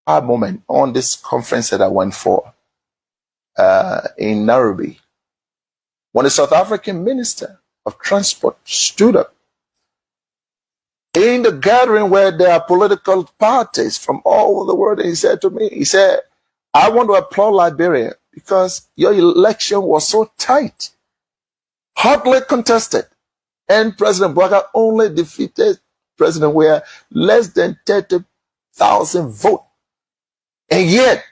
aha moment on this conference that I went for in Nairobi, when the South African Minister of Transport stood up in the gathering where there are political parties from all over the world, and he said to me, he said, I want to applaud Liberia because your election was so tight, hotly contested, and President Bouaga only defeated President Weah less than 30,000 votes. And yet,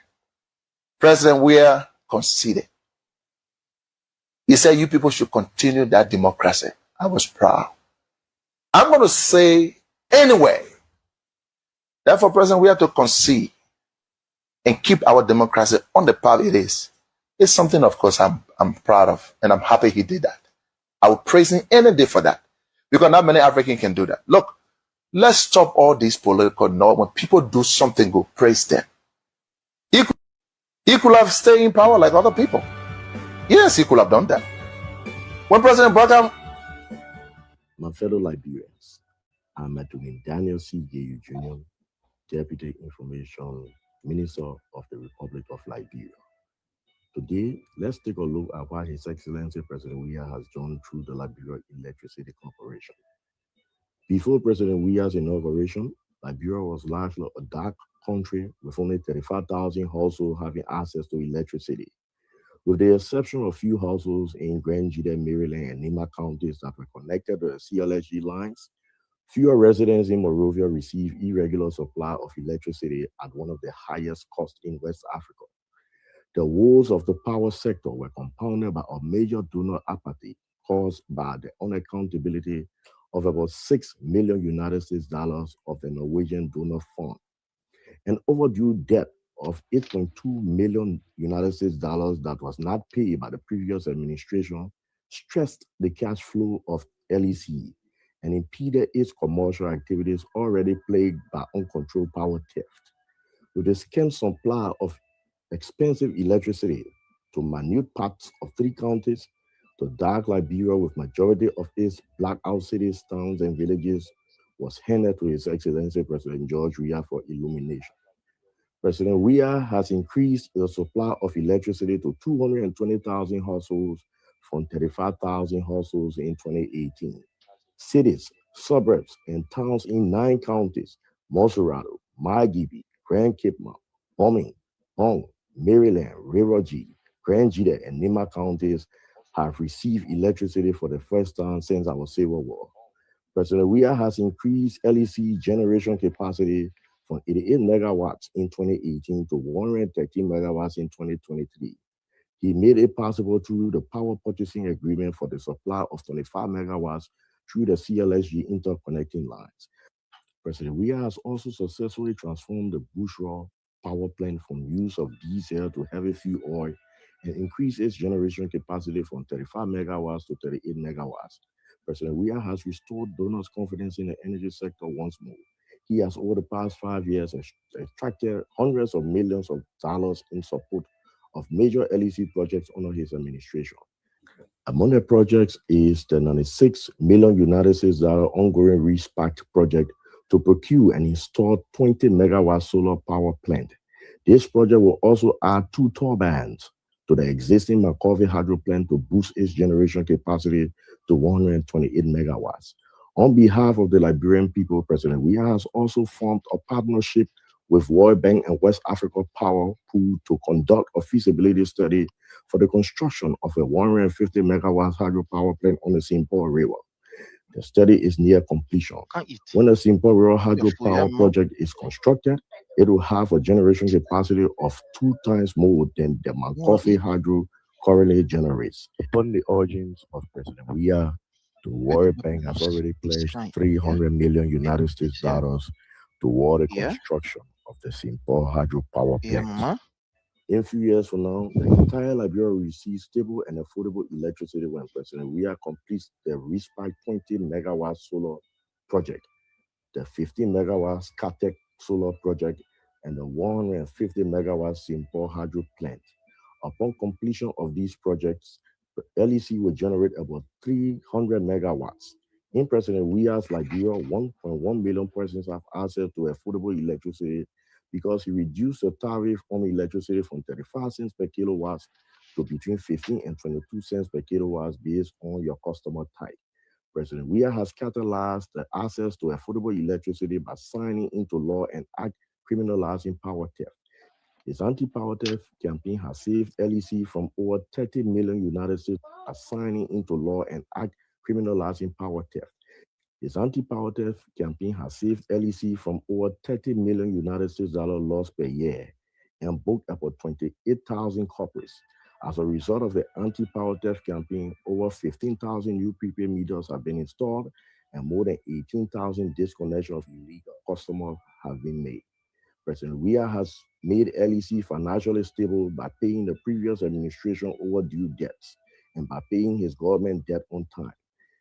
President Weah conceded. He said, you people should continue that democracy. I was proud. I'm going to say anyway, therefore, President, we have to concede and keep our democracy on the path it is. It's something, of course, I'm proud of, and I'm happy he did that. I would praise him any day for that, because not many Africans can do that. Look, let's stop all these political noise. When people do something good, praise them. He could have stayed in power like other people. Yes, he could have done that. When President Bouaga... My fellow Liberians, I'm Attorney Daniel C. Geyu Jr., Deputy Information Minister of the Republic of Liberia. Today, let's take a look at why His Excellency President Weah has gone through the Liberia Electricity Corporation. Before President Weah's inauguration, Liberia was largely a dark country with only 35,000 households having access to electricity. With the exception of few households in Grand Jide, Maryland, and Nima counties that were connected to the CLSG lines, fewer residents in Monrovia receive irregular supply of electricity at one of the highest costs in West Africa. The woes of the power sector were compounded by a major donor apathy caused by the unaccountability of about $6 million United States dollars of the Norwegian donor fund. An overdue debt of $8.2 million United States dollars that was not paid by the previous administration stressed the cash flow of LEC and impeded its commercial activities already plagued by uncontrolled power theft. With the scant supply of expensive electricity to minute parts of 3 counties, to dark Liberia with majority of its blackout cities, towns, and villages was handed to His Excellency President George Weah for illumination. President Weah has increased the supply of electricity to 220,000 households from 35,000 households in 2018. Cities, suburbs, and towns in 9 counties, Monserrado, Margibi, Grand Cape Mount, Bombing, Hong, Maryland, River G, Grand Jide, and Nima counties have received electricity for the first time since our Civil War. President Weah has increased LEC generation capacity from 88 megawatts in 2018 to 113 megawatts in 2023. He made it possible through the power purchasing agreement for the supply of 25 megawatts through the CLSG interconnecting lines. President Weah has also successfully transformed the Bushra power plant from use of diesel to heavy fuel oil and increased its generation capacity from 35 megawatts to 38 megawatts. President Weah has restored donors' confidence in the energy sector once more. He has, over the past 5 years, extracted hundreds of millions of dollars in support of major LEC projects under his administration. Among the projects is the $96 million United States ongoing RESPACT project to procure and install 20 megawatt solar power plant. This project will also add 2 turbines to the existing McCovey hydro plant to boost its generation capacity to 128 megawatts. On behalf of the Liberian people, President Weah has also formed a partnership with World Bank and West Africa Power Pool to conduct a feasibility study for the construction of a 150 megawatt hydropower plant on the St. Paul River. The study is near completion. When the St. Paul River hydropower project is constructed, it will have a generation capacity of 2 times more than the McCoffey hydro currently generates. Upon the urgings of President Weah, the World Bank has already pledged $300 million United States dollars toward the construction of the St. Paul hydropower plant. In a few years from now, the entire Liberia will receive stable and affordable electricity when President Weah completes the RESPAC 20 megawatt solar project, the 15 megawatt Scatec solar project, and the 150 megawatt St. Paul hydro plant. Upon completion of these projects, the LEC will generate about 300 megawatts. In President Weah's Liberia, 1.1 million persons have access to affordable electricity because he reduced the tariff on electricity from 35 cents per kilowatts to between 15 and 22 cents per kilowatts based on your customer type. President Weah has catalyzed the access to affordable electricity by signing into law an act criminalizing power theft. His anti-power theft campaign has saved LEC from over 30 million United States by signing into law an act criminalizing power theft. His anti-power theft campaign has saved LEC from over 30 million United States dollar loss per year and booked about 28,000 corporates. As a result of the anti-power theft campaign, over 15,000 new prepaid meters have been installed and more than 18,000 disconnections of illegal customers have been made. President Weah has made LEC financially stable by paying the previous administration overdue debts and by paying his government debt on time.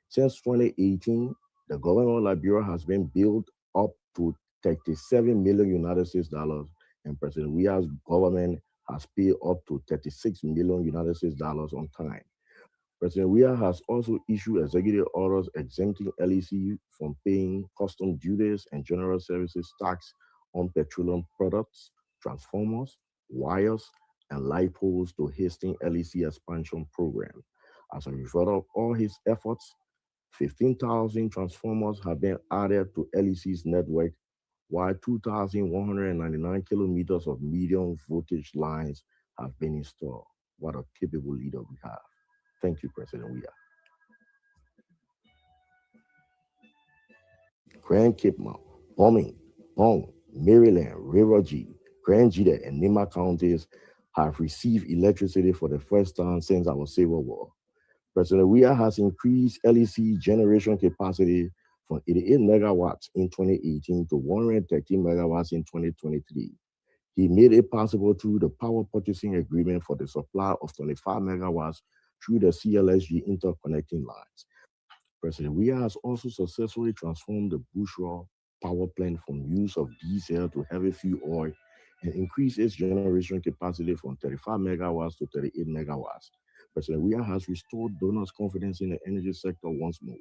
Since 2018, the government of Liberia has been built up to 37 million United States dollars, and President Weah's government has paid up to 36 million United States dollars on time. President Weah has also issued executive orders exempting LEC from paying custom duties and general services tax on petroleum products, transformers, wires, and light poles to hasten LEC expansion program. As a result of all his efforts, 15,000 transformers have been added to LEC's network, while 2,199 kilometers of medium voltage lines have been installed. What a capable leader we have. Thank you, President Weah. Grand Cape Mount, Bombing, Bong, Maryland, River G, Grand Jita, and Nima counties have received electricity for the first time since our Civil War. President Weah has increased LEC generation capacity from 88 megawatts in 2018 to 113 megawatts in 2023. He made it possible through the power purchasing agreement for the supply of 25 megawatts through the CLSG interconnecting lines. President Weah has also successfully transformed the Bushra power plant from use of diesel to heavy fuel oil and increased its generation capacity from 35 megawatts to 38 megawatts. President Weah has restored donors' confidence in the energy sector once more.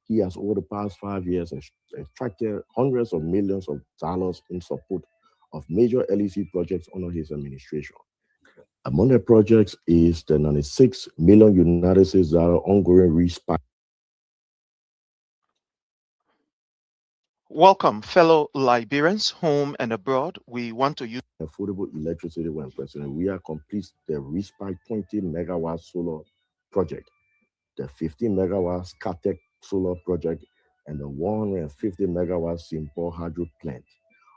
He has, over the past 5 years, attracted hundreds of millions of dollars in support of major LEC projects under his administration. Among the projects is the 96 million United States dollar ongoing respite. Welcome, fellow Liberians, home and abroad. We want to use affordable electricity when President Weah completes the Respite 20 megawatt solar project, the 50 megawatt Scatec solar project, and the 150 megawatt Simple hydro plant.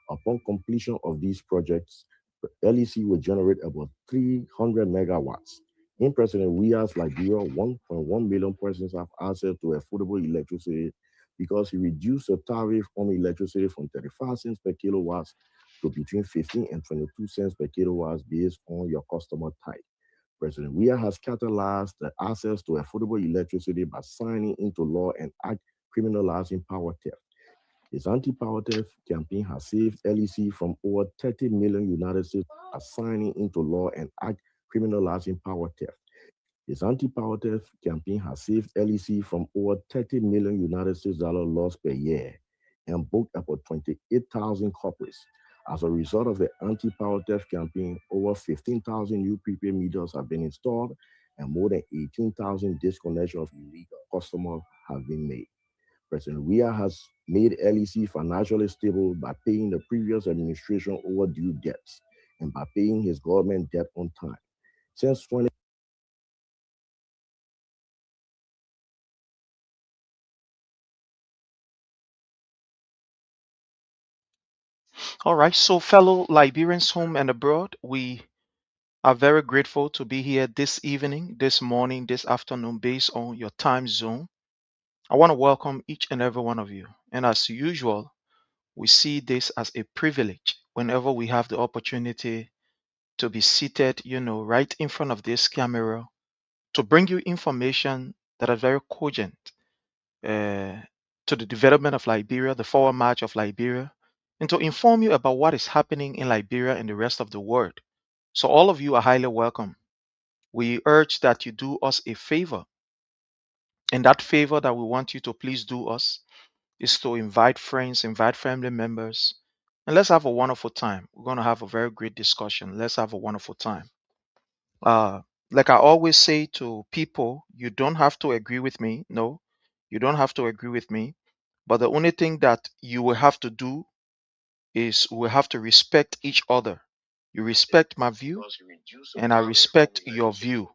Upon completion of these projects, LEC will generate about 300 megawatts. In President Weah's Liberia, 1.1 million persons have access to affordable electricity because he reduced the tariff on electricity from 35 cents per kilowatt to between 15 and 22 cents per kilowatt based on your customer type. President Weah has catalyzed the access to affordable electricity by signing into law an act criminalizing power theft. His anti-power theft campaign has saved LEC from over 30 million United States by signing into law an act criminalizing power theft. His anti-power theft campaign has saved LEC from over 30 million United States dollar loss per year and booked about 28,000 corporates. As a result of the anti-power theft campaign, over 15,000 new prepaid meters have been installed and more than 18,000 disconnections of illegal customers have been made. President Weah has made LEC financially stable by paying the previous administration overdue debts and by paying his government debt on time. Since 20 All right, so fellow Liberians, home and abroad, we are very grateful to be here this evening, this morning, this afternoon, based on your time zone. I want to welcome each and every one of you. And as usual, we see this as a privilege whenever we have the opportunity to be seated, right in front of this camera to bring you information that are very cogent uh, to the development of Liberia, the forward march of Liberia, and to inform you about what is happening in Liberia and the rest of the world. So, all of you are highly welcome. We urge that you do us a favor. And that favor that we want you to please do us is to invite friends, invite family members, and let's have a wonderful time. We're going to have a very great discussion. Let's have a wonderful time. Like I always say to people, you don't have to agree with me. No, you don't have to agree with me. But the only thing that you will have to do is we have to respect each other. You respect my view, and I respect your view.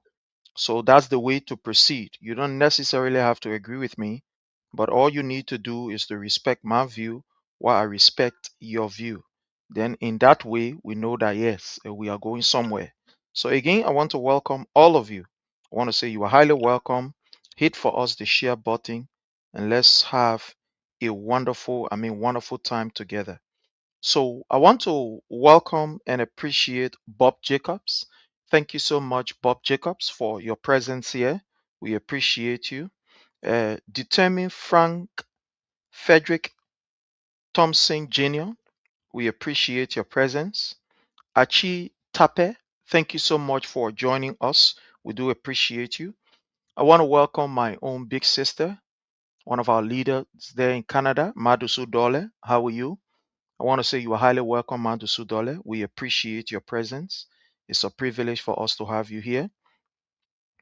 So that's the way to proceed. You don't necessarily have to agree with me, but all you need to do is to respect my view while I respect your view. Then, in that way, we know that yes, we are going somewhere. So, again, I want to welcome all of you. I want to say you are highly welcome. Hit for us the share button and let's have a wonderful time together. So I want to welcome and appreciate Bob Jacobs. Thank you so much, Bob Jacobs, for your presence here. We appreciate you. Determined Frank Frederick Thompson Jr., we appreciate your presence. Achi Tape, thank you so much for joining us. We do appreciate you. I want to welcome my own big sister, one of our leaders there in Canada, Madusu Dole. How are you? I want to say you are highly welcome, Mandu Sudole. We appreciate your presence. It's a privilege for us to have you here.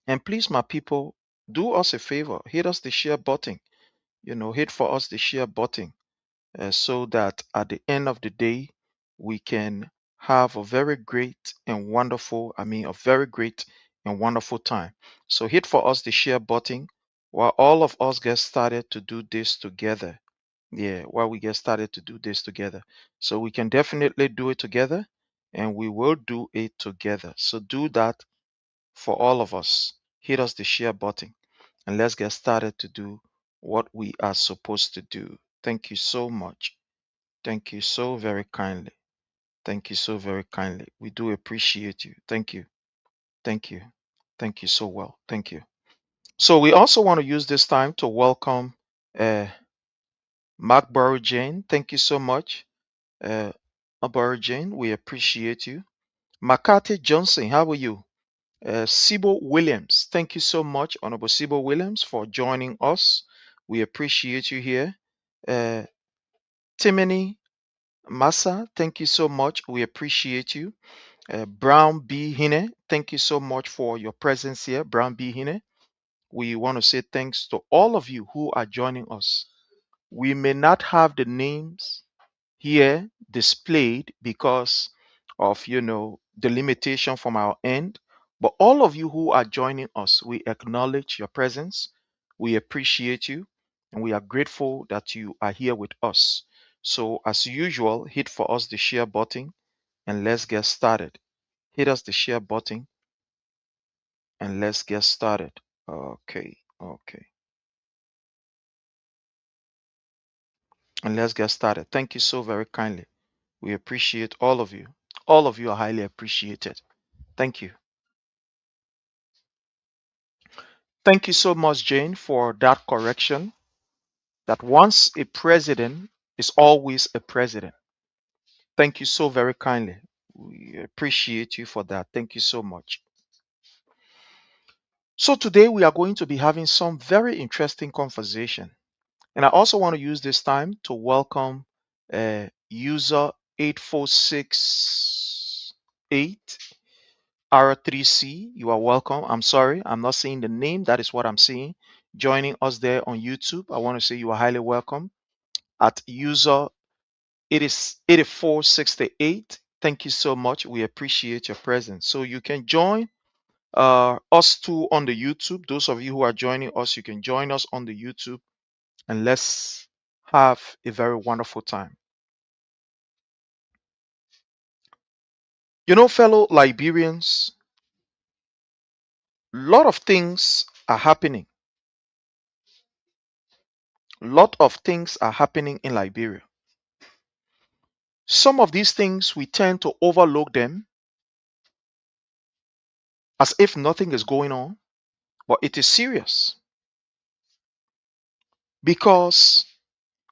And please, my people, do us a favor. Hit us the share button. Hit for us the share button so that at the end of the day, we can have a very great and wonderful, a very great and wonderful time. So hit for us the share button while all of us get started to do this together. Yeah, while we get started to do this together. So we can definitely do it together and we will do it together. So do that for all of us. Hit us the share button and let's get started to do what we are supposed to do. Thank you so much. Thank you so very kindly. Thank you so very kindly. We do appreciate you. Thank you. Thank you. Thank you so well. Thank you. So we also want to use this time to welcome Mark Burrow Jane. Thank you so much. Aborigine, we appreciate you. McCarthy Johnson, how are you? Sibo Williams, thank you so much, Honorable Sibo Williams, for joining us. We appreciate you here. Uh, Timony Massa, thank you so much. We appreciate you. Brown B. Hine, thank you so much for your presence here, Brown B. Hine. We want to say thanks to all of you who are joining us. We may not have the names here displayed because of the limitation from our end, but all of you who are joining us, we acknowledge your presence, we appreciate you, and we are grateful that you are here with us. So as usual, hit for us the share button and let's get started. Hit us the share button and let's get started. Okay, and let's get started. Thank you so very kindly. We appreciate all of you. All of you are highly appreciated. Thank you. Thank you so much, Jane, for that correction. That once a president is always a president. Thank you so very kindly. We appreciate you for that. Thank you so much. So today we are going to be having some very interesting conversation. And I also want to use this time to welcome user 8468 R3C. You are welcome. I'm sorry, I'm not saying the name. That is what I'm saying. Joining us there on YouTube, I want to say you are highly welcome. At user, it is 8468. Thank you so much. We appreciate your presence. So you can join us too on the YouTube. Those of you who are joining us, you can join us on the YouTube and let's have a very wonderful time. Fellow Liberians, a lot of things are happening. Lot of things are happening in Liberia. Some of these things we tend to overlook them as if nothing is going on, but it is serious because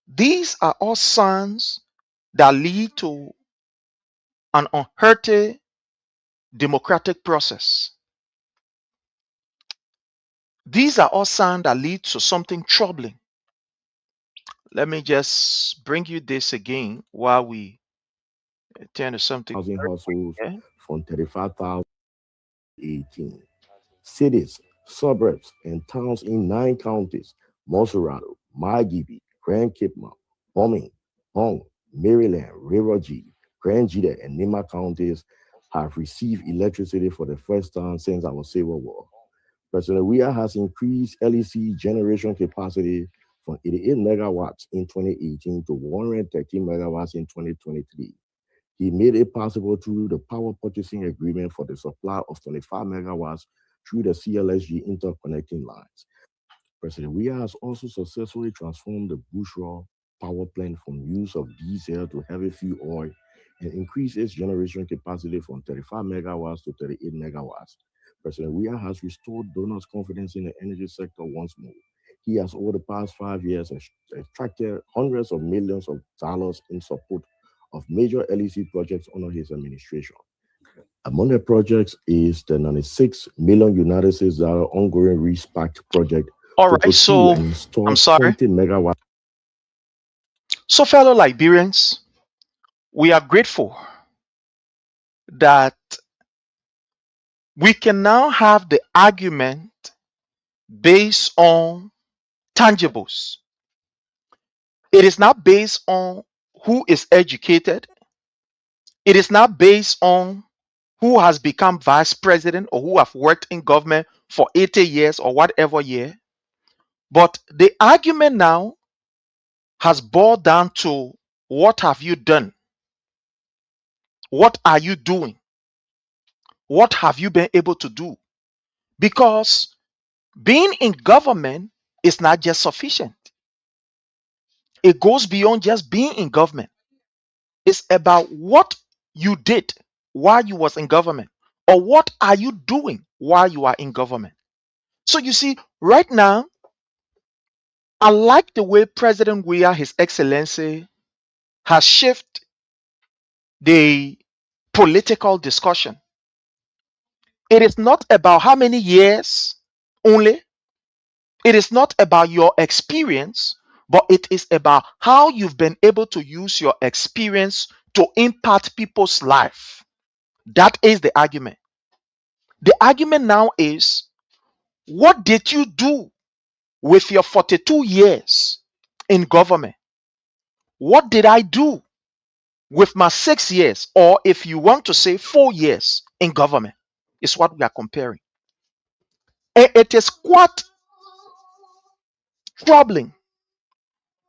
these are all signs that lead to an unhealthy democratic process. These are all signs that lead to something troubling. Let me just bring you this again while we 10 or something. housing households Yeah. from 35,000 to 18. Cities, suburbs, and towns in 9 counties, Mosurado, Margibi, Grand Kipma, Homing, Hong, Maryland, Rivergy, Grand Jita, and Nima counties have received electricity for the first time since our Civil War. President Weah has increased LEC generation capacity from 88 megawatts in 2018 to 113 megawatts in 2023. He made it possible through the power purchasing agreement for the supply of 25 megawatts through the CLSG interconnecting lines. President Weah has also successfully transformed the Bushra power plant from use of diesel to heavy fuel oil and increased its generation capacity from 35 megawatts to 38 megawatts. President Weah has restored donors' confidence in the energy sector once more. He has, over the past 5 years, extracted hundreds of millions of dollars in support of major LEC projects under his administration. Among the projects is the 96 million United States dollar ongoing RESPACT project All to right. procure So and install I'm sorry. 20 megawatts. So, fellow Liberians, we are grateful that we can now have the argument based on tangibles. It is not based on who is educated. It is not based on who has become vice president or who have worked in government for 80 years or whatever year. But the argument now has boiled down to what have you done? What are you doing? What have you been able to do? Because being in government is not just sufficient. It goes beyond just being in government. It's about what you did while you was in government, or what are you doing while you are in government. So you see, right now, I like the way President Weah, His Excellency, has shifted the political discussion. It is not about how many years only. It is not about your experience, but it is about how you've been able to use your experience to impact people's life. That is the argument. The argument now is, what did you do with your 42 years in government? What did I do with my 6 years, or if you want to say 4 years in government? Is what we are comparing. And it is quite troubling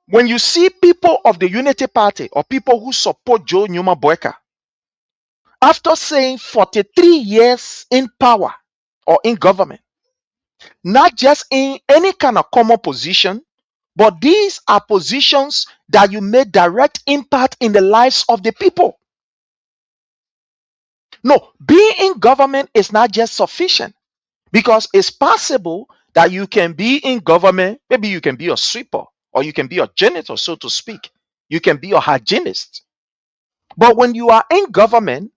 when you see people of the Unity Party or people who support Joe Newman Boyka, after saying 43 years in power or in government, not just in any kind of common position, but these are positions that you made direct impact in the lives of the people. No, being in government is not just sufficient, because it's possible that you can be in government, maybe you can be a sweeper or you can be a janitor, so to speak. You can be a hygienist. But when you are in government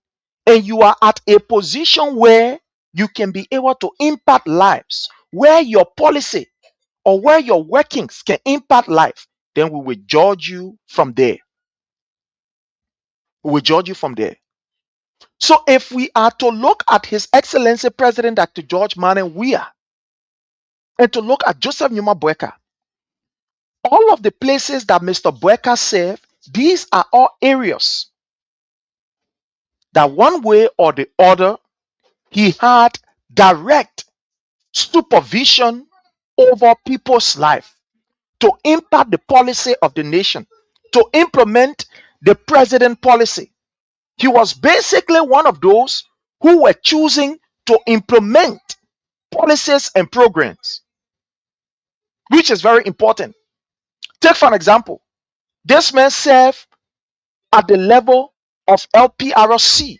and you are at a position where you can be able to impact lives, where your policy or where your workings can impact life, then we will judge you from there. We will judge you from there. So if we are to look at His Excellency President Dr. George Manuel Weah and to look at Joseph Numa Boyka, all of the places that Mr. Boyka served, these are all areas that one way or the other he had direct supervision over people's life to impact the policy of the nation, to implement the president policy. He was basically one of those who were choosing to implement policies and programs, which is very important. Take for an example, this man served at the level of LPRC.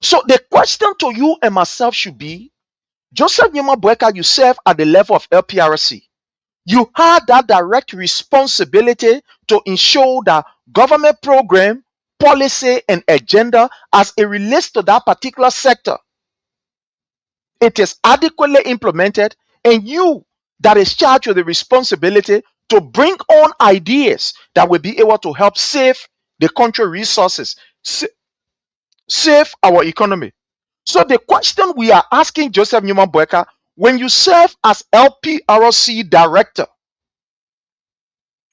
So the question to you and myself should be, Joseph Numa Boyka, you serve at the level of LPRC. You had that direct responsibility to ensure that government program, policy, and agenda as it relates to that particular sector, it is adequately implemented, and you that is charged with the responsibility to bring on ideas that will be able to help save the country resources, save our economy. So the question we are asking Joseph Newman Boyka, when you serve as LPRC director,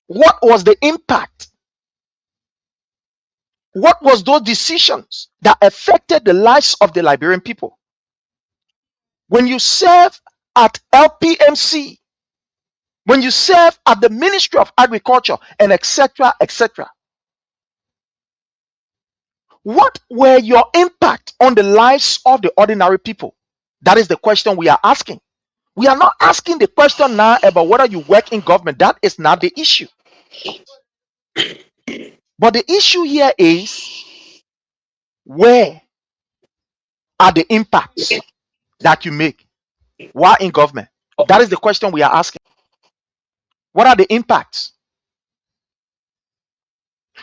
what was the impact? What was those decisions that affected the lives of the Liberian people? When you serve at LPMC, when you serve at the Ministry of Agriculture, and etc., etc., what were your impact on the lives of the ordinary people? That is the question we are asking. We are not asking the question now about whether you work in government. That is not the issue. But the issue here is, where are the impacts that you make while in government? That is the question we are asking. What are the impacts?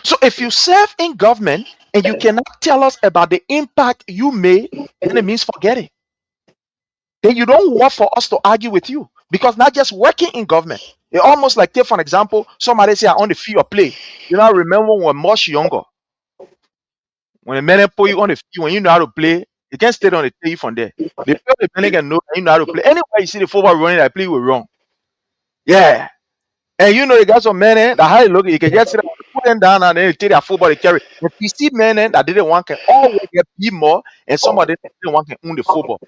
So if you serve in government and you cannot tell us about the impact you made, then it means forget it. Then you don't want for us to argue with you, because not just working in government. It almost like, take for an example, somebody say on the field of play. You know, I remember when much younger, when a man put you on the field, when you know how to play, you can't stay on the table from there. They feel the man can know you know how to play. Anyway, you see the football running, I play with wrong. Yeah. And you know, you got some men that how you look, you can just sit down, put them down, and then you take their football, they carry. If you see men that didn't want can always get beat more, and some of them didn't want can own the football.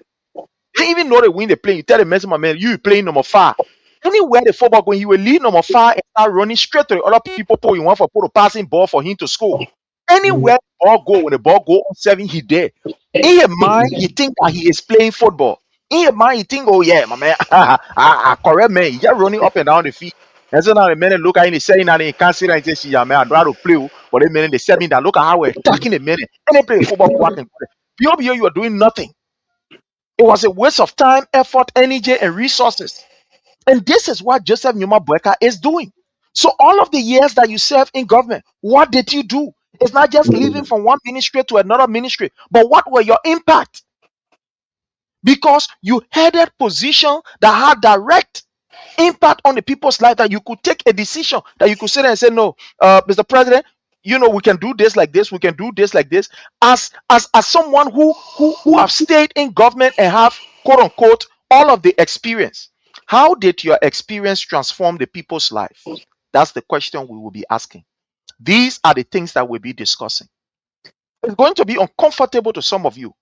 They even know they win the play. You tell the man, you playing number 5. Anywhere the football going, he will lead number 5 and start running straight to the other people. You want for put a passing ball for him to score. Anywhere the ball go, when the ball go on 7, he there. In your mind, he think that he is playing football. In your mind, you think, oh yeah, my man, correct man, you're running up and down the field. And so now the man look at him, they say that he can't sit there and say, yeah, man, I'd rather play. But the man, they said me that look at how we're attacking the man. And they play football working. You are doing nothing. It was a waste of time, effort, energy, and resources. And this is what Joseph Newman Boyka is doing. So all of the years that you serve in government, what did you do? It's not just leaving from one ministry to another ministry, but what were your impact? Because you headed position that had direct impact on the people's life, that you could take a decision, that you could sit there and say, no, Mr. President, you know, we can do this like this, we can do this like this. As someone who have stayed in government and have, quote unquote, all of the experience, how did your experience transform the people's life? That's the question we will be asking. These are the things that we'll be discussing. It's going to be uncomfortable to some of you,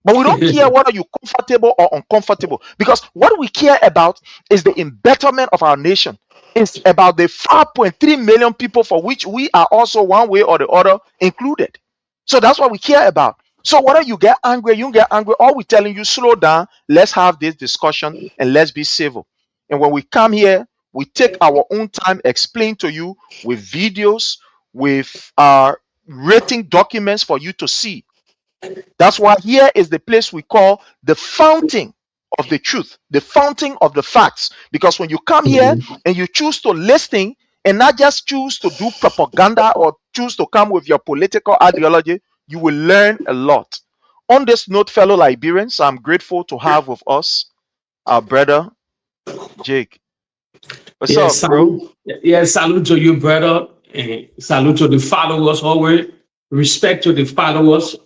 but we don't care whether you're comfortable or uncomfortable, because what we care about is the betterment of our nation. It's about the 5.3 million people for which we are also one way or the other included. So that's what we care about. So whether you get angry, you get angry, or we're telling you, slow down, let's have this discussion and let's be civil. And when we come here, we take our own time, explain to you with videos, with rating documents for you to see. That's why here is the place we call the fountain of the truth, the fountain of the facts. Because when you come here and you choose to listen and not just choose to do propaganda or choose to come with your political ideology, you will learn a lot. On this note, fellow Liberians, I'm grateful to have with us our brother Jake. What's up, bro? Yes, salute to you, brother. And salute to the followers always. Respect to the followers.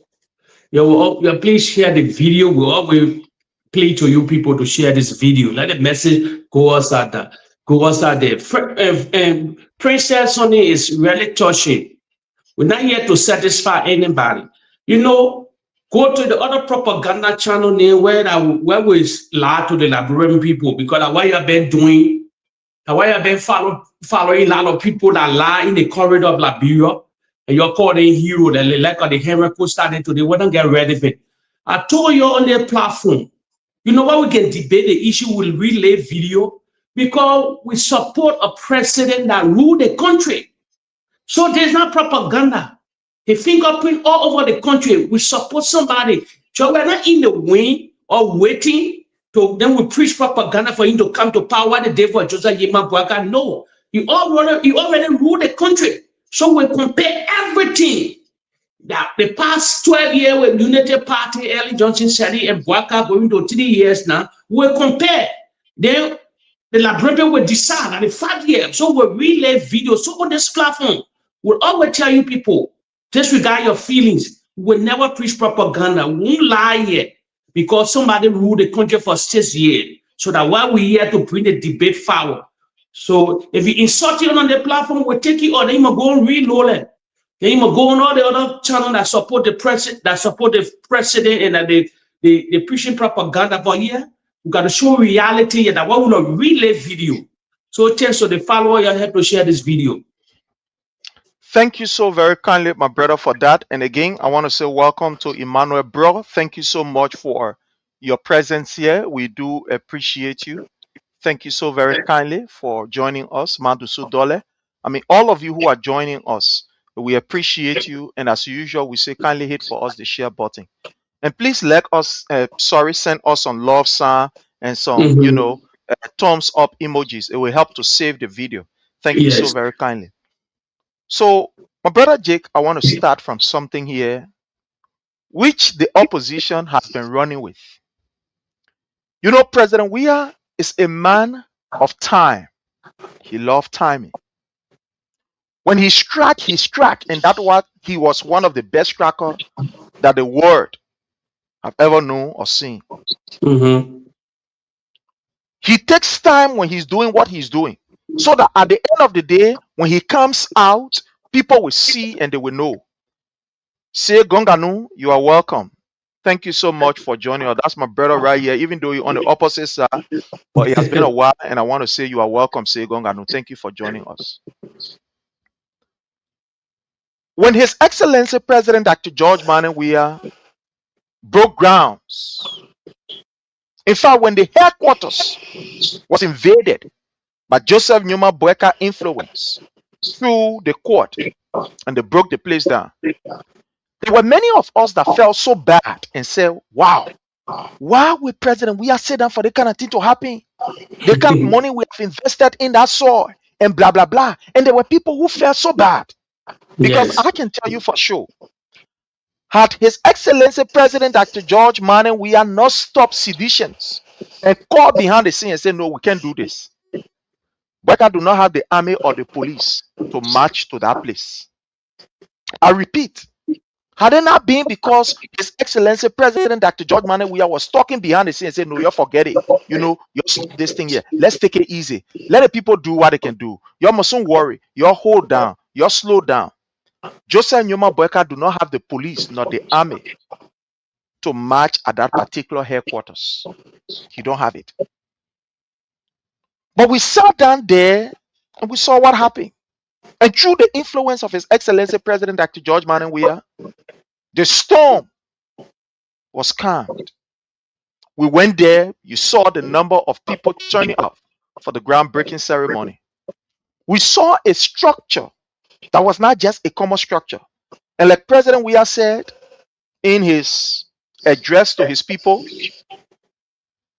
Please share the video. We always play to you people to share this video. Let the message go outside there. Princess Sonny is really touching. We're not here to satisfy anybody. You know, go to the other propaganda channel name where we lie to the Liberian people, because what you have been doing, what you have been following a lot of people that lie in the corridor of Liberia. And you're calling hero, the like of the Henrico starting today, we don't get rid of it. I told you on their platform, you know what, we can debate the issue, we'll relay video, because we support a president that rule the country. So there's not propaganda. The fingerprint all over the country, we support somebody. So we're not in the wing or waiting to then we preach propaganda for him to come to power the day for Joseph Newman Boyka. No, you already rule the country. So we compare everything that the past 12 years with Unity Party, Early Johnson said it, and Boyka going to 3 years now. We compare. Then the Liberian will decide at the 5 years. So we relay videos. So on this platform, we'll always tell you people, Disregard your feelings. We will never preach propaganda. We won't lie here because somebody ruled the country for 6 years. So that while we're here to bring the debate forward. So if you insult it on the platform, we'll take it on. Then you must go and reload it. Then you must go on all the other channels that support the president, and that they pushing propaganda. But here, we got to show reality here that what will a relay video. So thanks to the follower, you have to share this video. Thank you so very kindly, my brother, for that. And again, I want to say welcome to Emmanuel, bro. Thank you so much for your presence here. We do appreciate you. Thank you so very kindly for joining us, Madusu Dole. I mean, all of you who are joining us, we appreciate you. And as usual, we say kindly hit for us the share button. And please let us, send us some love sign and some, thumbs up emojis. It will help to save the video. Thank you so Yes. very kindly. So, my brother Jake, I want to start from something here, which the opposition has been running with. You know, President Weah is a man of time. He loved timing. When he struck, and that what he was one of the best strikers that the world have ever known or seen. He takes time when he's doing what he's doing, so that at the end of the day, when he comes out, people will see and they will know. Say Gonganu, you are welcome. Thank you so much for joining us. That's my brother right here, even though you're on the opposite side, but it has been a while, and I want to say you are welcome, Say Gonganu. Thank you for joining us. When His Excellency President Dr. George Manneh Weah broke grounds, in fact, when the headquarters was invaded by Joseph Nyuma Boeka influence through the court, and they broke the place down, there were many of us that felt so bad and said, wow, why would President Weah sit down for the kind of thing to happen? The kind of money we have invested in that soil and blah, blah, blah. And there were people who felt so bad. Because I can tell you for sure, had His Excellency President Dr. George Manneh Weah not stopped seditions and called behind the scene and said, no, we can't do this, Boeka do not have the army or the police to march to that place. I repeat, had it not been because His Excellency President Dr. George Manneh Weah was talking behind the scene and said, no, you forget it. You stop this thing here. Let's take it easy. Let the people do what they can do. You mustn't worry. You hold down. You slow down. Joseph Nyuma Boeka do not have the police nor the army to march at that particular headquarters. He don't have it. But we sat down there and we saw what happened. And through the influence of His Excellency President Dr. George Manneh Weah, the storm was calmed. We went there. You saw the number of people turning up for the groundbreaking ceremony. We saw a structure that was not just a common structure. And like President Weah said in his address to his people,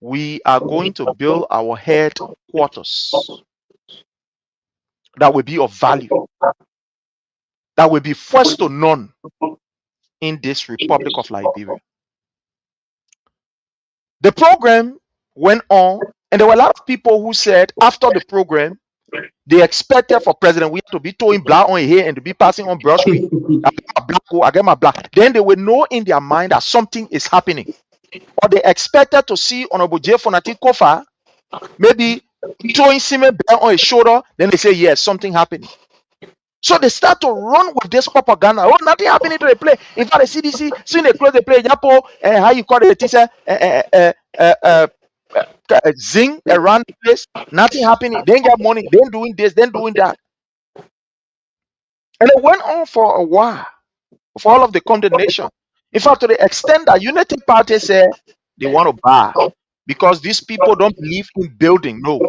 we are going to build our headquarters that will be of value, that will be first to none in this Republic of Liberia. The program went on, and there were a lot of people who said after the program, they expected for President Weah to be throwing black on here and to be passing on Broad Street. I get my black. Then they will know in their mind that something is happening. Or they expected to see Honorable J. Fonati Kofa maybe throwing cement bell on his shoulder. Then they say, yes, something happening. So they start to run with this propaganda. Oh, nothing happening to the play. In fact, the CDC, soon they close the play, Yapo, how you call it, teacher, zing around the place, nothing happening. Then get money, then doing this, then doing that. And it went on for a while, for all of the condemnation. In fact, to the extent that Unity Party said they want to buy because these people don't believe in building. No,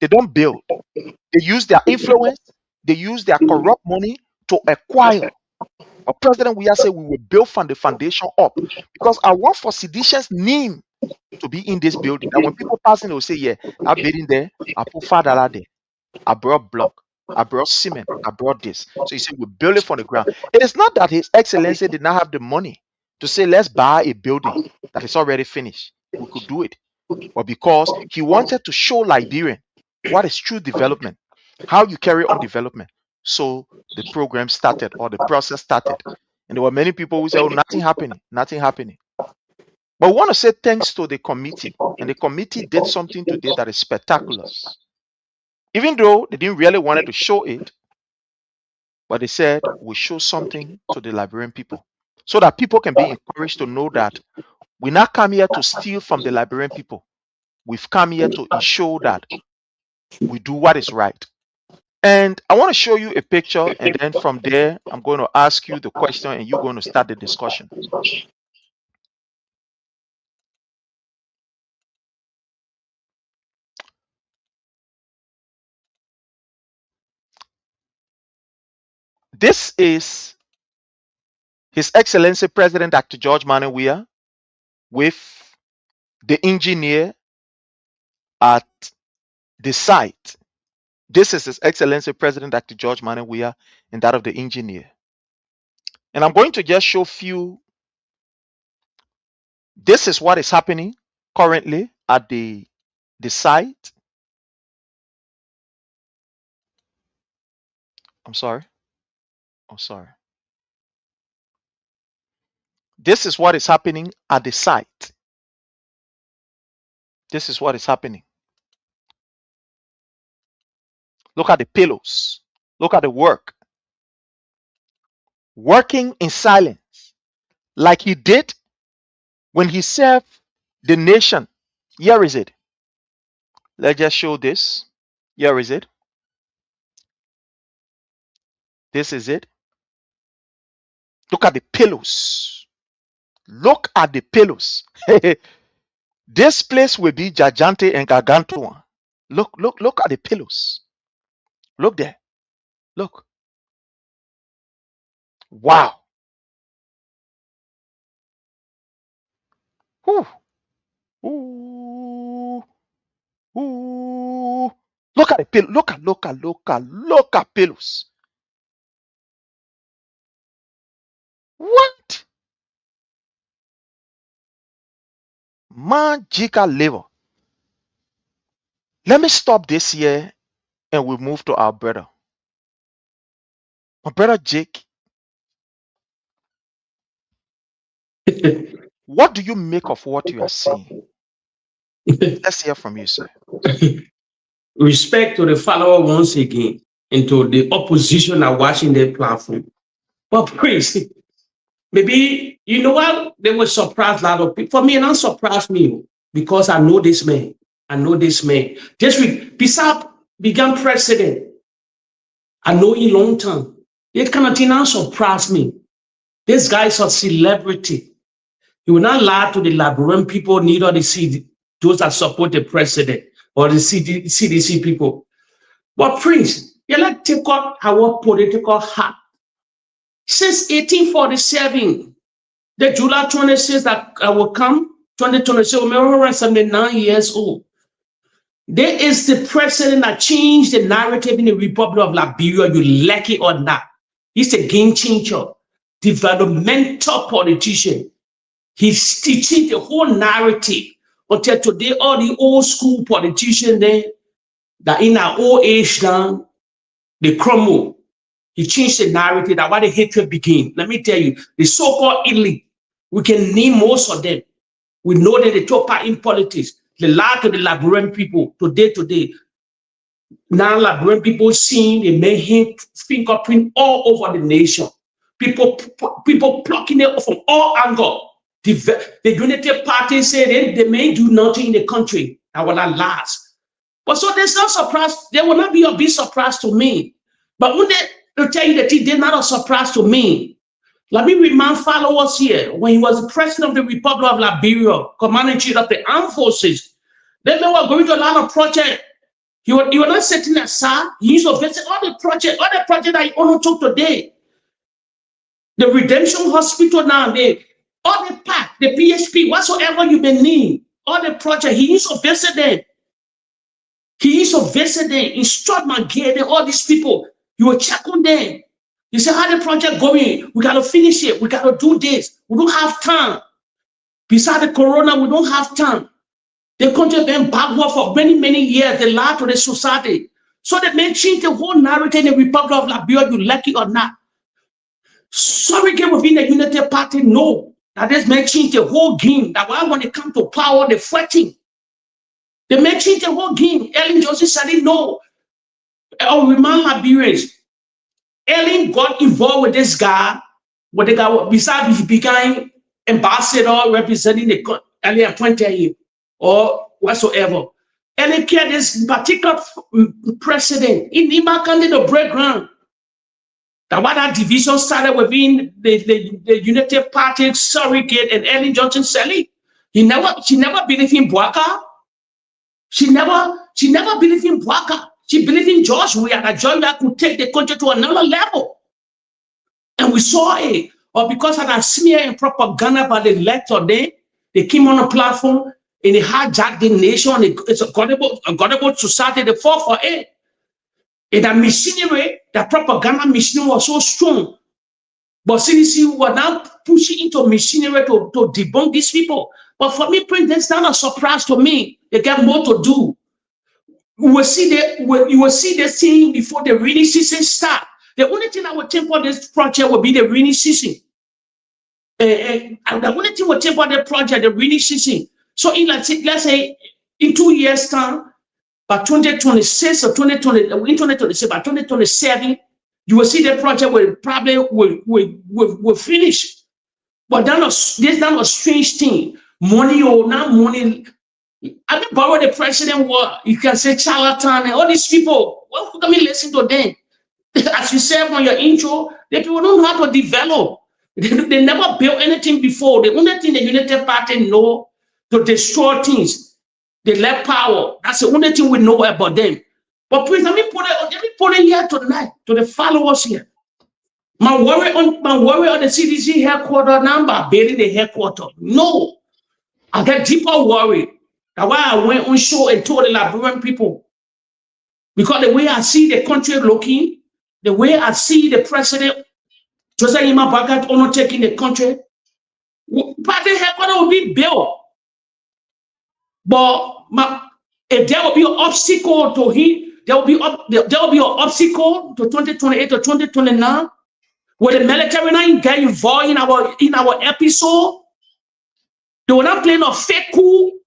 they don't build. They use their influence, they use their corrupt money to acquire. But President Weah said we will build from the foundation up because I want for sedition's name to be in this building. That when people pass in, they will say, yeah, I building there, I put father there, I brought block, I brought cement, I brought this. So he said we build it from the ground. It is not that His Excellency did not have the money to say let's buy a building that is already finished. We could do it. But because he wanted to show Liberian what is true development, how you carry on development. So the program started, or the process started. And there were many people who said, oh, nothing happening, nothing happening. But we want to say thanks to the committee. And the committee did something today that is spectacular. Even though they didn't really want to show it, but they said we show something to the Liberian people so that people can be encouraged to know that we not come here to steal from the Liberian people. We've come here to ensure that we do what is right. And I want to show you a picture, and then from there, I'm going to ask you the question and you're going to start the discussion. This is His Excellency President Dr. George Manawia with the engineer at the site. This is His Excellency President Dr. George Manawia and that of the engineer. And I'm going to just show few. This is what is happening currently at the site. I'm sorry. Oh, sorry. This is what is happening at the site. This is what is happening. Look at the pillows. Look at the work. Working in silence, like he did when he served the nation. Here is it. Let's just show this. Here is it. This is it. Look at the pillows. Look at the pillows. This place will be Jajante and Gargantua. Look at the pillows. Look there. Look. Wow. Whew. Ooh. Ooh. Look at the pillow. Look at pillows. What? Magical labor. Let me stop this here and we'll move to our brother. My brother Jake. What do you make of what you are seeing? Let's hear from you, sir. Respect to the follower once again, and to the opposition are watching their platform. But Prince, maybe you know what? They were surprised a lot of people. For me, it not surprised me because I know this man. I know this man. Just with Bissap began president. I know him long time. It kind of thing not surprise me. This guy is a celebrity. He will not lie to the Liberian people, neither the CD, those that support the president or the CDC people. But Prince, you like take out our political hat. Since 1847, the July 26 that will come, 2026, we're 79 years old. There is the president that changed the narrative in the Republic of Liberia, you like it or not. He's a game changer, developmental politician. He's teaching the whole narrative. Until today, all the old school politicians there, that in our old age now, they crumble. He changed the narrative. That's why the hatred began. Let me tell you, the so-called elite, we can name most of them. We know that they took part in politics. They lie to the Liberian people today. Now Liberian people seeing the mayhem fingerprint all over the nation. People plucking it from all angles. The Unity Party said they may do nothing in the country. That will not last. But so there's no surprise. There will not be a big surprise to me. But when they tell you that they're not a surprise to me, let me remind followers here, when he was the president of the Republic of Liberia, commander-in-chief of the armed forces, they were going to a lot of projects. He was not sitting aside. He used to visit all the projects that he only took today. The Redemption Hospital now, all the PAC, the PHP, whatsoever you may need, all the projects, he used to visit them. He used to visit them, instruct my gear, all these people. You will check on them. You say, how the project going? We got to finish it. We got to do this. We don't have time. Besides the corona, we don't have time. The country been backward for many, many years. They lie to the society. So they may change the whole narrative in the Republic of Liberia, you like it or not. Surrogate within the United Party, no. That this may change the whole game. That why when it comes to power, they're fighting. They may change the whole game. Ellen Johnson said it, no. I'll remind Liberians. Ellen got involved with this guy, what the guy, besides he became ambassador representing the Ellen appointed him or whatsoever. Ellen carried this particular president in the background. That what that division started within the United Party, surrogate, and Ellen Johnson Sally. She never believed in Bwaka. She never believed in Bwaka. She believed in George Weah, that George Weah could take the country to another level. And we saw it. Or because of that smear and propaganda by the elector, they came on a platform and they hijacked the nation. It's a godable society, they fought for it. And that machinery, that propaganda machinery was so strong. But CDC were now pushing into machinery to debunk these people. But for me, that's not a surprise to me. They got more to do. You will see this thing before the rainy season start. The only thing that will temper this project will be the rainy season. And the only thing will temper the project, the rainy season. So in let's say in 2 years' time, by 2026 or 2020, in 2026, by 2027, you will see the project will probably will finish. But this is not a strange thing. Money or not money. I mean, borrow the president what you can say charlatan and all these people. Well, let me listen to them. As you said on your intro, the people don't know how to develop. They never built anything before. The only thing the United Party know to destroy things. They lack power. That's the only thing we know about them. But please, let me put it here tonight to the followers here. My worry on the CDC headquarters number, building the headquarters. No, I get deeper worry. That's why I went on show and told the Liberian people. Because the way I see the country looking, the way I see the president, Joseph Ima Bagat undertaking the country, party headquarters will be built. But if there will be an obstacle to him, there will be an obstacle to 2028 or 2029, where the military not get involved in our episode. They will not play no fake coup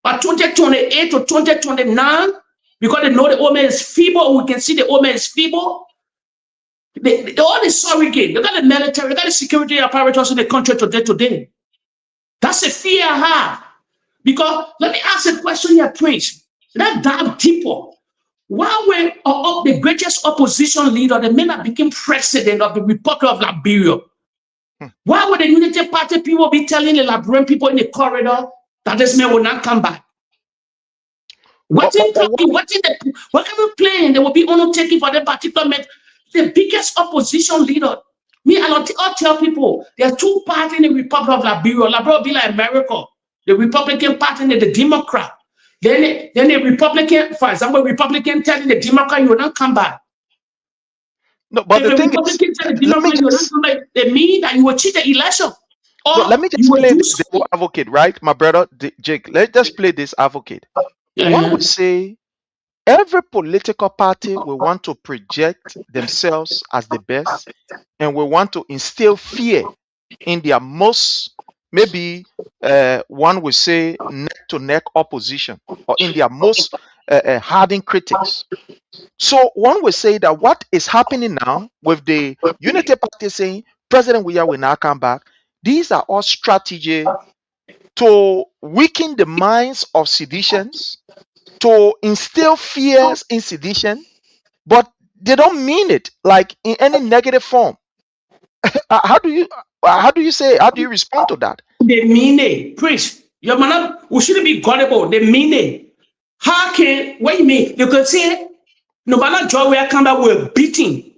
by 2028 to 2029 because they know the old man is feeble. We can see the old man is feeble. They all the surrogate. They got the military, they got the security apparatus in the country today. That's a fear I have. Because let me ask a question here, Prince. Let's dive deeper. Why were the greatest opposition leader, the man that became president of the Republic of Liberia, why would the Unity Party people be telling the Liberian people in the corridor that this man will not come back? What kind of plan they will be undertaking for the particular man? The biggest opposition leader. I'll tell people there are two parties in the Republic of Liberia. Liberia will be like America. The Republican Party and the Democrat. Then the Republican, for example, Republican telling the Democrat you will not come back. No, but the thing is, they mean that you will cheat the election. Or let me just play this advocate, right? My brother Jake, let's just play this advocate. One would say every political party will want to project themselves as the best and will want to instill fear in their most, maybe one would say neck-to-neck opposition or in their most hardened critics. So one would say that what is happening now with the Unity Party saying President Weah will not come back, these are all strategy to weaken the minds of seditions, to instill fears in sedition, but they don't mean it like in any negative form. How do you respond to that? They mean it, Chris. Your man, we shouldn't be gullible. They mean it. What you mean? You can say no matter Joe will come back, we're beating.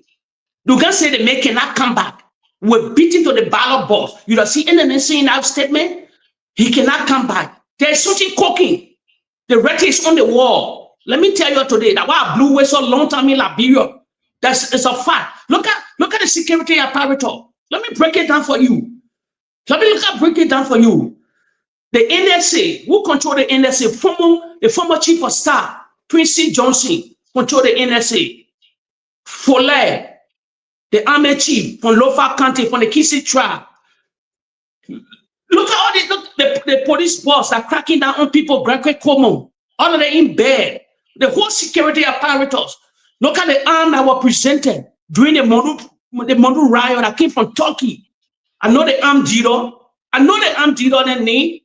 You can say the man cannot come back. We're beating to the ballot box. You don't see anything saying that statement. He cannot come back. There's something cooking. The rhetoric is on the wall. Let me tell you today that why I blew away so long time in Liberia. It's a fact. Look at the security apparatus. Let me break it down for you. Break it down for you. The NSA, who control the NSA, the former chief of staff, Quincy Johnson, control the NSA. Foley, the army chief from Lofa County, from the Kisi tribe. Look at all these, the police boss are cracking down on people, Gregory Como, all of them in bed. The whole security apparatus. Look at the arm that were presented during the Modu riot that came from Turkey. I know the arm dealer. I know the arm dealer their name.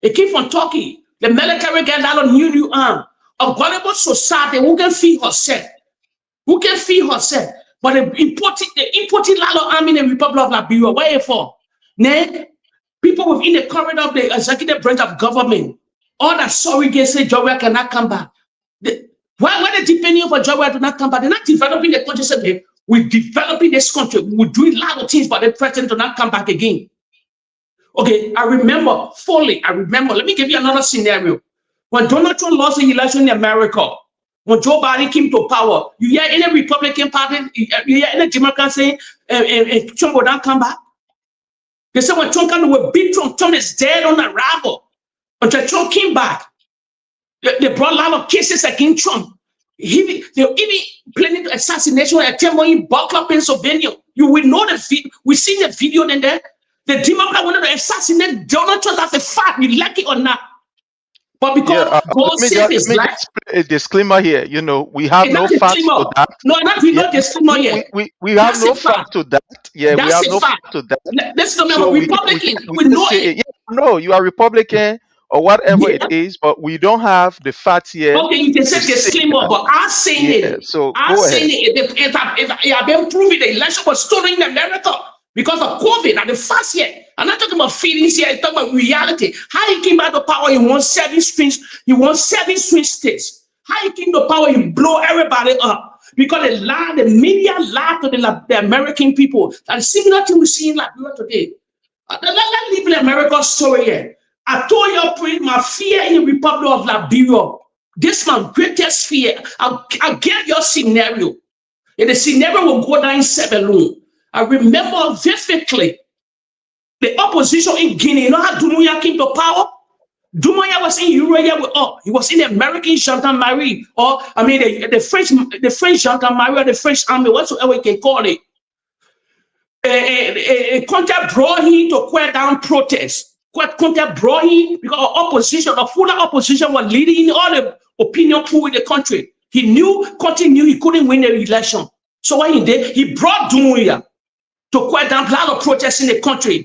It came from Turkey. The military got out of new arm. A gullible society who can feed herself. Who can feed herself. But the imported lot army in the Republic of Liberia. Where are for? Now, people within the corridor of the executive branch of government, all that surrogates say Joria cannot come back. Why they depending on Joria to not come back? They're not developing the country. Say, we're developing this country. We're doing a lot of things for the president to not come back again. Okay, I remember fully. Let me give you another scenario. When Donald Trump lost the election in America, when Joe Biden came to power, you hear any Republican party, you hear any Democrat saying, Trump will not come back? They said when Trump came to beat Trump, Trump is dead on arrival. Until Trump came back, they brought a lot of cases against Trump. They were even planning to assassination at Temple in Buckler, Pennsylvania. You will know the video. We see the video in there. The Democrat wanted to assassinate Donald Trump. That's a fact, you like it or not. But because God saved his life. A disclaimer here. You know, we have no facts to that. No, not disclaimer here. We have no fact to that. Yeah, we have no fact to that. That's the so Republican. We know it. Yeah, no, you are Republican or whatever it is, but we don't have the facts here. Okay, you can say disclaimer, but I'm saying it. So I'm saying it. If I have been proving the election was stolen in America because of COVID and the fast year. I'm not talking about feelings here, I'm talking about reality. How he came back to power, he won 7 swing states. How he came to power, he blow everybody up. Because the media lied to the American people. And similar thing we see in Liberia today. Let's leave the American story here. I told you my fear in the Republic of Liberia. This is my greatest fear. I'll get your scenario. And the scenario will go down in 7 long. I remember vividly the opposition in Guinea. You know how Dumbuya came to power? Dumbuya was in Europe with us. He was in the American gendarmerie, or I mean the French gendarmerie or the French army, whatsoever you can call it. Contact brought him to quiet down protests. Contact brought him because opposition, the full opposition was leading in all the opinion pool in the country. He knew he couldn't win the election. So what he did, he brought Dumbuya to quiet down a lot of protests in the country.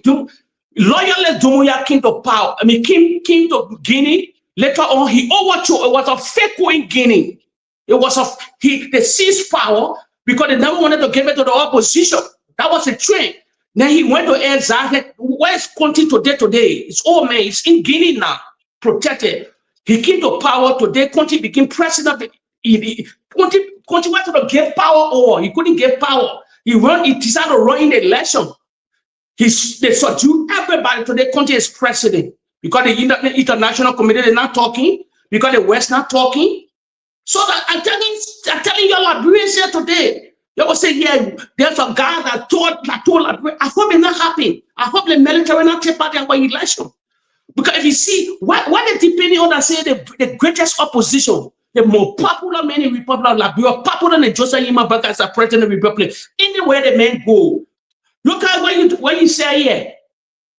Loyalist Dumbuya came to power. I mean, came to Guinea. Later on, he overthrew. It was a fake coup in Guinea. It was they seized power because they never wanted to give it to the opposition. That was a trend. Then he went to exile. Where's Conti today? It's old man. It's in Guinea now, protected. He came to power today. Conti became president. Conti wanted to give power over. He couldn't give power. He decided to run in the election. They subdued everybody today. Conti is president because the international community is not talking, because the West not talking. So that I'm telling you, Liberians here today, they will say, yeah, there's a guy that told Liberia. I hope it not happen. I hope the military not take part in the election. Because if you see, why they depending on that say the greatest opposition, the more popular man in the Republic of Liberia, popular than Joseph Yima Baka as a president of the Republic. Anywhere the men go, look at what you say here.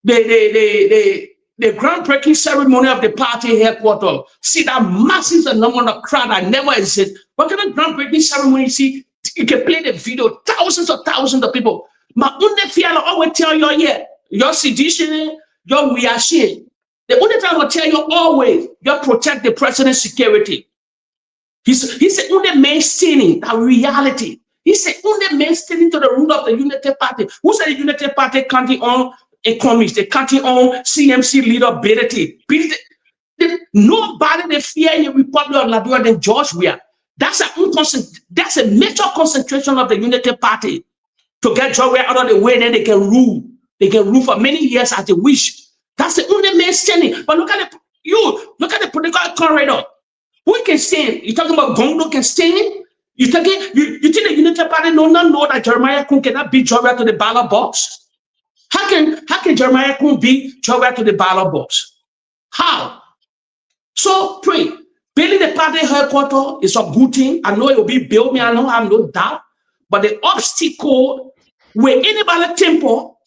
The groundbreaking ceremony of the party headquarters. See that massive number of crowd that never exists. What kind of groundbreaking ceremony you see? You can play the video, thousands of people. My only fear I always tell you here, your sedition, your reaction. The only time I will tell you always, you protect the president's security. He's the only man standing, that reality. He's the only man standing to the root of the Unity Party. Who said the Unity Party counting on economics? They counting on CMC leaderability. Nobody they fear in the Republic of Liberia than George Weah. That's a major concentration of the Unity Party to get George Weah out of the way, then they can rule. They can rule for many years as they wish. That's the only man standing. But look at the political corridor. Who can stand? You talking about Gondo can stand? You think the Unity Party know that Jeremiah Kun cannot beat George Weah to the ballot box? How can Jeremiah Kun beat George Weah to the ballot box? How? So pray. Building the party headquarters is a good thing. I know it will be built, me, I don't have no doubt. But the obstacle where anybody temple,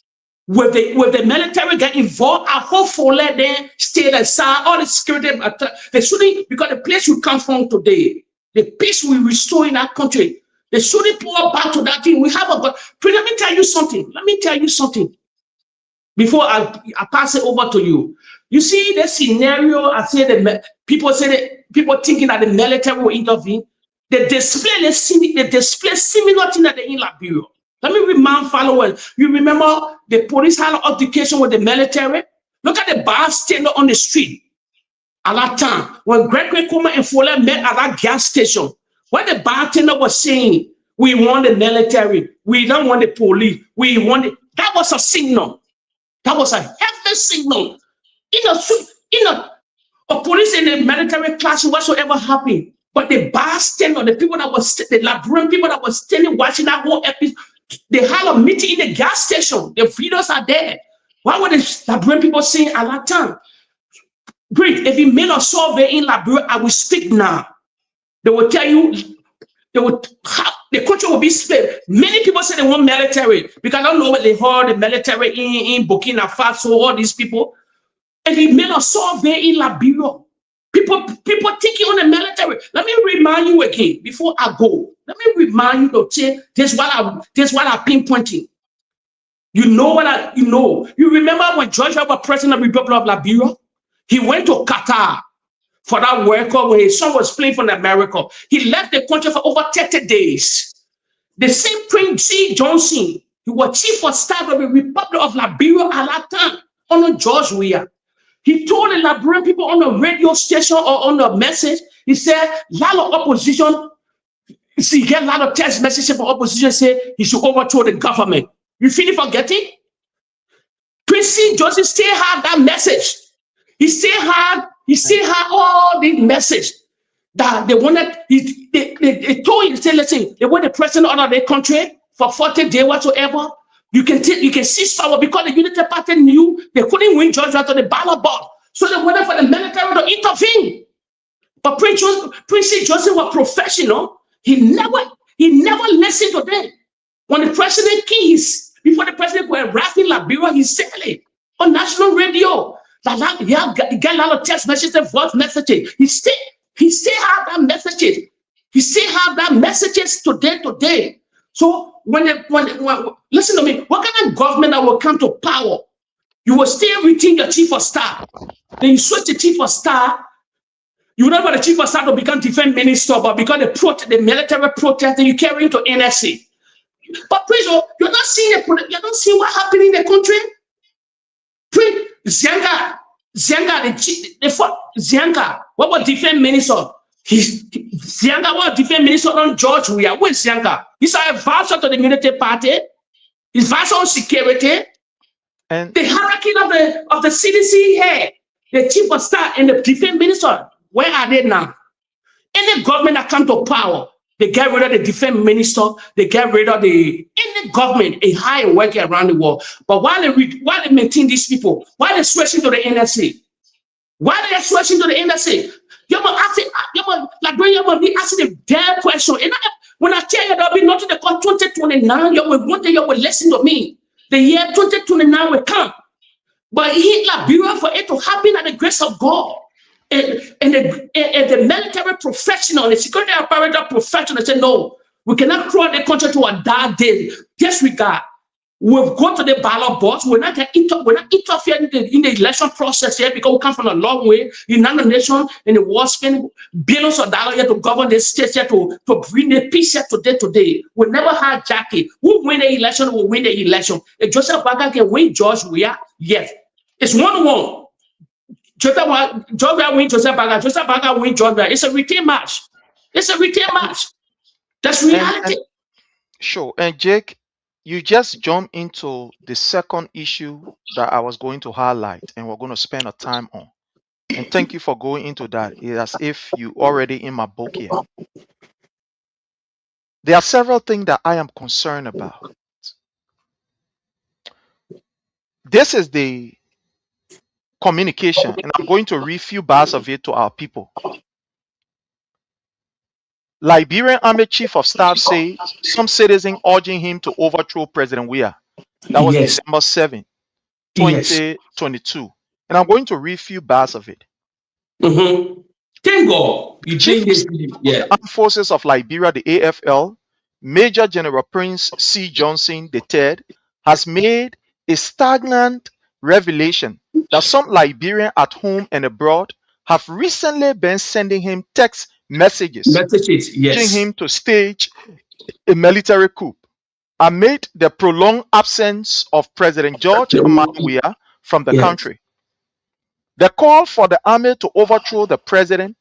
with the military get involved, I hope for let them stay aside, all the security, they shouldn't, because the place we come from today, the peace we restore in our country, they shouldn't pour back to that thing. We have a God. Let me tell you something. Before I pass it over to you. You see the scenario, I say that people thinking that the military will intervene. They display similar thing that they in Liberia. Let me remind followers. You remember the police had an altercation with the military? Look at the bystander on the street at that time. When Gregory Kuma and Fuller met at that gas station, what the bartender was saying, we want the military, we don't want the police, we want it. That was a signal. That was a heavy signal. A police in the military class, whatsoever happened. But the bystander, the people that was the Liberian people that was standing watching that whole episode, they had a meeting in the gas station. The videos are there. Why were the Liberian people saying at that time? Great, if you made a survey in Liberia, I will speak now. They will tell you, the country will be split. Many people say they want military because I don't know what they heard the military in Burkina Faso, all these people. And he made a survey in Liberia. People thinking on the military. Let me remind you again before I go. Let me remind you to say this what I'm pinpointing. You know what you remember when George was president of the Republic of Liberia? He went to Qatar for that World Cup when his son was playing for America. He left the country for over 30 days. The same Prince C. Johnson, he was chief of staff of the Republic of Liberia at that time under George Weah. He told the Liberian people on the radio station or on the message, he said, a lot of opposition, he get a lot of text messages from opposition say he should overthrow the government. You feel forgetting? Prince C. Johnson still had that message. He still had all the message that they wanted. They told him, say, listen, they want the president out of their country for 40 days whatsoever. You can seize power because the Unity Party knew they couldn't win Georgia to the ballot box. So they wanted for the military to intervene. But Prince C. Johnson was professional. He never listened to them. When the president keys, before the president were rapping Liberia, he said it on national radio. He got a lot of text messages, voice messages. He still have that messages. He still have that messages today. So when listen to me, what kind of government that will come to power? You will still retain your chief of staff. Then you switch the chief of staff. You will not want the chief of staff to become defense minister, but because the military protest, you carry into NSC. But please, you're not seeing what happened in the country. Zianga, what was defense minister? Zianga was defense minister on George Weah. Who is Zianga? He's an advisor to the military party. He's advisor on security. And the hierarchy of the CDC here, the chief of staff and the defense minister, where are they now? Any government that comes to power, they get rid of the defense minister, they get rid of any government, a higher worker around the world. But why they maintain these people? Why they switching to the NSA? Why they switching to the NSA? You're asking the damn question. And when I tell you there'll be nothing to come 2029, one day you will listen to me. The year 2029 will come. But he Liberia for it to happen at the grace of God. And the military professional, the security apparatus professional said, no, we cannot throw the country to a dark day. Disregard. We've gone to the ballot box. We're not interfering in the election process here because we come from a long way. The United Nations and the world spend billions of dollars here to govern the states here to bring the peace here today. We never had Jackie. Who win the election will win the election. If Joseph Baga can win George Weah, yes. It's 1-1. George Weah win Joseph Baga. Joseph Baga win George Weah. It's a retain match. That's reality. Sure. And Jake, you just jump into the second issue that I was going to highlight and we're going to spend a time on. And thank you for going into that. It's as if you already in my book here. There are several things that I am concerned about. This is the communication, and I'm going to read few bars of it to our people. Liberian Army Chief of Staff said some citizen urging him to overthrow President Weah. That was Yes. December 7, Yes. 2022. And I'm going to read a few bars of it. Thank God. You Chief think of this? Yeah. Armed Forces of Liberia, the AFL, Major General Prince C. Johnson III, has made a stagnant revelation that some Liberians at home and abroad have recently been sending him text messages Messages. urging Yes. him to stage a military coup amid the prolonged absence of President George Amani Weah from the Yes. country. The call for the army to overthrow the president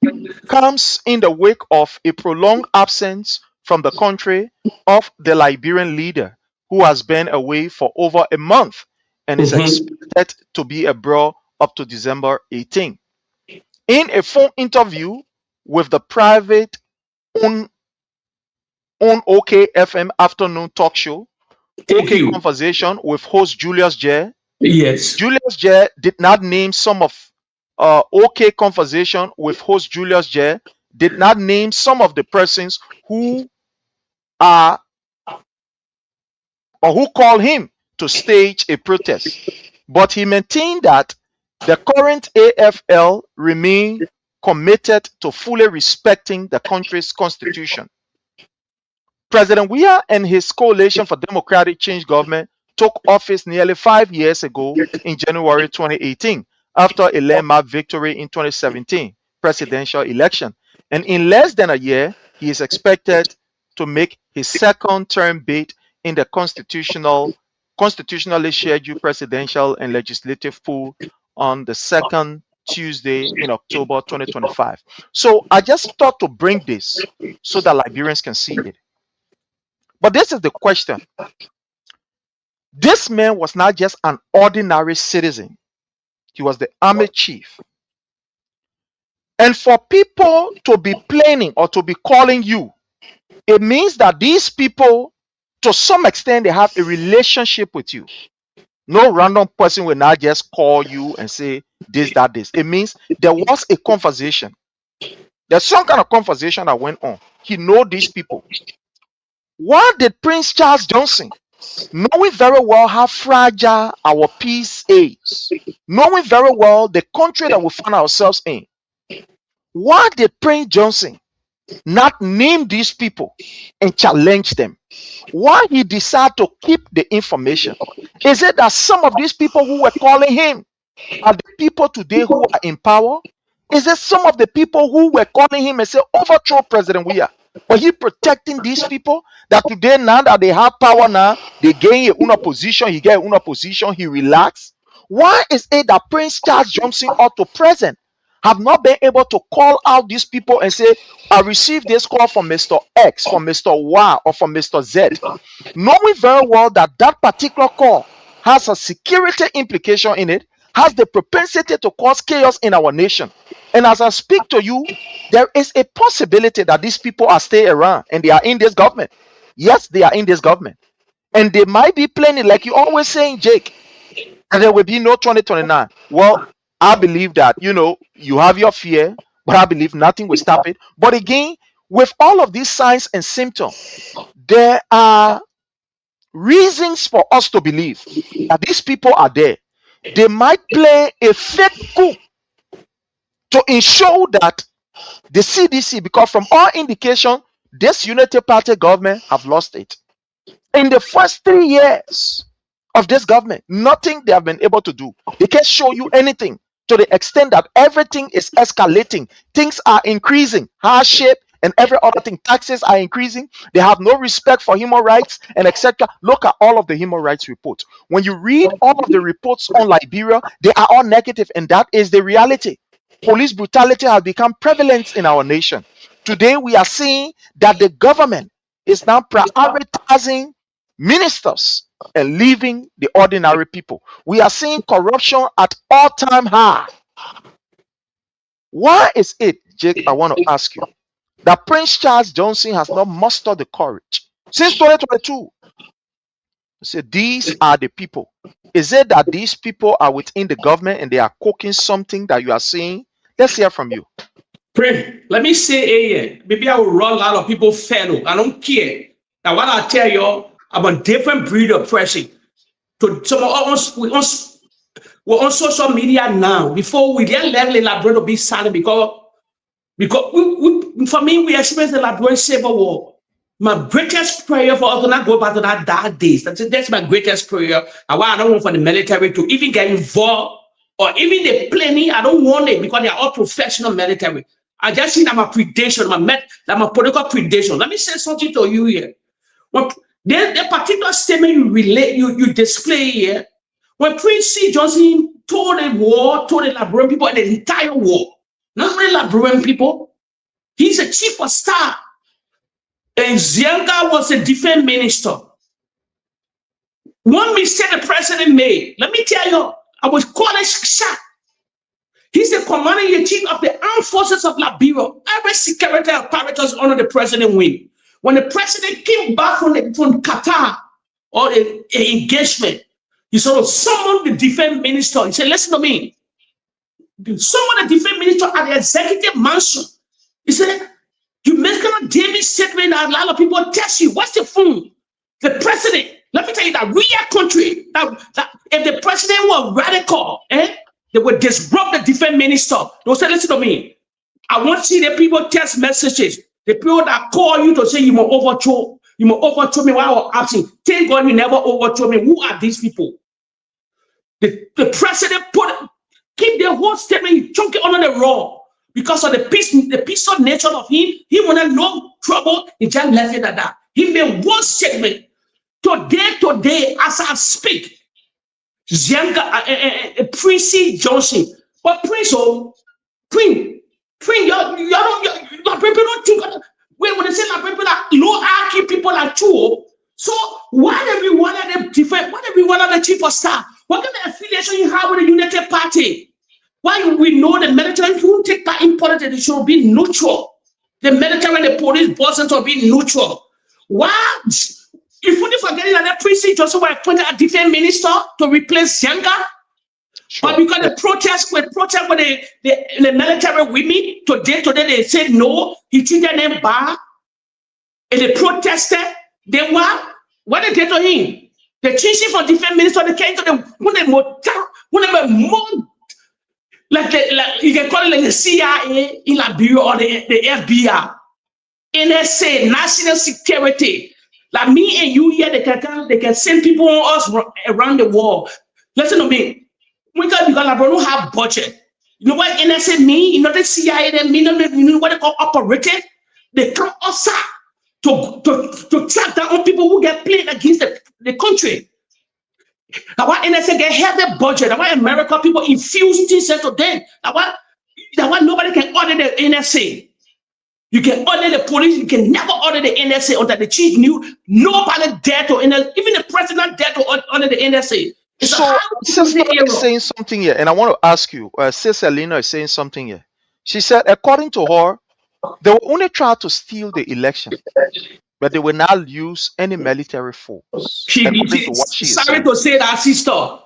comes in the wake of a prolonged absence from the country of the Liberian leader, who has been away for over a month and is expected to be abroad up to December 18. In a phone interview with the private owned OK FM afternoon talk show, Thank OK you. Conversation with host Julius J. Yes. Julius J did not name some of OK Conversation with host Julius J did not name some of the persons who are or who call him to stage a protest, but he maintained that the current AFL remain committed to fully respecting the country's constitution. President Weah and his coalition for democratic change government took office nearly 5 years ago in January 2018 after a landmark victory in 2017 presidential election. And in less than a year, he is expected to make his second term bid in the constitutionally scheduled presidential and legislative pool on the second Tuesday in October 2025. So I just thought to bring this so that Liberians can see it. But this is the question. This man was not just an ordinary citizen, he was the army chief. And for people to be planning or to be calling you, it means that these people, to some extent, they have a relationship with you. No random person will not just call you and say this, that, this. It means there was a conversation. There's some kind of conversation that went on. He know these people. Why did Prince Charles Johnson, knowing very well how fragile our peace is, knowing very well the country that we find ourselves in, why did Prince Johnson not name these people and challenge them? Why he decided to keep the information? Is it that some of these people who were calling him are the people today who are in power? Is it some of the people who were calling him and say overthrow President Weah? But he protecting these people that today, now that they have power, now they gain a position, he get a position, he relax. Why is it that Prince Charles Johnson or to present have not been able to call out these people and say, I received this call from Mr. X, from Mr. Y, or from Mr. Z, knowing very well that that particular call has a security implication in it, has the propensity to cause chaos in our nation. And as I speak to you, there is a possibility that these people are still around and they are in this government. Yes, they are in this government. And they might be planning, like you always saying, Jake, and there will be no 2029. Well, I believe that, you have your fear, but I believe nothing will stop it. But again, with all of these signs and symptoms, there are reasons for us to believe that these people are there. They might play a fake coup to ensure that the CDC, because from all indication, this Unity Party government have lost it. In the first 3 years of this government, nothing they have been able to do. They can't show you anything to the extent that everything is escalating. Things are increasing. Hardship and every other thing. Taxes are increasing. They have no respect for human rights and etc. Look at all of the human rights reports. When you read all of the reports on Liberia, they are all negative, and that is the reality. Police brutality has become prevalent in our nation. Today, we are seeing that the government is now prioritizing ministers and leaving the ordinary people. We are seeing corruption at all-time high. Why is it, Jake, I want to ask you, that Prince Charles Johnson has not mustered the courage since 2022? So these are the people. Is it that these people are within the government and they are cooking something that you are seeing? Let's hear from you. Pray. Let me say, maybe I will run a lot of people fellow. I don't care. Now, what I tell you, I'm a different breed of person. To some of us, we're on social media now. Before we get level in Labrador to be silent because for me, we experienced the Labrador Civil War. My greatest prayer for us to not go back to that dark days. That's my greatest prayer. And why I don't want for the military to even get involved or even the planning. I don't want it because they are all professional military. I just see that my predation, my political predation. Let me say something to you here. When the particular statement you display here, when Prince C. Johnson told the Liberian people, the entire war, not only Liberian people, he's a chief of staff. And Zianga was a defense minister. One mistake the president made, let me tell you, I was called a shot. He's the commander-in-chief of the armed forces of Liberia. Every security apparatus under the president wing. When the president came back from Qatar or an engagement, he sort of summoned the defense minister. He said, listen to me. Summon the defense minister at the executive mansion. He said, you make a David statement that a lot of people test you. What's the phone? The president, let me tell you that we are country, that if the president was radical, they would disrupt the defense minister. They would say, listen to me. I want to see the people text messages. The people that call you to say you must overthrow me while I was absent. Thank God you never overthrow me. Who are these people? The president keep the whole statement, chunk it under the raw. Because of the peaceful nature of him, he wanted no trouble. He just left it at that. He made one statement. Today, as I speak, Prince Johnson, but Prince, y'all don't think when they say people are low IQ people are true. So why do we want them different? Why do we want the chief of staff? What kind of affiliation you have with the United Party? Why we know the military who take part in politics, they should be neutral. The military and the police bosses will be neutral. Why? If we forget that Prince Johnson was appointed a defense minister to replace Zianga, sure. But because the protest with the military women, today they said no, he treated them bad, and they protested. They were what they did to him. The chief of defense minister, they came to them when they more like you can call it like the CIA in Liberia or the FBI, NSA, national security. Like me and you here, they can send people on us around the world. Listen to me. Because we don't have budget. You know what NSA mean? You know the CIA, they mean what they call operative? They come outside to track down people who get played against the country. Now why NSA get heavy budget? Now why American people infuse things into them? Now why nobody can order the NSA? You can order the police, you can never order the NSA until the chief knew nobody dared to, even the president dared to order the NSA. So Sister is saying something here, and I want to ask you, Sister Lena is saying something here. She said, according to her, they will only try to steal the election, but they will not use any military force. Sorry to say that, sister.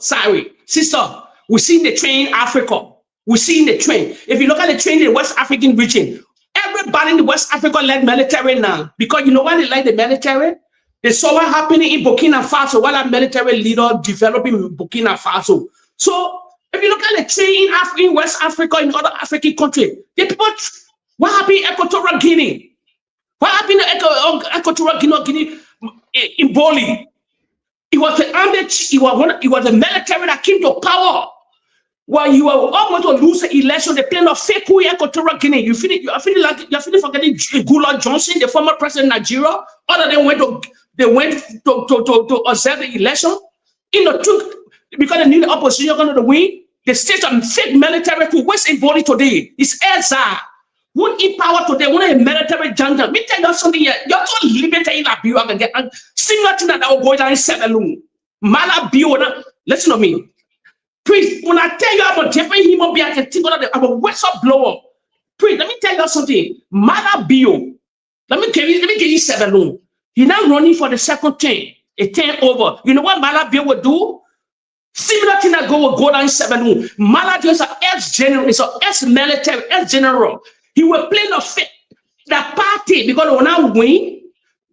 Sorry. Sister, we see the train in Africa. We see in the train. If you look at the train in the West African region, everybody in the West Africa like military now. Because you know why they like the military? They saw what happening in Burkina Faso, while a military leader developing Burkina Faso. So if you look at the train in West Africa, in other African countries, the people, what happened in Equatorial Guinea? What happened in Equatorial Guinea in Boli? It was the army, it was the military that came to power. While you are almost to lose the election, the plan of fake Equatorial Guinea. You feel forgetting Goodluck Johnson, the former president of Nigeria. Other than went to observe the election. Because they knew the opposition going to win. The state of fake military to West in body today is Ezra. Who in power today? One of the military jungle. Let me tell you something here. You're so limited in Liberia and get similar to that will go down in Seven Malabio. Listen to me. Please, when I tell you I'm a different human being, I can think of I'm a whistleblower. Please, let me tell you something. Malabio. Let me give you 7. He's now running for the second term. A term over. You know what Malabio would do? Similar to that ago will go down in Sebelum. Malachi is an ex-general, it's an ex-military, ex-general. He will play the fit that party because they will not win.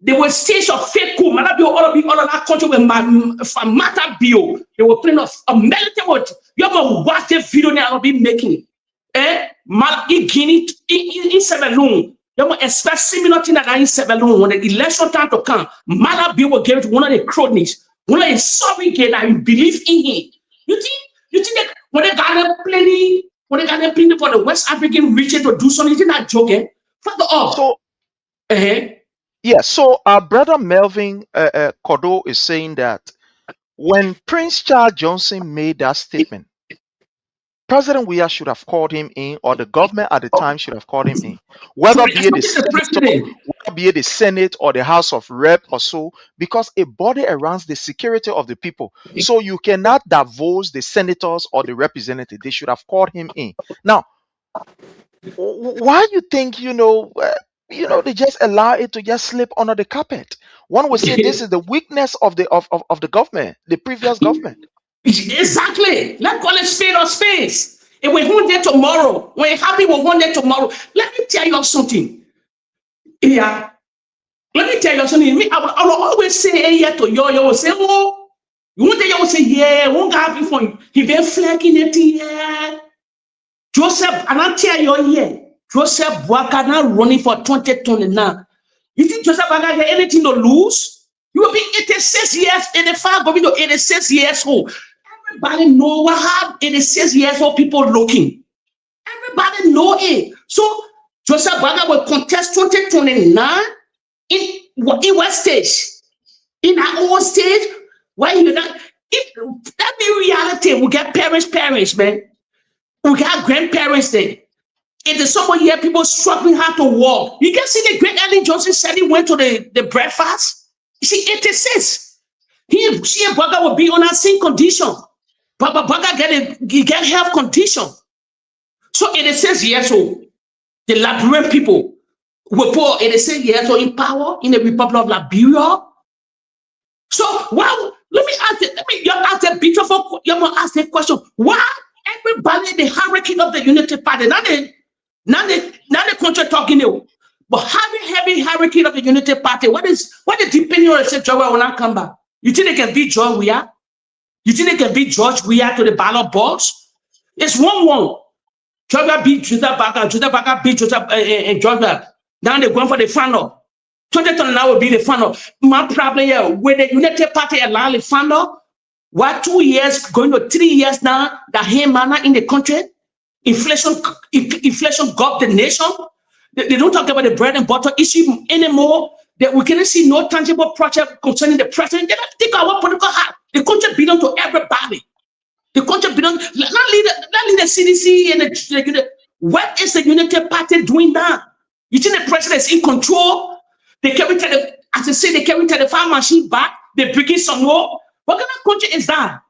They will stage a fake coup. Malachi all of that country with matter bill. They will play a military. You have to watch the video they will be making. In Guinea, in Sebelum. You must expect similar thing that in Sebelum when the election time to come. Malachi will give it to one of the cronies. One of the sorry guy that you believe in him. You think that when they got them plenty for the West African region to do something, you think that joking? Fuck off. So, yeah, so our brother Melvin Kodo is saying that when Prince Charles Johnson made that statement, President Weah should have called him in, or the government at the time should have called him in, whether be it the Senate or the House of Rep or so, because a body arounds the security of the people. So you cannot divulge the senators or the representative. They should have called him in. Now, why you think they just allow it to just slip under the carpet? One would say this is the weakness of the government, the previous government. Exactly. Let's call it spade or space. If we hold there tomorrow, when you're happy, we'll hold there tomorrow. Let me tell you something. Yeah. Let me tell you something. I will always say yeah to you. You will say, oh, you want to you will say, yeah, won't happy for you. He been flagging it, yeah. Joseph, and I'll tell you, yeah. Joseph Boaka now running for 2029. You think Joseph Boaka has anything to lose? You will be 86 years, 85, going to 86 years old. Everybody know what have 86 years old people looking. Everybody know it. So Joseph Boaka will contest 2029 in what stage? In our own stage? Why you not? That be reality. We get parents, man. We got grandparents there. It is someone here, people struggling hard to walk. You can see the great Ellen Johnson said he went to the breakfast. You see, 86. She and Boaka will be on that same condition. But Boaka get health condition. So 86 years old. The Liberian people were poor 86 years old in power in the Republic of Liberia. So let me ask the beautiful, you must ask the question. Why everybody in the hierarchy of the Unity Party, not the country talking to, but heavy hierarchy of the Unity Party. What is the opinion of the George will not come back? You think they can beat George Weah? You think they can beat George Weah to the ballot box? It's 1-1. Georgia beat Joseph Boaka beat Joseph and Georgia. Now they're going for the final. 2029 will be the final. My problem here, when the Unity Party allow the final, what 2 years, going to 3 years now, the hate manner in the country, inflation got the nation. They don't talk about the bread and butter issue anymore. That we cannot see no tangible project concerning the president. They don't think our political heart. The country belongs to everybody. The country belongs, not lead the CDC and the what is the Unity Party doing now? You think the president is in control? They carry as I say, they carry the farm machine back. They bring in some more. What kind of country is that?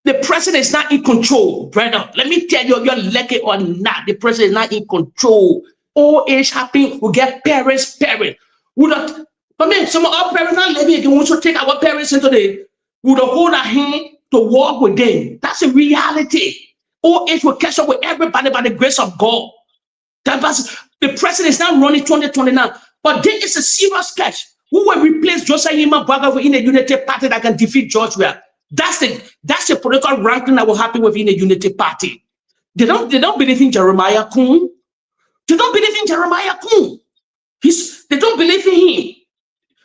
The president is not in control, brother. Let me tell you, you're lucky or not. The president is not in control. Old age happening, we get parents. Would not, but man, some of our parents not living again. We should take our parents into would hold our hand to walk with them. That's a reality. Old age will catch up with everybody by the grace of God. The president is not running 2029, but there is a serious catch. Who will replace Joseph Boaka in the Unity Party that can defeat George Weah? That's the political ranking that will happen within the Unity Party. They don't believe in Jeremiah Kuhn. They don't believe in Jeremiah Kuhn. They don't believe in him.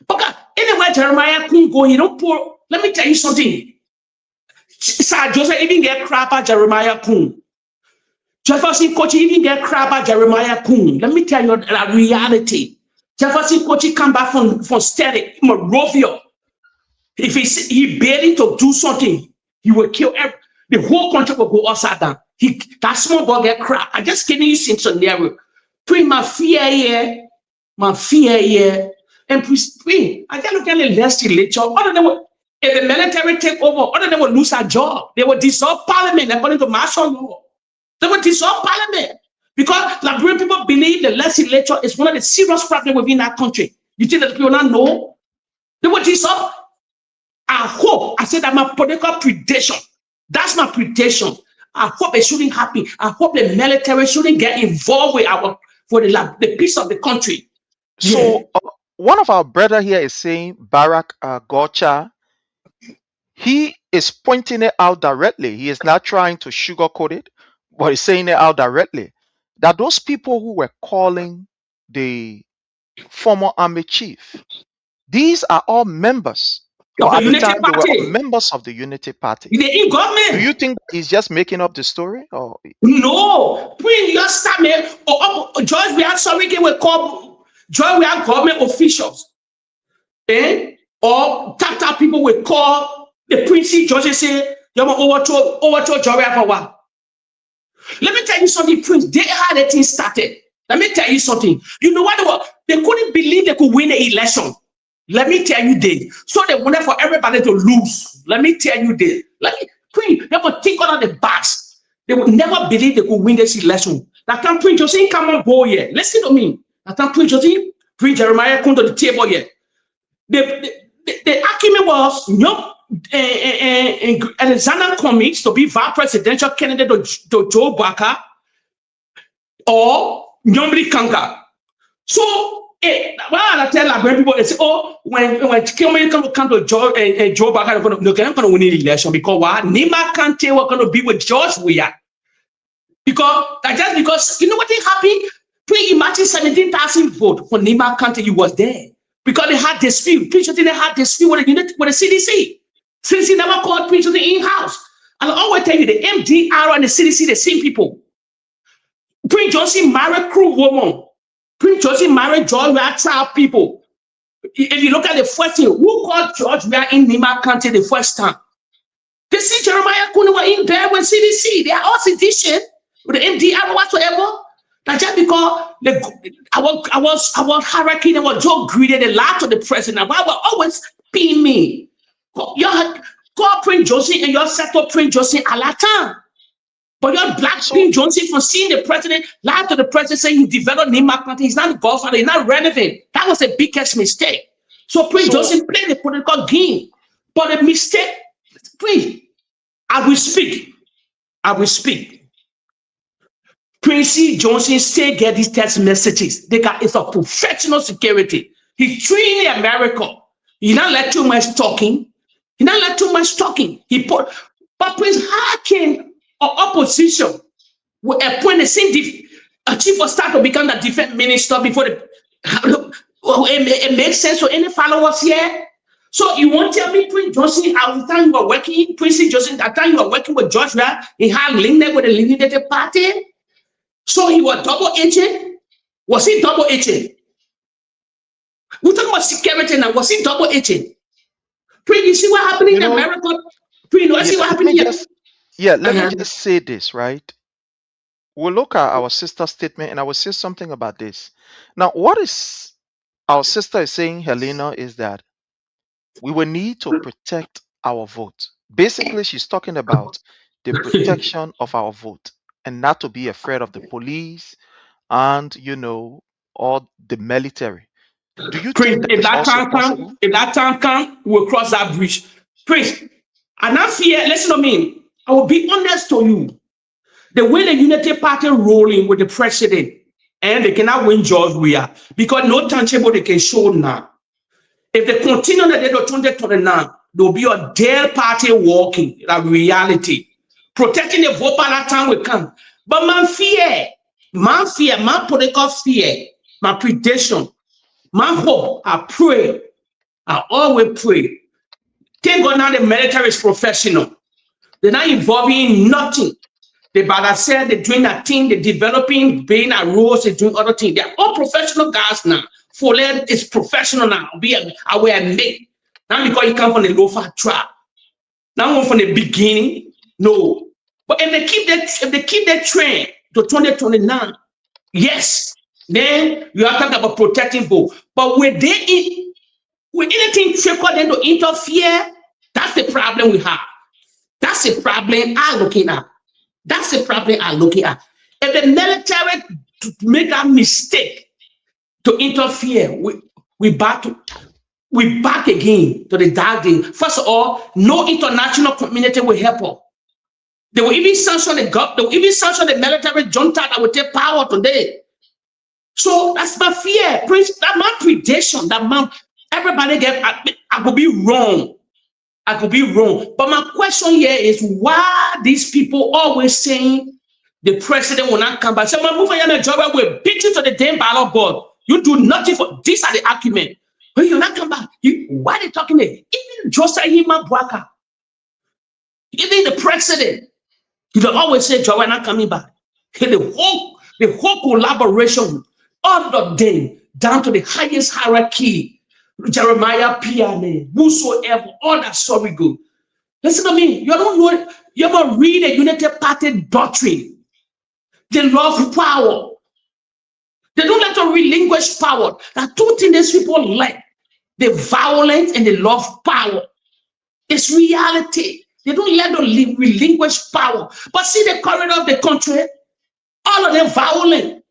But anywhere Jeremiah Kuhn go, he don't pour. Let me tell you something. Sir Joseph even get crap at Jeremiah Kuhn. Jefferson Kochi even get crap at Jeremiah Kuhn. Let me tell you the reality. Jefferson Kochi come back from Sterling, Morovia. If he barely to do something, he will kill the whole country will go upside down. That small boy get crap. I just giving you some scenario. Pray my fear here, and please, I can look at the legislature. Other than if the military take over, other than will lose their job. They will dissolve parliament according to martial law. They will dissolve parliament because Liberian people believe the legislature is one of the serious problems within that country. You think that people not know? They will dissolve. I hope, I said that my political prediction, That's my prediction. I hope it shouldn't happen. I hope the military shouldn't get involved with the peace of the country. So one of our brother here is saying Barack Gocha. He is pointing it out directly. He is not trying to sugarcoat it, but he's saying it out directly that those people who were calling the former army chief, these are all members, Of or the at the Unity time they were all Party. members of the Unity Party. The in Do government. you think he's just making up the story? Or No. When you start me, George, we are sorry, we call George, we are government officials. Or tap people will call the Prince George and say, you're overthrow George for what? Let me tell you something, Prince. They had a thing started. Let me tell you something. You know what? They couldn't believe they could win the election. Let me tell you this. So they wanted for everybody to lose. Let me tell you this. Prince, they would think out of the box. They would never believe they could win this election. That time Prince Joseph come on board here. Listen to me. That time Prince Joseph, Prince Jeremiah come to the table here. The argument was Alexander Cummings to be vice presidential candidate to Joe Baka or Nyomri Kanga. So, I tell Liberian people, they say, oh, when Cummings come to Joe Baka, they're going to win the election because what? Nima Kante were going to be with George Weah. Because you know what happened? Imagine 17,000 votes for Nima Kante, you was there. Because they had dispute. Prince Joseph had dispute with the CDC. CDC never called Prince Joseph in-house. And I always tell you, the MDR and the CDC, the same people. Prince Joseph married crew woman. Prince Joseph married George Weah trial people. If you look at the first thing, who called George Weah in Nima County the first time? They see Jeremiah Kunu were in there with CDC. They are all sedition with the MDR whatsoever. Now just because our hierarchy, they were so greedy, they lied to the president. Why were always paying me? You call Prince Joseph and you set up Prince Joseph a lot time. But your black Prince Joseph from seeing the president, lied to the president saying he developed Nima County. He's not the godfather, he's not relevant. That was the biggest mistake. So Prince Joseph played the political game. But the mistake, please, I will speak. Prince Johnson still get these text messages. It's a professional security. He's treating America. He not let too much talking. But Prince, how can opposition will appoint the same chief of staff to become the defense minister before it makes sense for any followers here? So you won't tell me Prince Johnson at the time you were working, Prince Johnson, at the time you were working with George Weah, he had linked with the Unity Party. So he was double agent? Was he double agent? We're talking about security now. Was he double agent? Prince, you see what happened in America? Prince, you see what happened in America? Let me just say this, right? We'll look at our sister's statement and I will say something about this. Now, what is our sister is saying, Helena, is that we will need to protect our vote. Basically, she's talking about the protection of our vote and not to be afraid of the police and, or the military. Do you think that is also possible? If that time comes, we'll cross that bridge. Prince, and I fear, listen to me, I will be honest to you. The way the Unity Party rolling with the president, and they cannot win George Weah because no tangible they can show now. If they continue the day to 2029, there will be a dead party walking, that reality. Protecting the vote by that time will come. But my political fear, my prediction, my hope, I pray, I always pray. Thank God now the military is professional. They're not involving in nothing. The brother said they're doing that thing, they're developing, being a rules, they're doing other things. They're all professional guys now. Follett is professional now. I will admit. Not because you come from the low-fat trap. Not from the beginning. No. But if they keep that trend to 2029, yes, then you are talking about protecting vote. But when anything trickle them to interfere, that's the problem we have. That's the problem I'm looking at. If the military make that mistake to interfere, we back again to the dark day. First of all, no international community will help us. They will even sanction the they will even sanction the military junta that will take power today. So that's my fear. That man predation, that man, everybody get, I could be wrong. I could be wrong. But my question here is why these people always saying the president will not come back? So my move on job will beat you to the damn ballot board. You do nothing for, these are the argument. When you not come back, why are they talking there? Even Joseph Hima Bwaka, even the president, you will always say Joe not coming back. The whole collaboration, all of them, down to the highest hierarchy, Jeremiah Piane, whosoever, all that story go. Listen to me, you don't know, you ever read a United Party doctrine. They love power. They don't like to relinquish power. There are two things these people like. The violence and the love power. It's reality. They don't let them relinquish power. But see the current of the country, all of them violent.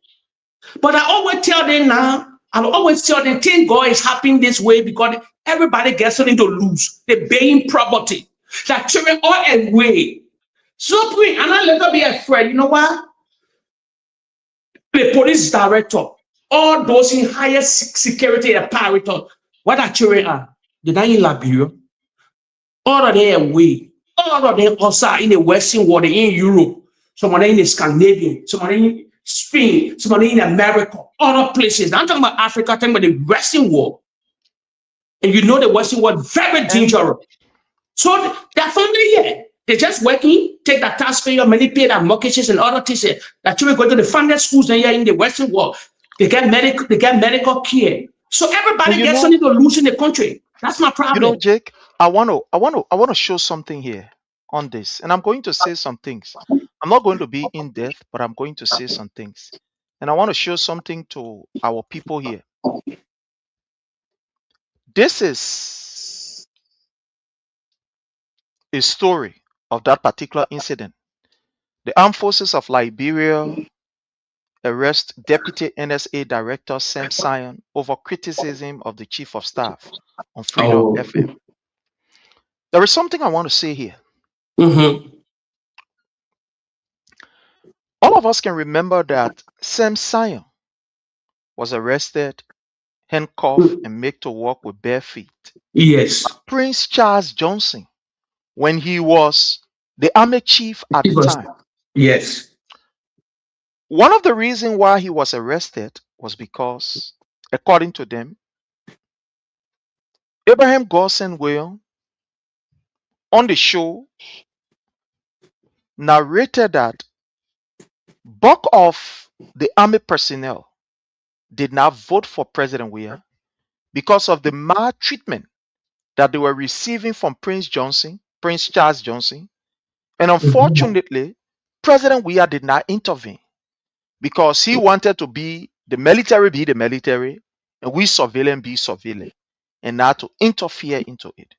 But I always tell them now, I always tell them, thank God is happening this way because everybody gets something to lose. They're paying property. They're children all away. So and I let them be afraid. You know what? The police director, all those in higher security apparatus, what our children are, they're not in Liberia. All of them away. All of them also in the Western world, in Europe. Someone in the Scandinavian, someone in Spain, someone in America, other places. I'm talking about Africa, I'm talking about the Western world. And you know the Western world very dangerous. So their family here, they're just working, take that taxpayer money, pay their mortgages and other things. That children go to the funded schools here in the Western world. They get medical care. So everybody gets something to lose in the country. That's my problem. You know, Jake, I want to show something here on this, and I'm going to say some things. I'm not going to be in depth, but I'm going to say some things, and I want to show something to our people here. This is a story of that particular incident. The Armed Forces of Liberia arrest Deputy NSA Director Sam Sion over criticism of the Chief of Staff on Freedom FM. There is something I want to say here. All of us can remember that Sam Sion was arrested, handcuffed, and made to walk with bare feet. Yes. Prince Charles Johnson, when he was the army chief at the time. Yes. One of the reasons why he was arrested was because, according to them, Abraham Gosson William on the show narrated that bulk of the army personnel did not vote for President Weah because of the maltreatment that they were receiving from Prince Charles Johnson. And unfortunately, President Weah did not intervene because he wanted to be the military, and we civilian be civilian, and not to interfere into it.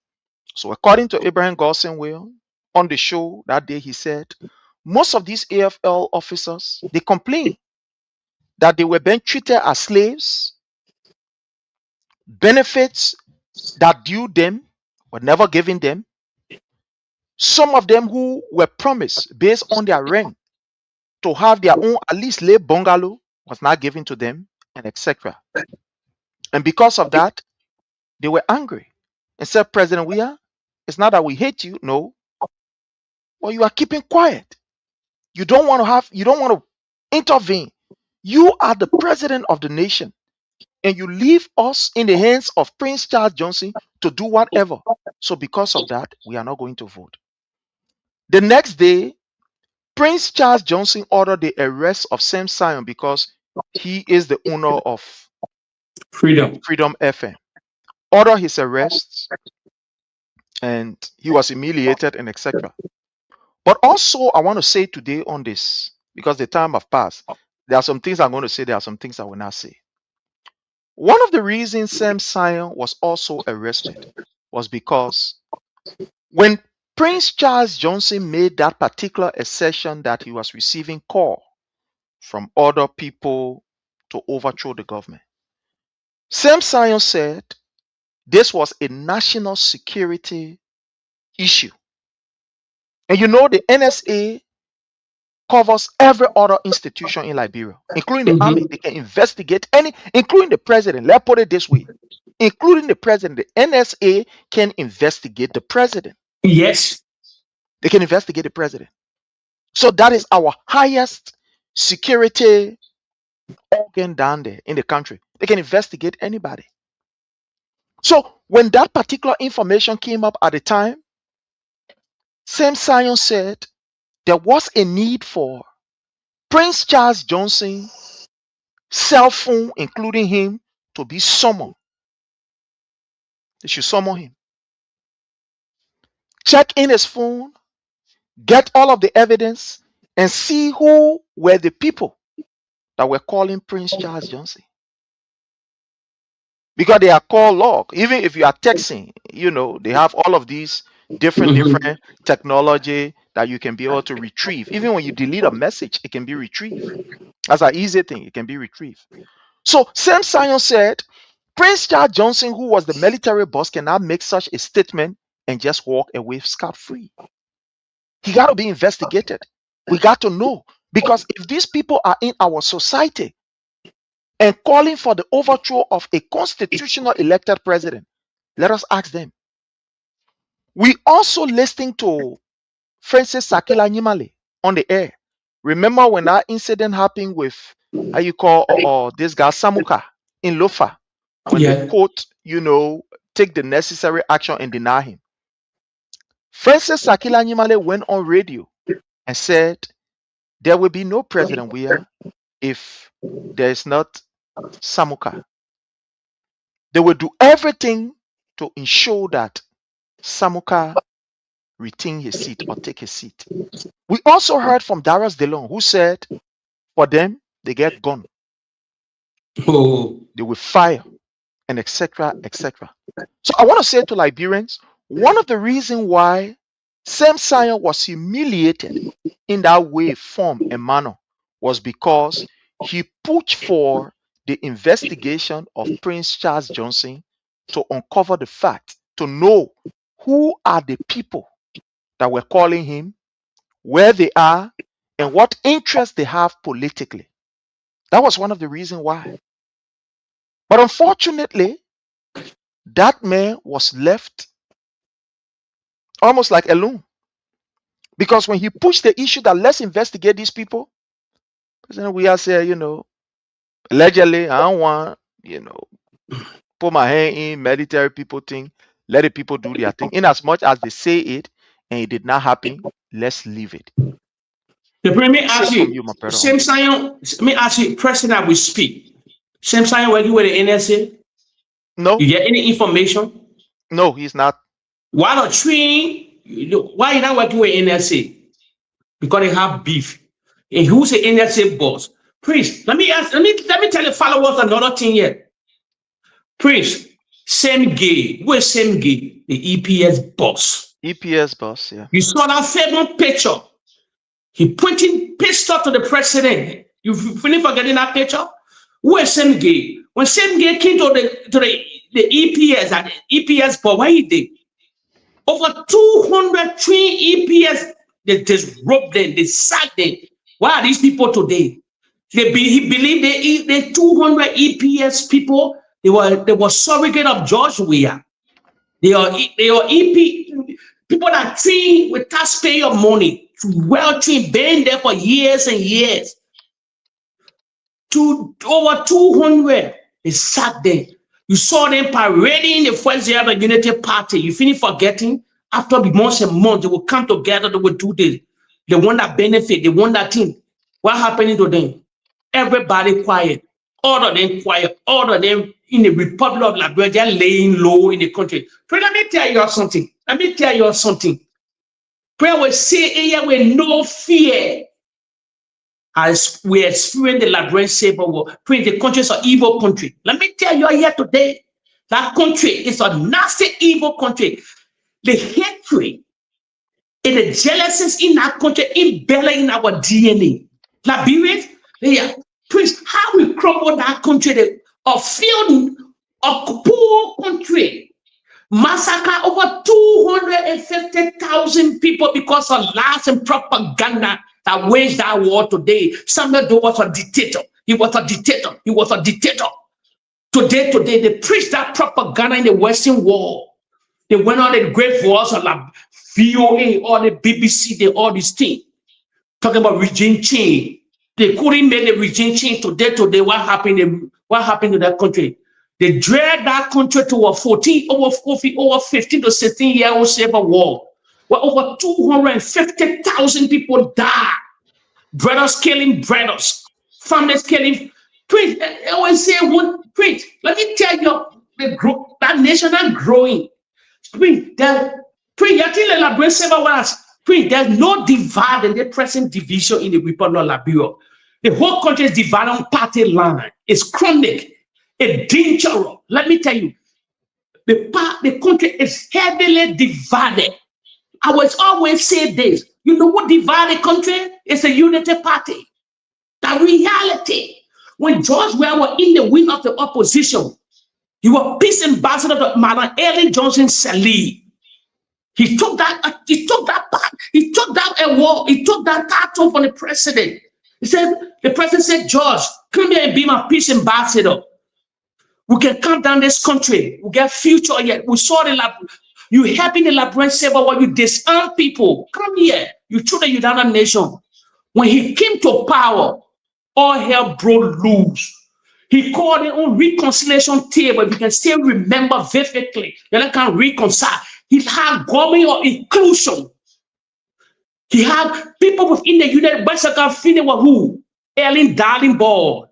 So according to Abraham Gosson William, on the show that day, he said, most of these AFL officers, they complained that they were being treated as slaves, benefits that due them were never given them. Some of them who were promised based on their rank to have their own at least lay bungalow was not given to them, and etc. And because of that, they were angry and said, President Weah, it's not that we hate you, no, but you are keeping quiet. You don't want to intervene. You are the president of the nation, and you leave us in the hands of Prince Charles Johnson to do whatever. So because of that, we are not going to vote. The next day, Prince Charles Johnson ordered the arrest of Sam Sion because he is the owner of Freedom FM. Ordered his arrest, and he was humiliated and etc. But also, I want to say today on this, because the time have passed, there are some things I'm going to say, there are some things I will not say. One of the reasons Sam Sion was also arrested was because when Prince Charles Johnson made that particular assertion that he was receiving call from other people to overthrow the government, Sam Sion said this was a national security issue And you know the NSA covers every other institution in Liberia, including the army. They can investigate any, including the president. Let's put it this way. Including the president, the NSA can investigate the president. Yes. They can investigate the president. So that is our highest security organ down there in the country. They can investigate anybody. So when that particular information came up at the time, Sam Sion said there was a need for Prince Charles Johnson cell phone, including him, to be summoned. They should summon him. Check in his phone, get all of the evidence, and see who were the people that were calling Prince Charles Johnson. Because they are call log. Even if you are texting, they have all of these different technology that you can be able to retrieve. Even when you delete a message, it can be retrieved. That's an easy thing. It can be retrieved. So Sam Sion said, Prince Charles Johnson, who was the military boss, cannot make such a statement and just walk away scot-free. He got to be investigated. We got to know. Because if these people are in our society and calling for the overthrow of a constitutional elected president, let us ask them. We also listening to Francis Sakila Nyimale on the air. Remember when that incident happened with, how you call this guy Samuka in Lofa? When the court, take the necessary action and deny him. Francis Sakila Nyimale went on radio and said, there will be no President Weah if there is not Samuka. They will do everything to ensure that Samuka retain his seat or take his seat. We also heard from Darius DeLong, who said, for them, they get gun. Oh. They will fire, and etc., etc. So I want to say to Liberians, one of the reasons why Sam Sion was humiliated in that way, form, and manner was because he pushed for the investigation of Prince Charles Johnson to uncover the fact, to know who are the people that were calling him, where they are, and what interest they have politically. That was one of the reasons why. But unfortunately, that man was left almost like alone. Because when he pushed the issue that let's investigate these people, President Weah said, allegedly, I don't want, put my hand in military people thing, let the people do their thing. In as much as they say it and it did not happen, let's leave it. Let me ask you, my brother, Sam Sion, let me ask you, President we speak. Sam Sion working with the NSA? No. You get any information? No, he's not. Why not train? Why you not working with NSA? Because they have beef. And who's the NSA boss? Prince, let me tell the followers another thing here. Prince, same gay. Where's same gay? The EPS boss. EPS boss, yeah. You saw that famous picture. He pointing pistol to the president. You finish forgetting that picture? Where's same gay? When same gay came to the EPS and the EPS boss, what he did? Over 200 EPS, they disrupt them, they sack them. Why are these people today? He believed the 200 EPS people, they were surrogate of George Weah. They are EP people that train with taxpayer money, well trained, been there for years and years. Over 200, they sat there. You saw them parading the first year of the Unity Party. You finish forgetting, after months and months, they will come together, they will do this. The one that benefit, the one that think. What happening to them? Everybody quiet. All of them quiet. All of them in the Republic of Liberia, they're laying low in the country. Pray, let me tell you something. Prayer will say here with no fear. As we experience the Liberian Civil War, pray the country is an evil country. Let me tell you here today, that country is a nasty, evil country. The hatred and the jealousies in that country embedded in our DNA. Liberians, please, how we crumble that country, a field, a poor country. massacre over 250,000 people because of lies and propaganda that waged that war today. Samuel Doe was a dictator. He was a dictator. He was a dictator. Today, they preach that propaganda in the Western world. They went on the great wars of like VOA, all the BBC, they all these things. Talking about regime change. They couldn't make the regime change today. What happened to that country? They dragged that country to a over 15 to 16-year-old civil war, where over 250,000 people died. Brothers killing brothers, families killing. Preach, I always say one preach. Let me tell you, that nation is growing. Preach, there's no divide in the present division in the Republic of Liberia. The whole country is divided on party line. It's chronic. It's dangerous. Let me tell you, the country is heavily divided. I was always say this. You know what divided the country? It's a unity party. The reality. When George Weah was in the wing of the opposition, he was peace ambassador to Madam Ellen Johnson Sirleaf. He took that part. He took that award. He took that title from the president. He said, the president said, George, come here and be my peace ambassador. We can calm down this country. We get future yet. We saw you helping the Liberian civil war. You disarm people. Come here. You threw the United Nations. When he came to power, all hell broke loose. He called it on reconciliation table. If you can still remember vividly, you can reconcile. He had government of inclusion. He had people within the United Western California were who? Ellen Darling Ball.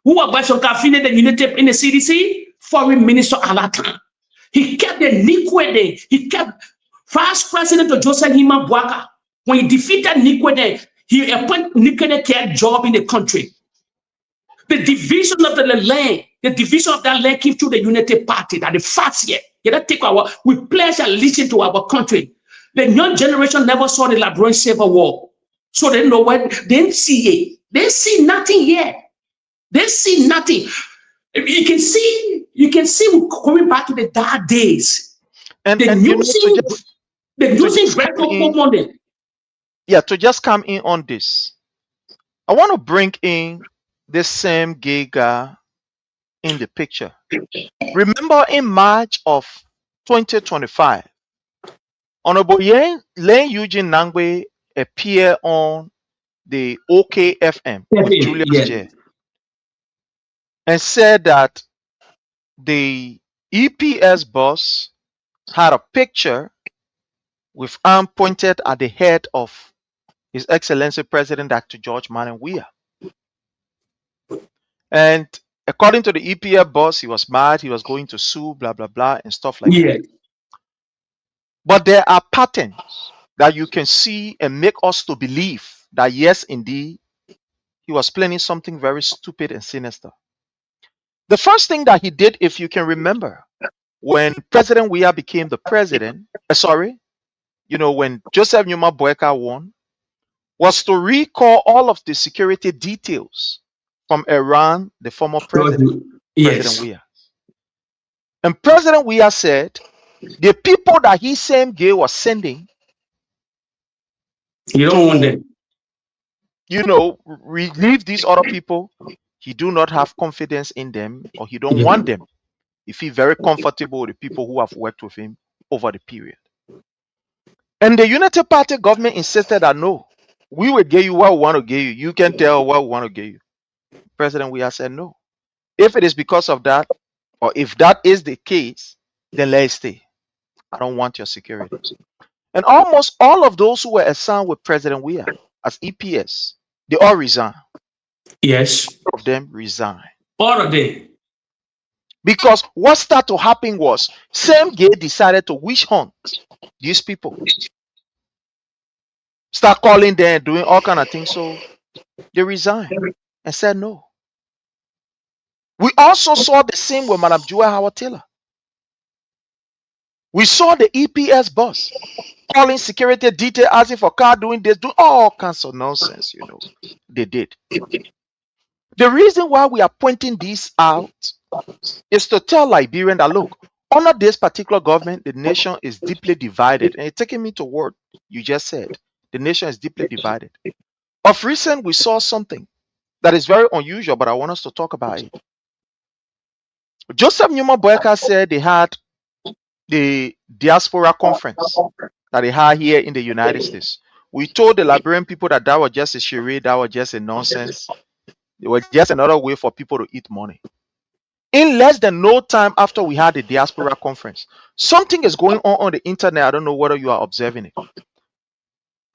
Who was Western California, the United in the CDC? Foreign Minister at that time. He kept the Nikwede. He kept Vice President of Joseph Hima Bwaka. When he defeated Nikwede, he appointed Nikwede care job in the country. The division of the land, came through the Unity Party. That the facts here. We pledge allegiance to our country. The young generation never saw the Liberian Civil War. So they know what they didn't see it. They see nothing yet. They see nothing. You can see we're coming back to the dark days. And to just come in on this, I want to bring in this same gay guy in the picture. Remember in March of 2025, Honorable Len Eugene Nangwe appeared on the OKFM with Julius J. and said that the EPS boss had a picture with arm pointed at the head of His Excellency President Dr. George Manning Weah. And according to the EPF boss, he was mad, he was going to sue, blah, blah, blah, and stuff like that. But there are patterns that you can see and make us to believe that, yes, indeed, he was planning something very stupid and sinister. The first thing that he did, if you can remember, when President Weah became the president, when Joseph Numa Boyka won, was to recall all of the security details from Iran, the former president, President Weah. And President Weah said, the people that he same gay was sending, you don't want them. Relieve these other people, he do not have confidence in them, or he don't want them. He feel very comfortable with the people who have worked with him over the period. And the Unity Party government insisted that no, we will give you what we want to give you. You can tell what we want to give you. President Weah said no. If it is because of that, or if that is the case, then let it stay. I don't want your security. And almost all of those who were assigned with President Weah as EPS, they all resigned. Yes. All of them resigned. All of them. Because what started to happen was, same gay decided to witch hunt these people. Start calling them, doing all kind of things. So they resigned and said no. We also saw the same with Madam Joy Howard Taylor. We saw the EPS boss calling security detail, asking for car, doing this, doing all kinds of nonsense, They did. The reason why we are pointing this out is to tell Liberians that, look, under this particular government, the nation is deeply divided. And it's taking me to what you just said. The nation is deeply divided. Of recent, we saw something that is very unusual, but I want us to talk about it. Joseph Newman Boyka said they had the diaspora conference that they had here in the United States. We told the Liberian people that that was just a charade, that was just a nonsense. It was just another way for people to eat money. In less than no time after we had the diaspora conference, something is going on the internet. I don't know whether you are observing it.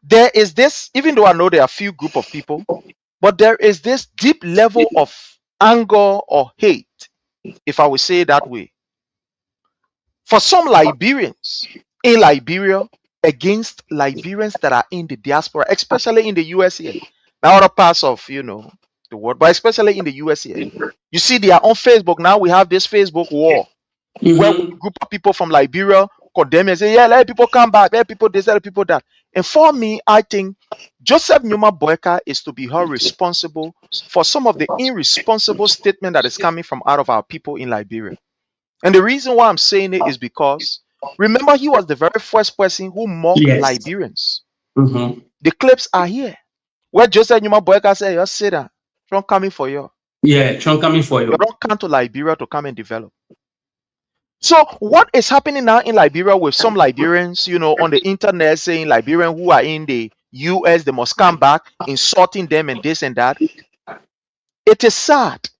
There is this, even though I know there are a few group of people, but there is this deep level of anger or hate, if I would say it that way, for some Liberians in Liberia against Liberians that are in the diaspora, especially in the US here. Now other parts of the world, but especially in the US here. You see, they are on Facebook now. We have this Facebook war where a group of people from Liberia condemn and say, yeah, let people come back, let people this, let people that. And for me, I think Joseph Newman Boyka is to be held responsible for some of the irresponsible statement that is coming from out of our people in Liberia. And the reason why I'm saying it is because remember, he was the very first person who mocked Liberians. The clips are here where Joseph Newman Boyka said, "You sit down, Trump coming for you." Yeah, Trump coming for you. You don't come to Liberia to come and develop. So what is happening now in Liberia with some Liberians, on the internet saying Liberians who are in the US, they must come back, insulting them and this and that. It is sad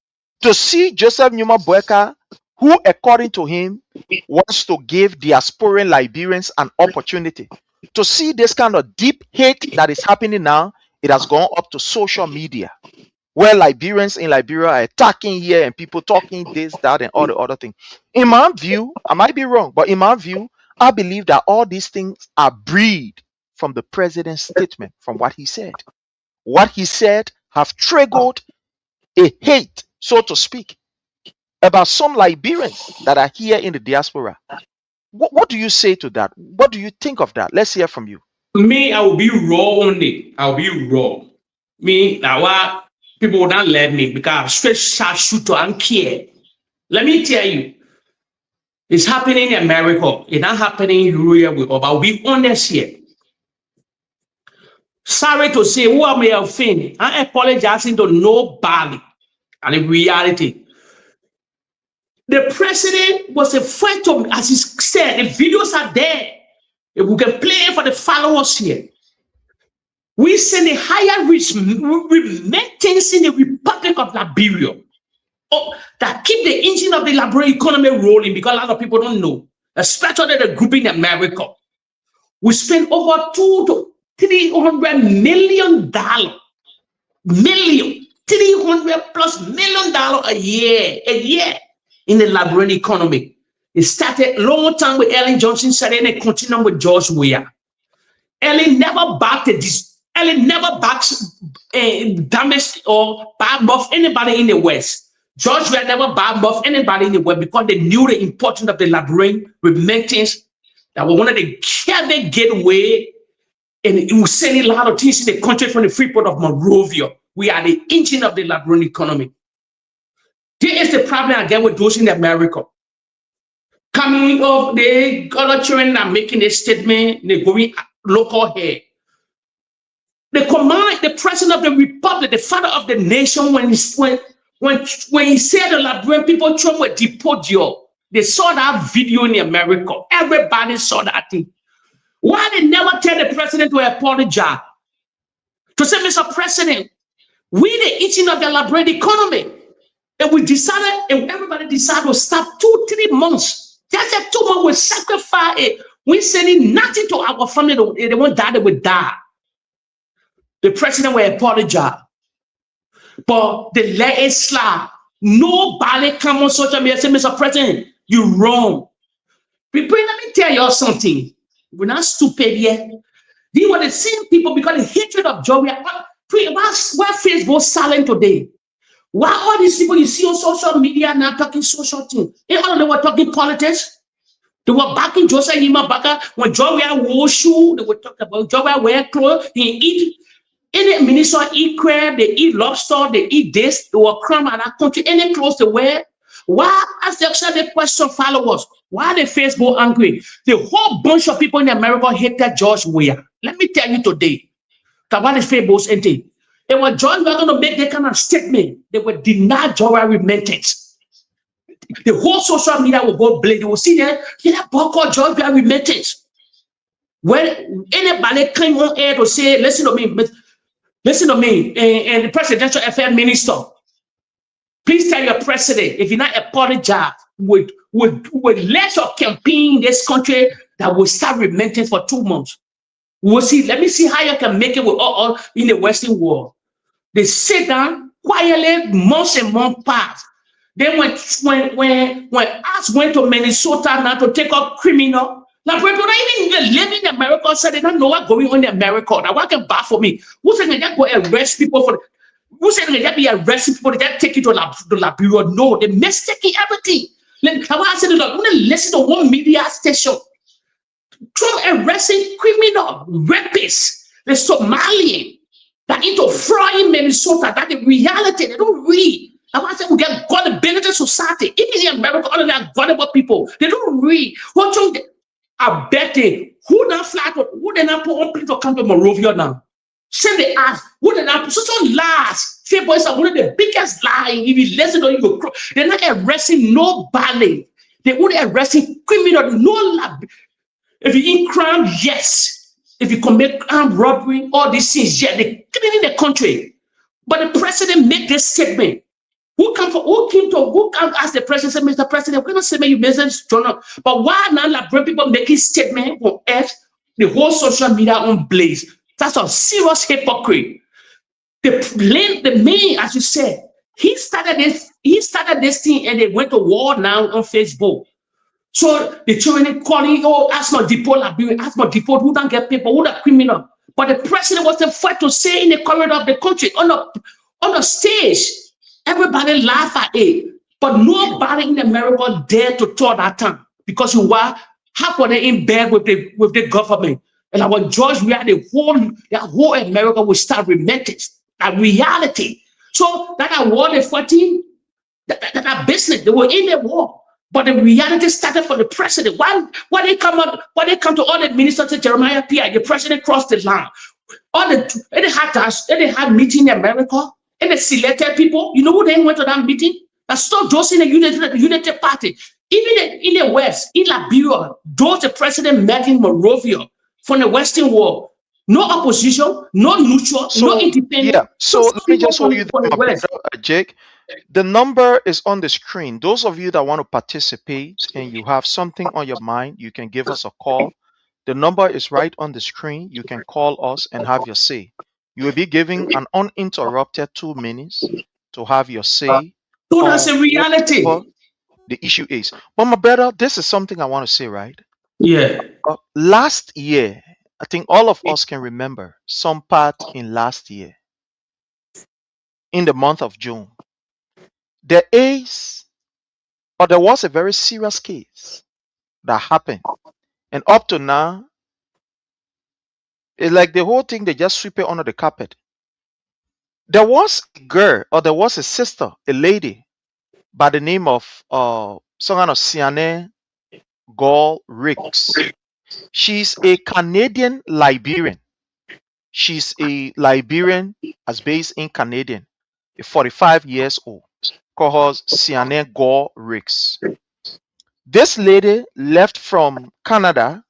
to see Joseph Newman Boyka, who according to him wants to give diasporan Liberians an opportunity. To see this kind of deep hate that is happening now, it has gone up to social media, where Liberians in Liberia are attacking here and people talking this, that, and all the other things. In my view, I might be wrong, but in my view, I believe that all these things are bred from the president's statement, from what he said. What he said have triggered a hate, so to speak, about some Liberians that are here in the diaspora. What do you say to that? What do you think of that? Let's hear from you. Me, I will be raw only. I'll be raw. Me, now what people will not let me because I'm straight shot shooter and care. Let me tell you, it's happening in America. It's not happening in Europe. But I'll be honest here. Sorry to say, who I may offend, I'm apologizing to nobody. And in reality, the president was a friend to me, as he said, the videos are there. If we can play for the followers here. We send a higher remittance in the Republic of Liberia that keep the engine of the Liberian economy rolling, because a lot of people don't know, especially the group in America. We spend over $200 to $300 million, $300+ million a year in the Liberian economy. It started a long time with Ellen Johnson, started and continued with George Weah. Ellen never backed damage or bad off anybody in the West. George Weah never bad off anybody in the West because they knew the importance of the Liberian remittance, that we wanted to carry the gateway, and it was sending a lot of things in the country from the Freeport of Monrovia. We are the engine of the Liberian economy. Here is the problem I get with those in America. Coming off, the other children are making a statement, they're going local here. The president of the republic, the father of the nation, when he said the Liberian people Trump would deport you, they saw that video in America. Everybody saw that thing. Why they never tell the president to apologize? To say, Mr. President, we the engine of the Liberian economy. And we decided, and everybody decided to stop 2-3 months. Just that 2 months we sacrifice it. We sending nothing to our family. They won't die, they will die. The president will apologize. But they let it slide. Nobody come on social media and say, Mr. President, you're wrong. Let me tell you something. We're not stupid yet. These were the same people, because the hatred of joy. Why Facebook silent today? Why all these people you see on social media now talking social things? They were talking politics. They were backing Joseph Nima Baka when Joy wore shoe. They were talking about Joy wear clothes. He eat. Any minister eat crab, they eat lobster, they eat this. They were crime in our country. Any clothes they wear. Why? As they said, the question followers. Why the Facebook angry? The whole bunch of people in America hated George Weah. Let me tell you today, that what is Facebook empty. And when George Weah going to make that kind of statement, they will deny George remittance. The whole social media will go blame. They will see that, that boy called George Weah remittance. When anybody came on air to say, listen to me, and the presidential affairs minister, please tell your president, if you're not apologize, would let your campaign in this country that will start remittance for 2 months. We'll see. Let me see how you can make it with all in the Western world. They sit down quietly, months and months pass. Then when us went to Minnesota now to take up criminal, now people don't even live in America, so they don't know what's going on in America. Now what can baffle me? Who said they go arrest people for? Who said they be arresting people? They just take it to Liberia? No, they mistaking everything. Like I said, I'm gonna listen to one media station. Trump arresting criminal rapists, the Somalian that into fraud Minnesota. That the reality. They don't read. I want to say we get gullibility society. Even in America, all of that gullible people, they don't read. What you are betting who not flat, who they not put on plane to come to Monrovia now? Send the ass, who they not put so lies. Fair boys are one of the biggest lying. If you listen to you, they're not arresting nobody. They only arresting criminal, no lab. If you in crime, yes. If you commit armed robbery, all these things, yeah, they're cleaning the country. But the president made this statement. Who come ask the president, say, Mr. President, we're not saying you message journal. But why now like people making statement on earth, the whole social media on blaze? That's a serious hypocrite. The man, as you said, he started this thing and they went to war now on Facebook. So the children calling, oh, ask not deport Liberia, ask not deport, who don't get people, who are criminal. But the president was the first to say in the corridor of the country, on the stage, everybody laugh at it. But nobody in America dared to talk that time because you were half of them in bed with the government. And when George Weah, the whole America will start remittance, that reality. So that war, the 14, that business, they were in the war. But the reality started for the president. Why they come to all the ministers to Jeremiah P.I., the president crossed the line. They had meeting in America, and they selected people. You know who they went to that meeting? That's still those in the Unity Party. Even in the West, in Liberia, those the president met in Monrovia from the Western world. No opposition, no neutral, no independent. Yeah. So let me just show you Jake. The number is on the screen. Those of you that want to participate and you have something on your mind, you can give us a call. The number is right on the screen. You can call us and have your say. You will be giving an uninterrupted 2 minutes to have your say. So that's a reality. The issue is. But my brother, this is something I want to say, right? Yeah. Last year, I think all of us can remember some part in last year, in the month of June. There was a very serious case that happened. And up to now, it's like the whole thing, they just sweep it under the carpet. There was a girl, or there was a sister, a lady, by the name of some kind of Siane Gall Ricks. She's a Canadian Liberian. She's a Liberian as based in Canadian, 45 years old, called her Siane Gall Ricks. This lady left from Canada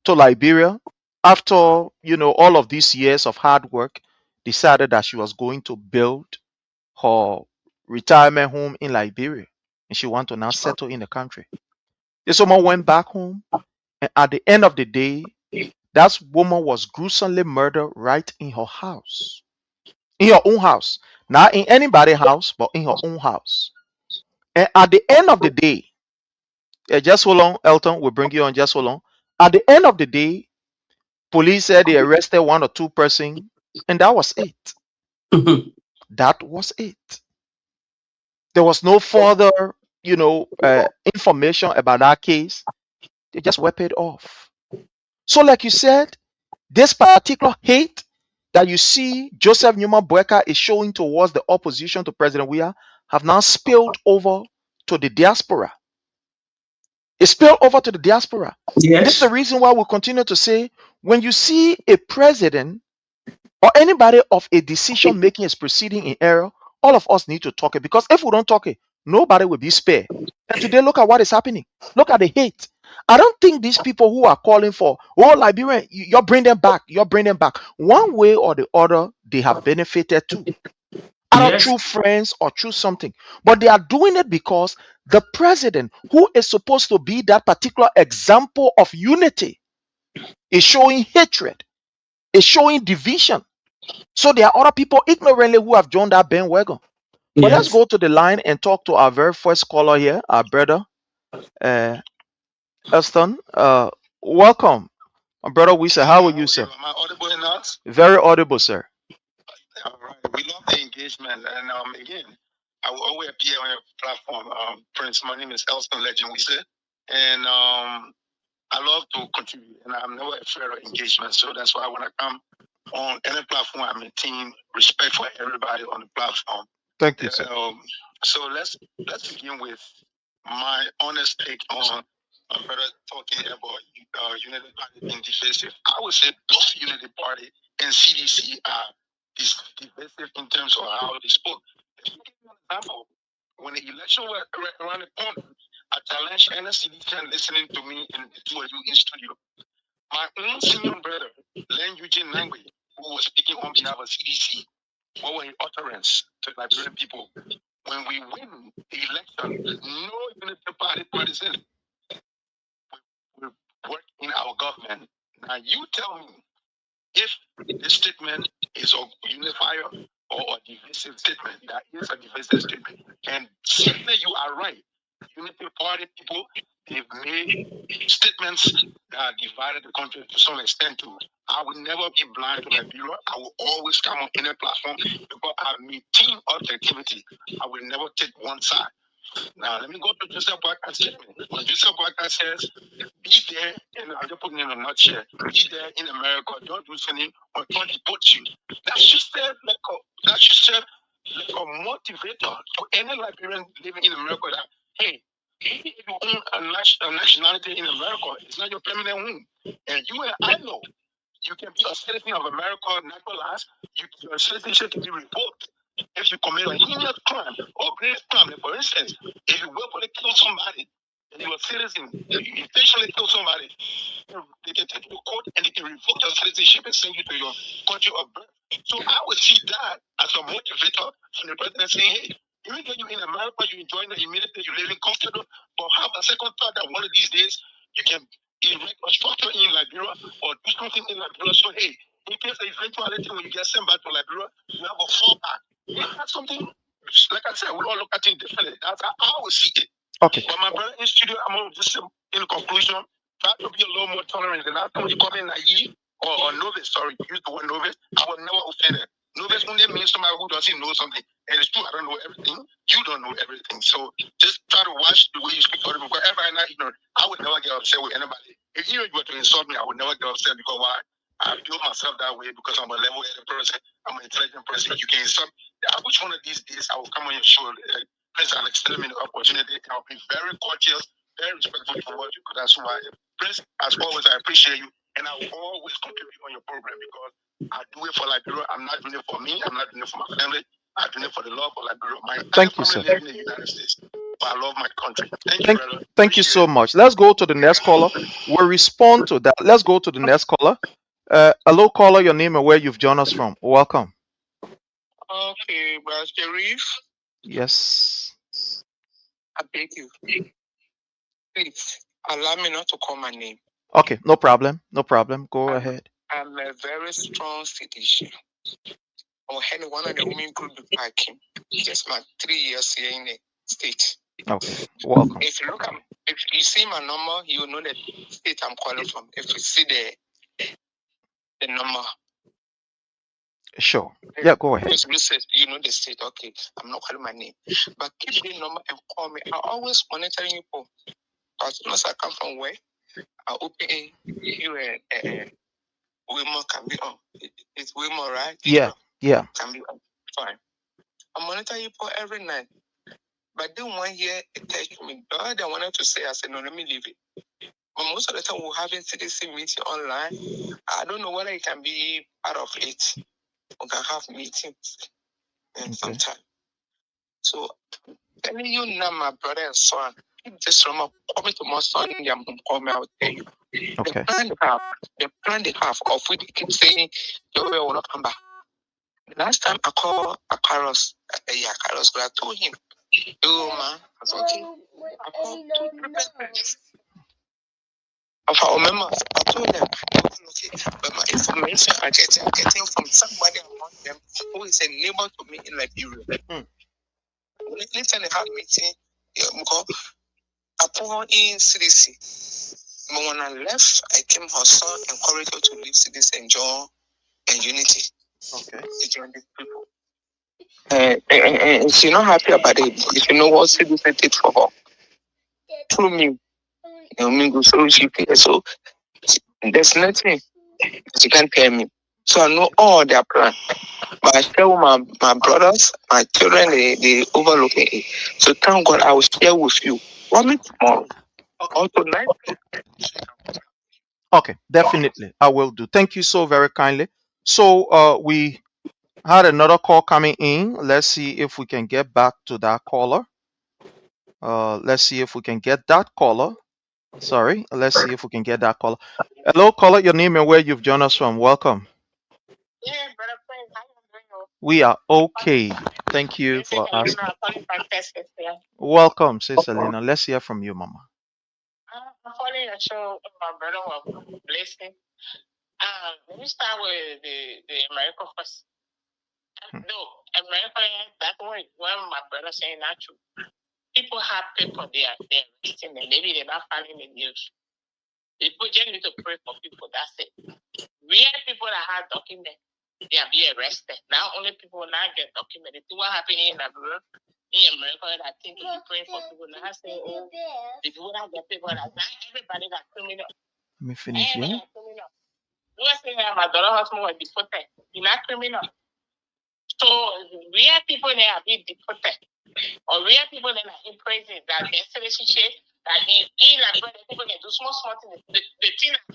to Liberia after, all of these years of hard work, decided that she was going to build her retirement home in Liberia and she wanted to now settle in the country. This woman went back home, and at the end of the day, that woman was gruesomely murdered right in her house. In her own house. Not in anybody's house, but in her own house. And at the end of the day, just hold on, Elton, we'll bring you on just hold on. At the end of the day, police said they arrested 1 or 2 persons, and that was it. That was it. There was no further, information about that case. They just wiped it off. So, like you said, this particular hate that you see Joseph Newman Boyka is showing towards the opposition to President Weah have now spilled over to the diaspora. It spilled over to the diaspora. This is the Yes. reason why we continue to say, when you see a president or anybody of a decision making is proceeding in error, all of us need to talk it, because if we don't talk it, nobody will be spared. And today, look at what is happening. Look at the hate. I don't think these people who are calling for, oh, Liberian, you're bringing them back, you're bringing them back. One way or the other, they have benefited too, either Yes. through friends or through something. But they are doing it because the president, who is supposed to be that particular example of unity, is showing hatred, is showing division. So there are other people ignorantly who have joined that bandwagon. But let's Yes. go to the line and talk to our very first caller here, our brother, uh, Elston. Welcome, my brother. We say, how are you, sir? Am I audible enough? Very audible, sir. All right. We love the engagement. And again, I will always appear on your platform. Prince, my name is Elston Legend, we say. And I love to contribute, and I'm never afraid of engagement. So that's why when I come on any platform, I maintain respect for everybody on the platform. Thank you, sir. So let's begin with my honest take on brother talking about Unity Party being divisive. I would say both Unity Party and CDC are divisive in terms of how they spoke. Let me give you an example. When the election was around the corner, I challenged any citizen listening to me and the two of you in studio. My own senior brother, Len Eugene Nangwe, who was speaking on behalf of CDC, what were his utterance to Liberian people? When we win the election, no Unity Party partisan will work in our government. Now you tell me if this statement is a unifier or a divisive statement. That is a divisive statement. And certainly you are right. Unity Party people, they've made statements that divided the country to some extent too. I will never be blind to Liberia. I will always come on any platform because I maintain objectivity. I will never take one side. Now let me go to Joseph Boakan's statement. When Joseph Boakan says, be there, and I'm just putting in a nutshell, be there in America, don't do something or don't deport you. That should serve like a motivator to any Liberian living in America that, hey, even if you own a nationality in America, it's not your permanent home. And you and I know you can be a citizen of America naturalized, your citizenship can be revoked if you commit a heinous crime or grave crime. Like for instance, if you willfully kill somebody and you're a citizen, you intentionally kill somebody, they can take you to court and they can revoke your citizenship and send you to your country of birth. So I would see that as a motivator from the president saying, hey, even though you're in America, you're enjoying the immunity, you're living comfortable, but have a second thought that one of these days you can erect a structure in Liberia or do something in Liberia. So, hey, in case of eventuality when you get sent back to Liberia, you have a fallback. Yeah, that's something, like I said, we all look at it differently. That's how I would see it. Okay. But my brother in studio, I'm going to just in conclusion, try to be a little more tolerant. The last time you call me naive or novice, sorry, use the word novice, I will never offend it. Novice only means somebody who doesn't know something. And it's true, I don't know everything. You don't know everything. So just try to watch the way you speak to other people. Because everybody not ignorant. I would never get upset with anybody. If you were to insult me, I would never get upset because why? I built myself that way because I'm a level-headed person. I'm an intelligent person. You can insult me. Which one of these days I will come on your show, Prince, and extend me the opportunity. I'll be very courteous, very respectful towards you because that's who I am. Prince, as always, I appreciate you. And I will always contribute on your program because I do it for Liberia. I'm not doing it for me. I'm not doing it for my family. I'm doing it for the love of Liberia. My entire family lives in the United States. But I love my country. Thank you, brother. Thank you so much. Let's go to the next caller. We'll respond to that. Let's go to the next caller. Hello, caller, your name and where you've joined us from. Welcome. Okay, Brother Sharif, Yes. I beg you, please allow me not to call my name. Okay, no problem. No problem. Go ahead. I'm a very strong citizen. I'm head of one of the women group parking. Just my 3 years here in the state. Okay, welcome. If you see my number, you will know the state I'm calling from. If you see the number. Sure. Yeah, go ahead. You know the state, okay. I'm not calling my name. But keep the number and call me. I always monitoring you. As soon as I come from where I open you and Wilmore can be on. It's Wilmore, right? Yeah. Can be on. Fine. I monitor you for every night. But then one year it touched me. The other I wanted to say, I said, no, let me leave it. But most of the time we're having CDC meeting online. I don't know whether it can be part of it. We can have meetings sometime. So telling you now, my brother and son, if this summer coming to my son, I'm coming, I will tell you. Okay. The plan they have of which they keep saying they will not come back. The last time I called Carlos, Carlos, I told him, oh man, I said, okay. I called 2-3 persons of our members. I told them, okay, but my information I'm getting from somebody among them who is a neighbor to me in Liberia. Anytime they have meeting, upon in CDC. But when I left, I came her son encouraged her to leave CDC and join and unity. Okay. To join these people. And she's not happy about it because you know what CDC did for her. Through me. So she feels so there's nothing she can't tell me. So I know all their plans. But I tell my brothers, my children, they overlooking it. So thank God I will share with you. Want me tomorrow? Or tonight? Okay, definitely. I will do. Thank you so very kindly. So we had another call coming in. Let's see if we can get back to that caller. Let's see if we can get that caller. Sorry, let's see if we can get that caller. Hello, caller, your name and where you've joined us from. Welcome. Yeah, brother friend, how you doing? We are okay. Thank you for asking. Welcome, Sister Lena. Let's hear from you, Mama. I'm following your show. My brother was blessing. Let me start with the America first. No, America, that one, when my brother saying that true. People have paper they're resting and maybe they're not following the news. People just need to pray for people, that's it. Real people that have documents, they are being arrested. Now only people not get documented. See what happened in Liberia, in America, I think if you pray for people now saying, oh, the people that get paper, not everybody got criminal. Let me finish here. Criminal. You were saying that my daughter husband was deported. He's not criminal. So real people they are being deported. Or real people that are in prison, that their relationship, that in Liberia, people can do small things. The thing that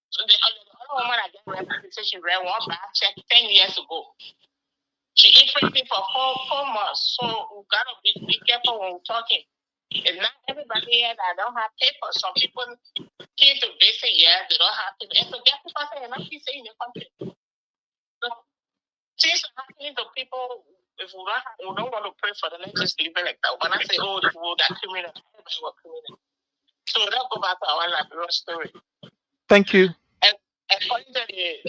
so the other woman that got representation, she read one back check 10 years ago. She in prison for four months. So we gotta be careful when we're talking. It's not everybody here that don't have papers. Some people came to visit here, they don't have papers. And so there are people saying, not saying in the country. So things are happening to people. If we don't want to pray for them, let's just leave it like that. When I say, oh, the people that criminal, everybody was criminal. So let's go back to our Liberia story. Thank you. And according to the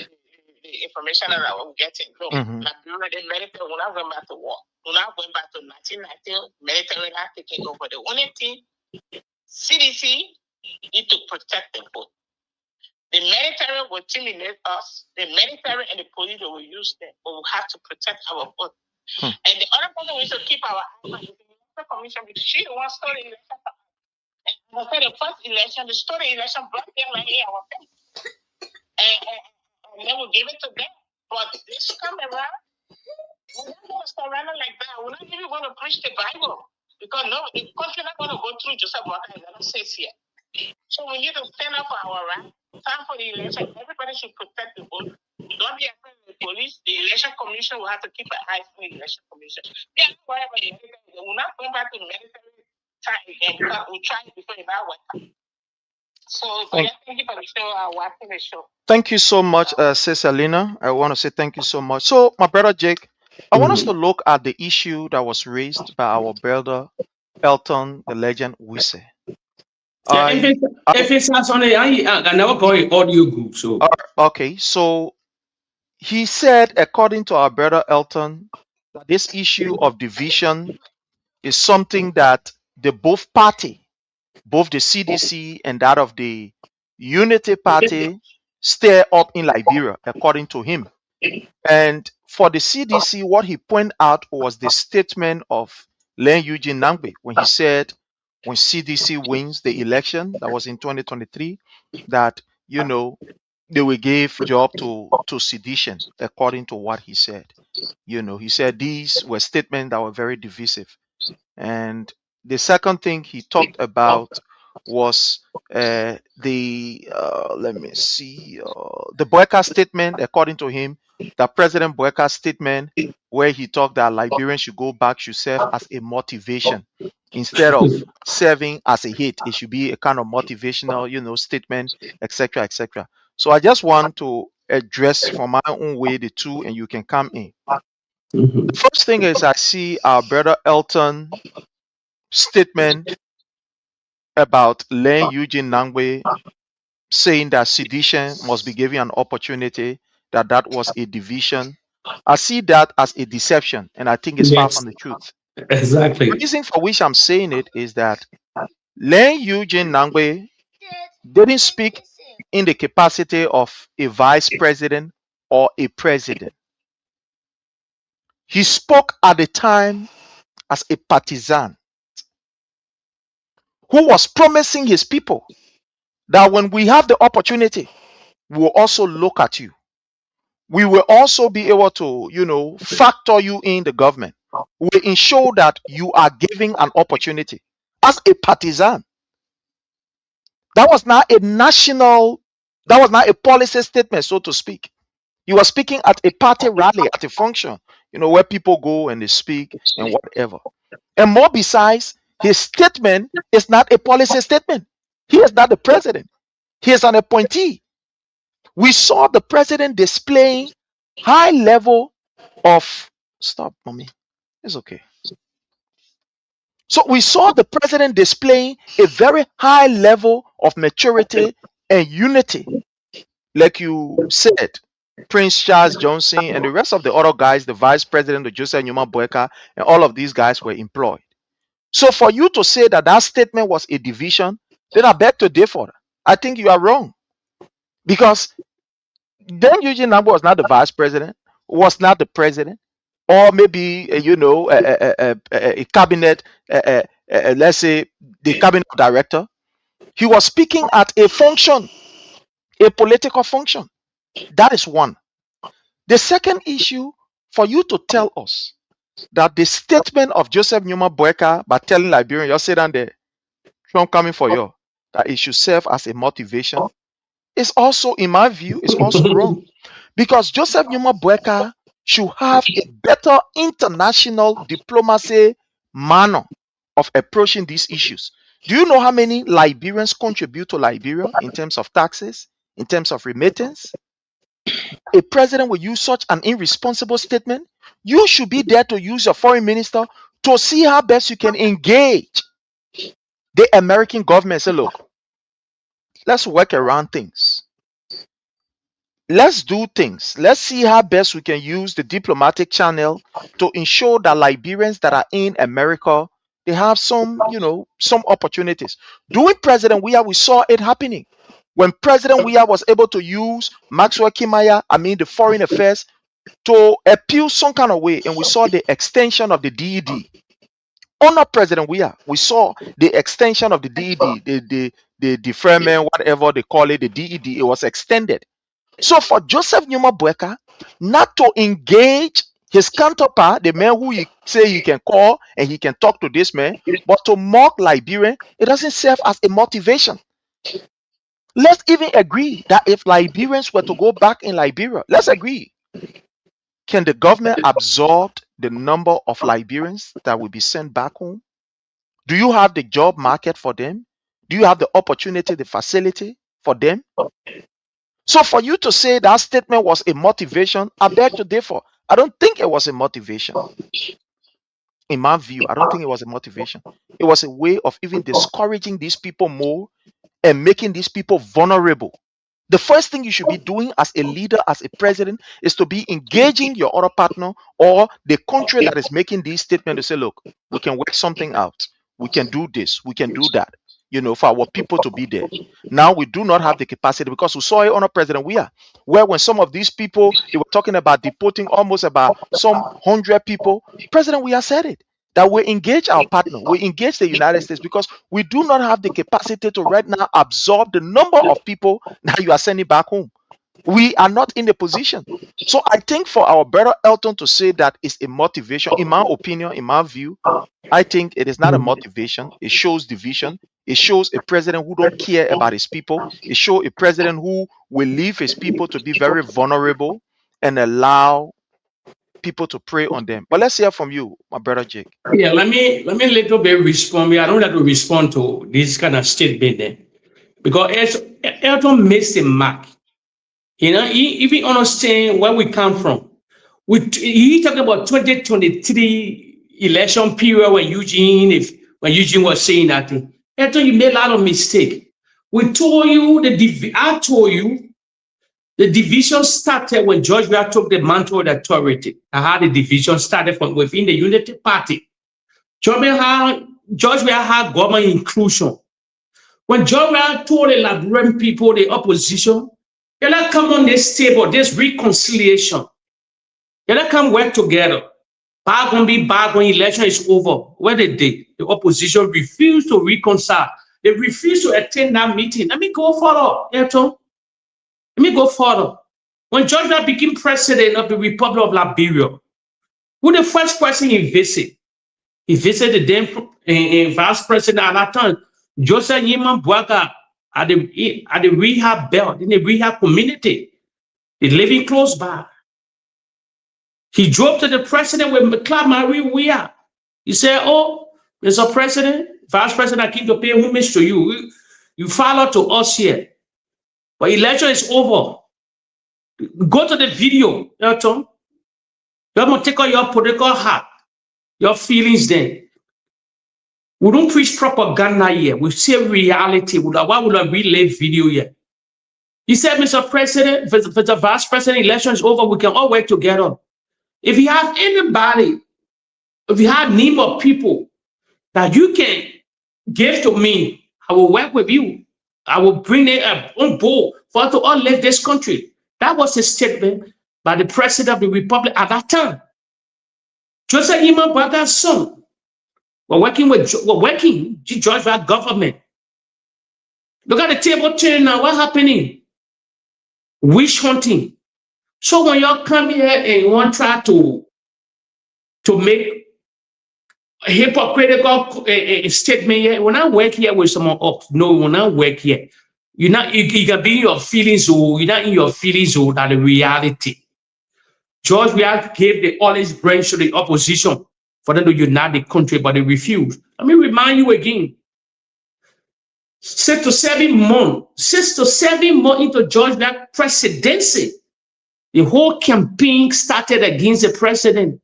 information that I'm getting, look, Liberia, the military, we're not going back to war. We're not going back to 1990, military not taking over. The only thing, CDC need to protect the vote. The military will terminate us. The military and the police will use them, but we have to protect our vote. And the other person we should keep our eye on is the election commission because she wants to the election. And I said the first election, the story election brought them like our face. And then we give it to them. But this come around, we're not going to surrender like that. We're not even going to preach the Bible. Because no, the country not going to go through Joseph Martin and says here. So we need to stand up for our right. Time for the election. Everybody should protect the vote. Don't be afraid of the police. The election commission will have to keep an eye on the election commission. Yeah, whatever. We're not going back to the military time again because we tried before in our time. So thank you for the show. Watching the show. Thank you so much, Sister Lena. I want to say thank you so much. So, my brother Jake, I want us to look at the issue that was raised by our brother Elton, the legend Wisse. If it's not on I never go in audio group. So okay, so he said, according to our brother Elton, that this issue of division is something that the both party, both the CDC and that of the Unity Party, stir up in Liberia, according to him. And for the CDC, what he pointed out was the statement of Len Eugene Nangbe when he said, when CDC wins the election, that was in 2023, that, you know, they will give job to sedition, according to what he said. You know, he said these were statements that were very divisive. And the second thing he talked about was let me see, the Boyka statement, according to him, that President Boyka's statement where he talked that Liberians should go back, should serve as a motivation instead of serving as a hate. It should be a kind of motivational, statement, etc., etc. So I just want to address from my own way the two, and you can come in. Mhm. The first thing is I see our brother Elton statement about Len Eugene Nangwe saying that sedition must be given an opportunity, that was a division. I see that as a deception, and I think it's far Yes, from the truth. The exactly. reason for which I'm saying it is that Len Eugene Nangwe didn't speak in the capacity of a vice president or a president. He spoke at the time as a partisan who was promising his people that when we have the opportunity, we will also look at you. We will also be able to, factor you in the government. We will ensure that you are given an opportunity. As a partisan, that was not a national, that was not a policy statement, so to speak. He was speaking at a party rally, at a function, where people go and they speak and whatever. And more besides, his statement is not a policy statement. He is not the president. He is an appointee. We saw the president displaying high level of stop, mommy. It's okay. So we saw the president displaying a very high level of maturity and unity. Like you said, Prince Charles Johnson and the rest of the other guys, the vice president, the Joseph Newman Boyka, and all of these guys were employed. So for you to say that that statement was a division, then I beg to differ. I think you are wrong. Because then Eugene Nangwe was not the vice president, was not the president, or maybe a cabinet, let's say the cabinet director. He was speaking at a function, a political function. That is one. The second issue, for you to tell us that the statement of Joseph Newman Boyka by telling Liberians, you're sitting there, Trump coming for you, that it should serve as a motivation, is also, in my view, is also wrong. Because Joseph Newman Boyka should have a better international diplomacy manner of approaching these issues. Do you know how many Liberians contribute to Liberia in terms of taxes, in terms of remittance? A president will use such an irresponsible statement. You should be there to use your foreign minister to see how best you can engage the American government. Say, look, let's work around things. Let's do things. Let's see how best we can use the diplomatic channel to ensure that Liberians that are in America, they have some opportunities. During President Weah, we saw it happening. When President Weah was able to use Maxwell Kimaya, the foreign affairs, to appeal some kind of way, and we saw the extension of the DED. Under President Weah, we saw the extension of the DED, the deferment, whatever they call it, the DED, it was extended. So for Joseph Newman Boyka not to engage his counterpart, the man who he say he can call and he can talk to this man, but to mock Liberian, it doesn't serve as a motivation. Let's even agree that if Liberians were to go back in Liberia, let's agree. Can the government absorb the number of Liberians that will be sent back home? Do you have the job market for them? Do you have the opportunity, the facility for them? So for you to say that statement was a motivation, I beg to differ. I don't think it was a motivation. In my view, I don't think it was a motivation. It was a way of even discouraging these people more and making these people vulnerable. The first thing you should be doing as a leader, as a president, is to be engaging your other partner or the country that is making these statements to say, look, we can work something out. We can do this. We can do that, for our people to be there. Now we do not have the capacity because we saw it under President Weah, where when some of these people, they were talking about deporting almost about some 100 people, President Weah said it. That we engage our partner, we engage the United States because we do not have the capacity to right now absorb the number of people that you are sending back home. We are not in a position. So I think for our brother Elton to say that is a motivation, in my opinion, in my view, I think it is not a motivation. It shows division. It shows a president who don't care about his people. It shows a president who will leave his people to be very vulnerable and allow people to prey on them. But let's hear from you, my brother Jake. Yeah, let me little bit respond. I don't have to respond to this kind of statement there. Because Elton makes a mark. You know, he even understand where we come from. He talking about 2023 election period when Eugene was saying that thing. Elton, you made a lot of mistake. I told you the division started when George Weah took the mantle of authority. I had the division started from within the Unity Party. George Weah had government inclusion. When George Weah told the Liberian people, the opposition, they not come on this table, this reconciliation. They not come work together. Bad gonna be bad when election is over. What they did, the opposition refused to reconcile. They refused to attend that meeting. Let me go further, Elton. Let me go further. When George Weah became president of the Republic of Liberia, who the first person he visited? He visited the then vice president at that time, Joseph Yiman Bwaka, at the rehab belt, in the rehab community. He living close by. He drove to the president with McLeod Marie Weah. He said, "Oh, Mr. President, Vice President, I came to pay homage to you. You follow to us here. But election is over. Go to the video, Elton. You're going to take out your political hat, your feelings then. We don't preach propaganda here. We say reality. Why would I relive video here?" He said, "Mr. President, if the Vice President election is over, we can all work together. If you have anybody, if you have name of people that you can give to me, I will work with you. I will bring it up on board for us to all live this country." That was a statement by the president of the republic at that time. Joseph Iman Bwaka's son were working George Weah government. Look at the table turn now. What's happening? Witch hunting. So when y'all come here and want to try to make a hypocritical statement here, when I work here with someone else, no, when I work here, you can be in your feelings, or you're not in your feelings, or that the reality. George Weah gave all his brains to the opposition for them to unite the country, but they refused. Let me remind you again. 6 to 7 months into George Weah's presidency, the whole campaign started against the president.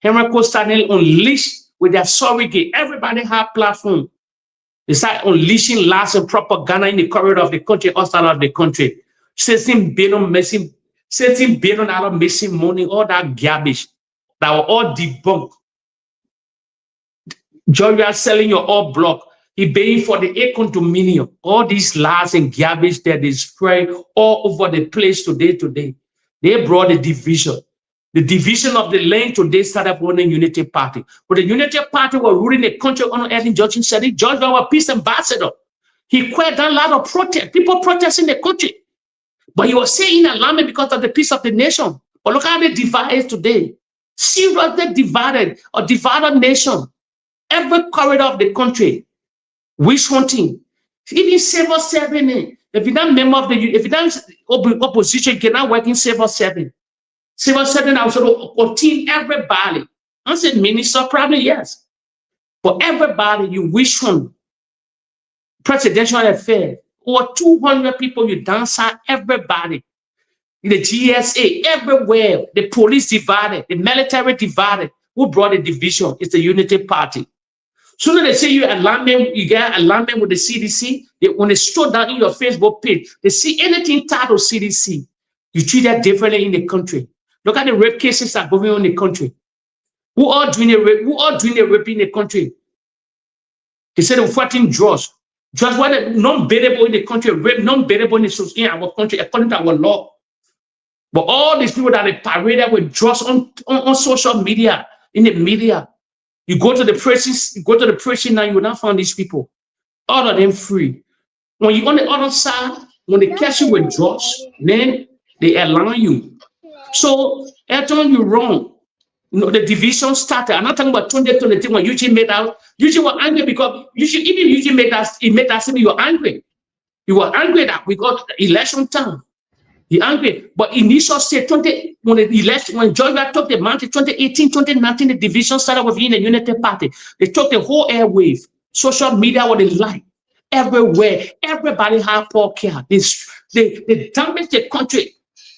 Henry Costanel unleashed with their surrogate. Everybody had platform. They started unleashing lies and propaganda in the corridor of the country, outside of the country. $16 billion missing money, all that garbage that were all debunked. George Weah selling your all block. He paying for the A condominium. All these lies and garbage that is spread all over the place today. They brought the division. The division of the land today started running Unity Party. But the Unity Party were ruling the country under Ellen Johnson said it. George Weah was peace ambassador. He quit down a lot of protest. People protesting the country. But he was saying alarming because of the peace of the nation. But look how they divided today. Seriously divided, a divided nation. Every corridor of the country. Witch hunting. Even civil serving. If you're not member of if you're not opposition, you cannot work in civil serving. Civil serving also contain everybody. I said minister, probably yes. But everybody, you wish hunt. Presidential affair. Over 200 people, you dance out everybody. The GSA, everywhere. The police divided, the military divided. Who brought the division? It's the Unity Party. Sooner they say you get alignment with the CDC. When they scroll down in your Facebook page, they see anything titled CDC. You treat that differently in the country. Look at the rape cases that are going on in the country. Who are doing the rape? Who are doing the rape in the country? They said they're fighting drugs. Drugs were non-bearable in the country. Rape non-bearable in our country according to our law. But all these people that are paraded with drugs on social media, in the media. You go to the prison now, you will not find these people. All of them free. When you're on the other side, when they catch you with drugs, then They align you. So, Elton, you're wrong. You know, the division started. I'm not talking about 2023 when Eugene made out. Eugene was angry because even Eugene made us, it made us say you were angry. You were angry that we got election time. He angry. But initial say 20 when the election, when Georgia took the mountain 2018, 2019, the division started within the Unity Party. They took the whole airwave. Social media was the light. Everywhere. Everybody had poor care. They damaged the country.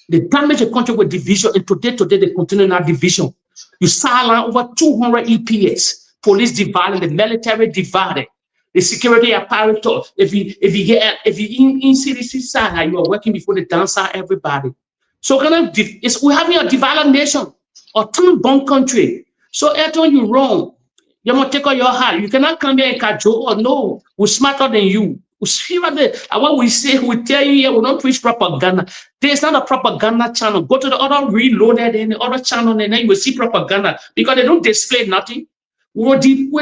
They damaged the country with division. And today they continue that division. You silence over 200 EPS. Police divided, the military divided, the security apparatus. If you in CDC side, you are working before the downside everybody. So we're having a divided nation, a time-bomb country. So Elton, you're wrong. You must take out your heart. You cannot come here and cajole. Oh no, we're smarter than you. What we say, we tell you here, we don't preach propaganda. There's not a propaganda channel. Go to the other reloaded and the other channel, and then you will see propaganda because they don't display nothing. We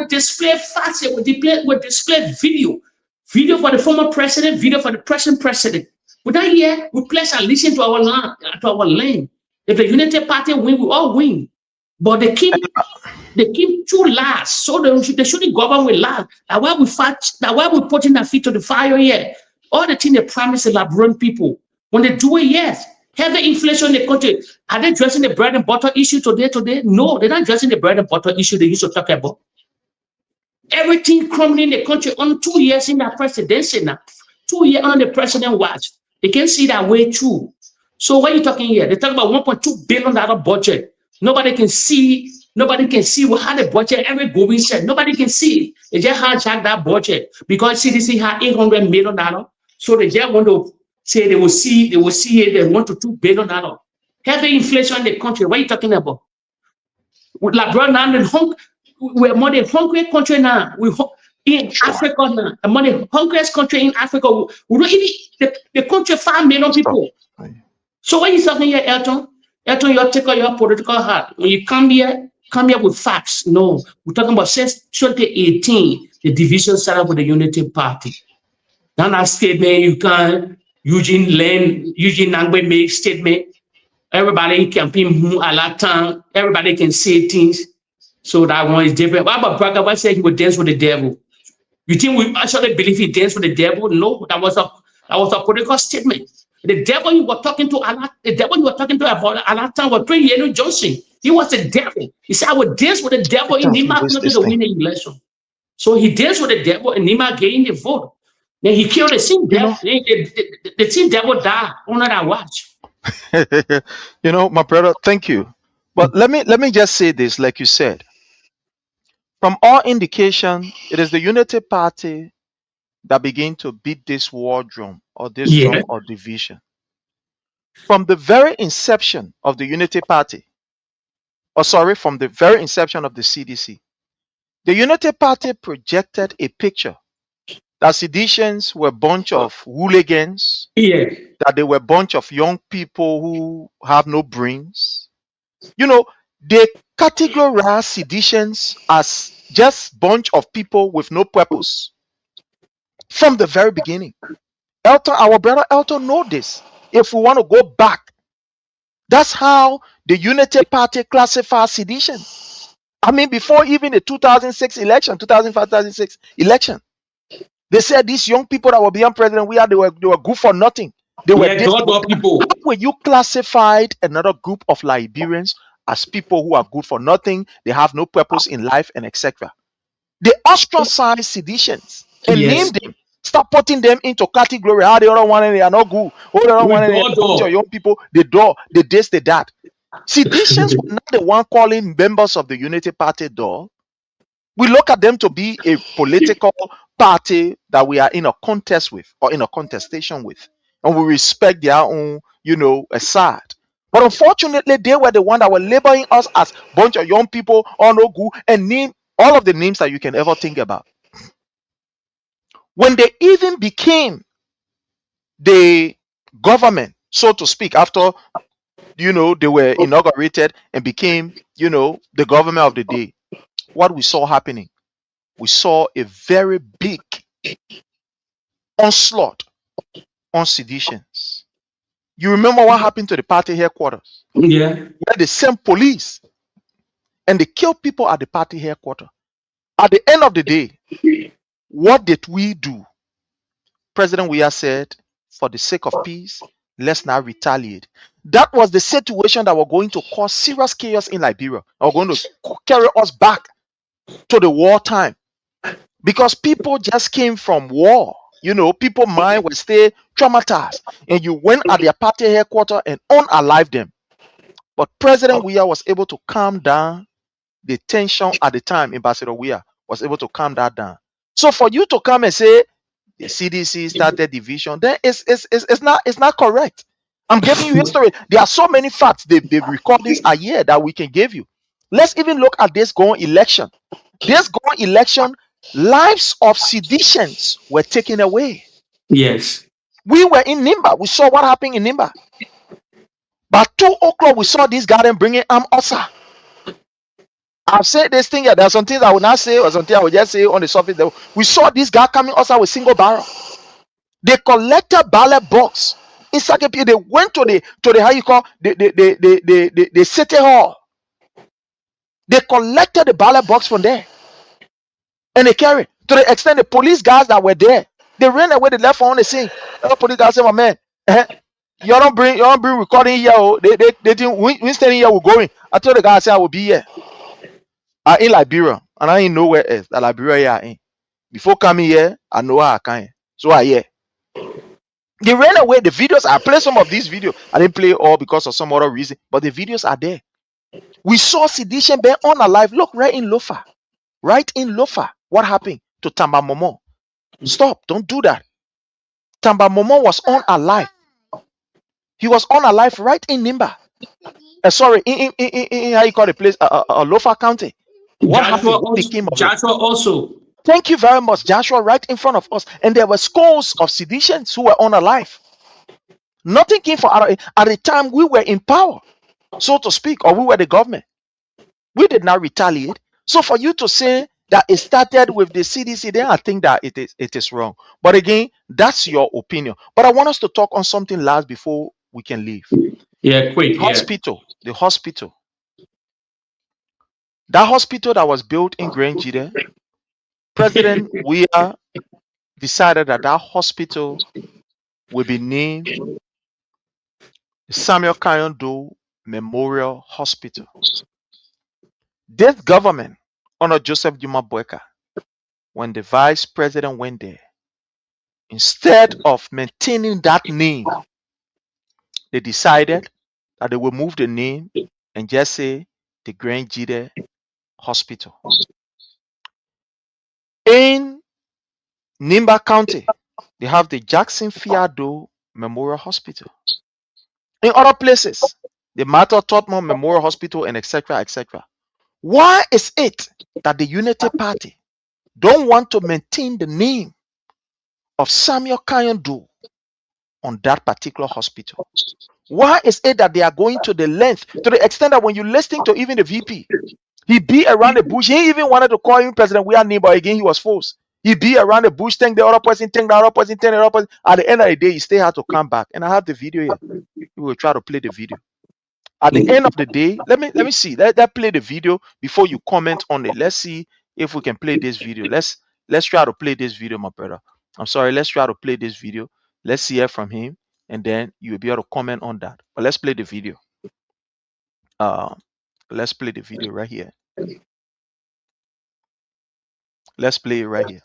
display facts. We display video for the former president, video for the present president. Without here, we pledge and listen to our land. If the Unity Party win, we all win. But they keep too lies, so they shouldn't govern with lies. That's why we fight. That's why we putting our feet to the fire here. All the things they promise the Liberian people, when they do it, yes. Heavy inflation in the country. Are they addressing the bread and butter issue today? No, they're not addressing the bread and butter issue they used to talk about. Everything crumbling in the country on 2 years in that presidency now. 2 years under the president watch. They can't see that way through. So what are you talking here? They talk about $1.2 billion budget. Nobody can see how the budget ever going said. Nobody can see. They just hijack that budget because CDC had $800 million. So they just want to say they will see it, they $1 to $2 billion. Heavy inflation in the country. What are you talking about? With Liberia now, we're more the hungry country now. In Africa now, among the hungriest country in Africa. We don't even the country 5 million people. So what are you talking here, Elton? Elton, you take out your political heart. When you come here with facts. No, we're talking about since 2018, the division started with the Unity Party. Now that statement, you can Eugene Nangbe make statement. Everybody can be a lot time. Everybody can say things. So that one is different. What about Braga? What said he would dance with the devil? You think we actually believe he danced with the devil? No, that was a political statement. The devil you were talking to about a lot time was Henry Johnson. He was the devil. He said, I would dance with the devil in Nima to win the election. So he danced with the devil and Nima gained the vote. Then he killed the same devil. The same devil died under that watch. My brother, thank you. But let me just say this, like you said. From all indication, it is the Unity Party that begin to beat this war drum or this drum of division. From the very inception of the Unity Party, from the very inception of the CDC, the Unity Party projected a picture that seditions were a bunch of hooligans, that they were a bunch of young people who have no brains. They categorize seditions as just bunch of people with no purpose from the very beginning. Elton, our brother Elton, know this. If we want to go back, that's how the Unity Party classifies sedition. I mean, before even the 2005, 2006 election, they said these young people that were being president, they were good for nothing. They were people. How were you classified another group of Liberians as people who are good for nothing? They have no purpose in life and etc. They ostracize seditions and name them. Start putting them into category. How the other one and they are not good. All the other one and they are bunch of young people. They this, they that. Seditions were not the one calling members of the Unity Party door. We look at them to be a political party that we are in a contest with or in a contestation with, and we respect their own, side. But unfortunately, they were the one that were labeling us as a bunch of young people, all no good, and name all of the names that you can ever think about. When they even became the government, so to speak, after they were inaugurated and became, the government of the day, what we saw happening, we saw a very big onslaught on seditions. You remember what happened to the party headquarters? Yeah. Where they sent police and they killed people at the party headquarters. At the end of the day, what did we do? President Weah said, for the sake of peace, let's not retaliate. That was the situation that were going to cause serious chaos in Liberia, or going to carry us back to the wartime, because people just came from war. You know, people mind will stay traumatized, and you went at their party headquarters and unalive them. But President Weah was able to calm down the tension at the time. Ambassador Weah was able to calm that down. So for you to come and say the CDC started division, then it's not correct. I'm giving you history. There are so many facts. The recordings are here that we can give you. Let's even look at this going election. This going election, lives of seditions were taken away. Yes. We were in Nimba. We saw what happened in Nimba. By 2 o'clock, we saw this garden bringing Osa. I've said this thing here. There are some things I will not say, or something I will just say on the surface. We saw this guy coming Osa with single barrel. They collected ballot box. They went to the how you call the city hall. They collected the ballot box from there, and they carried, to the extent the police guys that were there, they ran away. They left on the scene. The police guys said, "My man, you don't bring recording here. Oh. They didn't. We standing here. We're going." I told the guy, I said, "I will be here. I in Liberia, and I ain't nowhere else. That Liberia here. Before coming here, I know how I can. So I here." They ran away. The videos, I play some of these videos. I didn't play all because of some other reason, but the videos are there. We saw sedition being unalive. Look, right in Lofa. Right in Lofa. What happened to Tamba Momo? Stop. Don't do that. Tamba Momo was unalive. He was unalive right in Nimba. Sorry, in how you call the place? Lofa County. What happened? What became of it? Joshua also. Thank you very much, Joshua, right in front of us. And there were scores of seditions who were unalive. Nothing came for at the time we were in power, so to speak, or we were the government. We did not retaliate. So for you to say that it started with the CDC, then I think that it is wrong. But again, that's your opinion. But I want us to talk on something last before we can leave. Yeah, quick. The hospital. That hospital that was built in Grangida, President Weah decided that hospital will be named the Samuel Kayando Memorial Hospital. This government, under Joseph Juma Boyka, when the vice president went there, instead of maintaining that name, they decided that they will move the name and just say the Grangida Hospital. In Nimba County, they have the Jackson Fiado Memorial Hospital. In other places, the Martha Totman Memorial Hospital, and etc., etc. Why is it that the Unity Party don't want to maintain the name of Samuel Kayando on that particular hospital? Why is it that they are going to the length, to the extent that when you listen to even the VP, he be around the bush. He even wanted to call him President Weah name, but again he was forced. He be around the bush, thank the other person, thank the other person, thank the other person. At the end of the day, he still had to come back. And I have the video here. We will try to play the video. At the end of the day, let me see. Let play the video before you comment on it. Let's see if we can play this video. Let's try to play this video, my brother. I'm sorry. Let's try to play this video. Let's see it from him, and then you will be able to comment on that. But let's play the video. Let's play the video right here. Let's play it right here.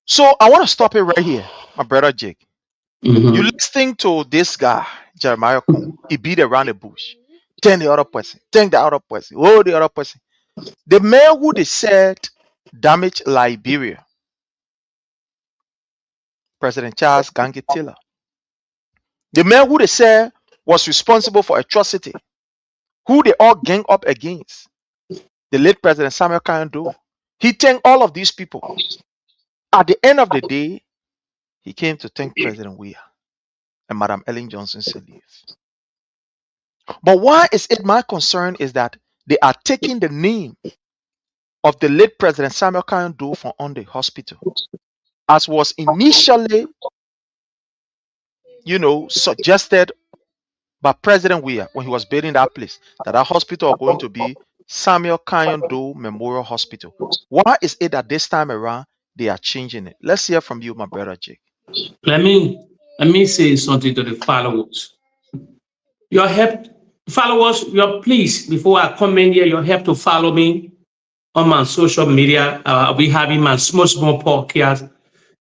So I want to stop it right here, my brother Jake. You listening to this guy, Jeremiah Kong. He beat around the bush. Thank the other person. Thank the other person. Oh, the other person. The man who they said damaged Liberia, President Charles Gangi Taylor. The man who they say was responsible for atrocity, who they all gang up against, the late President Samuel Kanyando. He thanked all of these people. At the end of the day, he came to thank President Weah and Madam Ellen Johnson Sirleaf. But why is it my concern is that they are taking the name of the late President Samuel Kanyando from on the hospital, as was initially, suggested by President Weah when he was building that place, that hospital are going to be Samuel Kanyando Memorial Hospital. Why is it that this time around they are changing it? Let's hear from you, my brother Jake. Let me say something to the followers. Your help, followers, please, before I come in here, your help to follow me on my social media. I'll be having my small podcast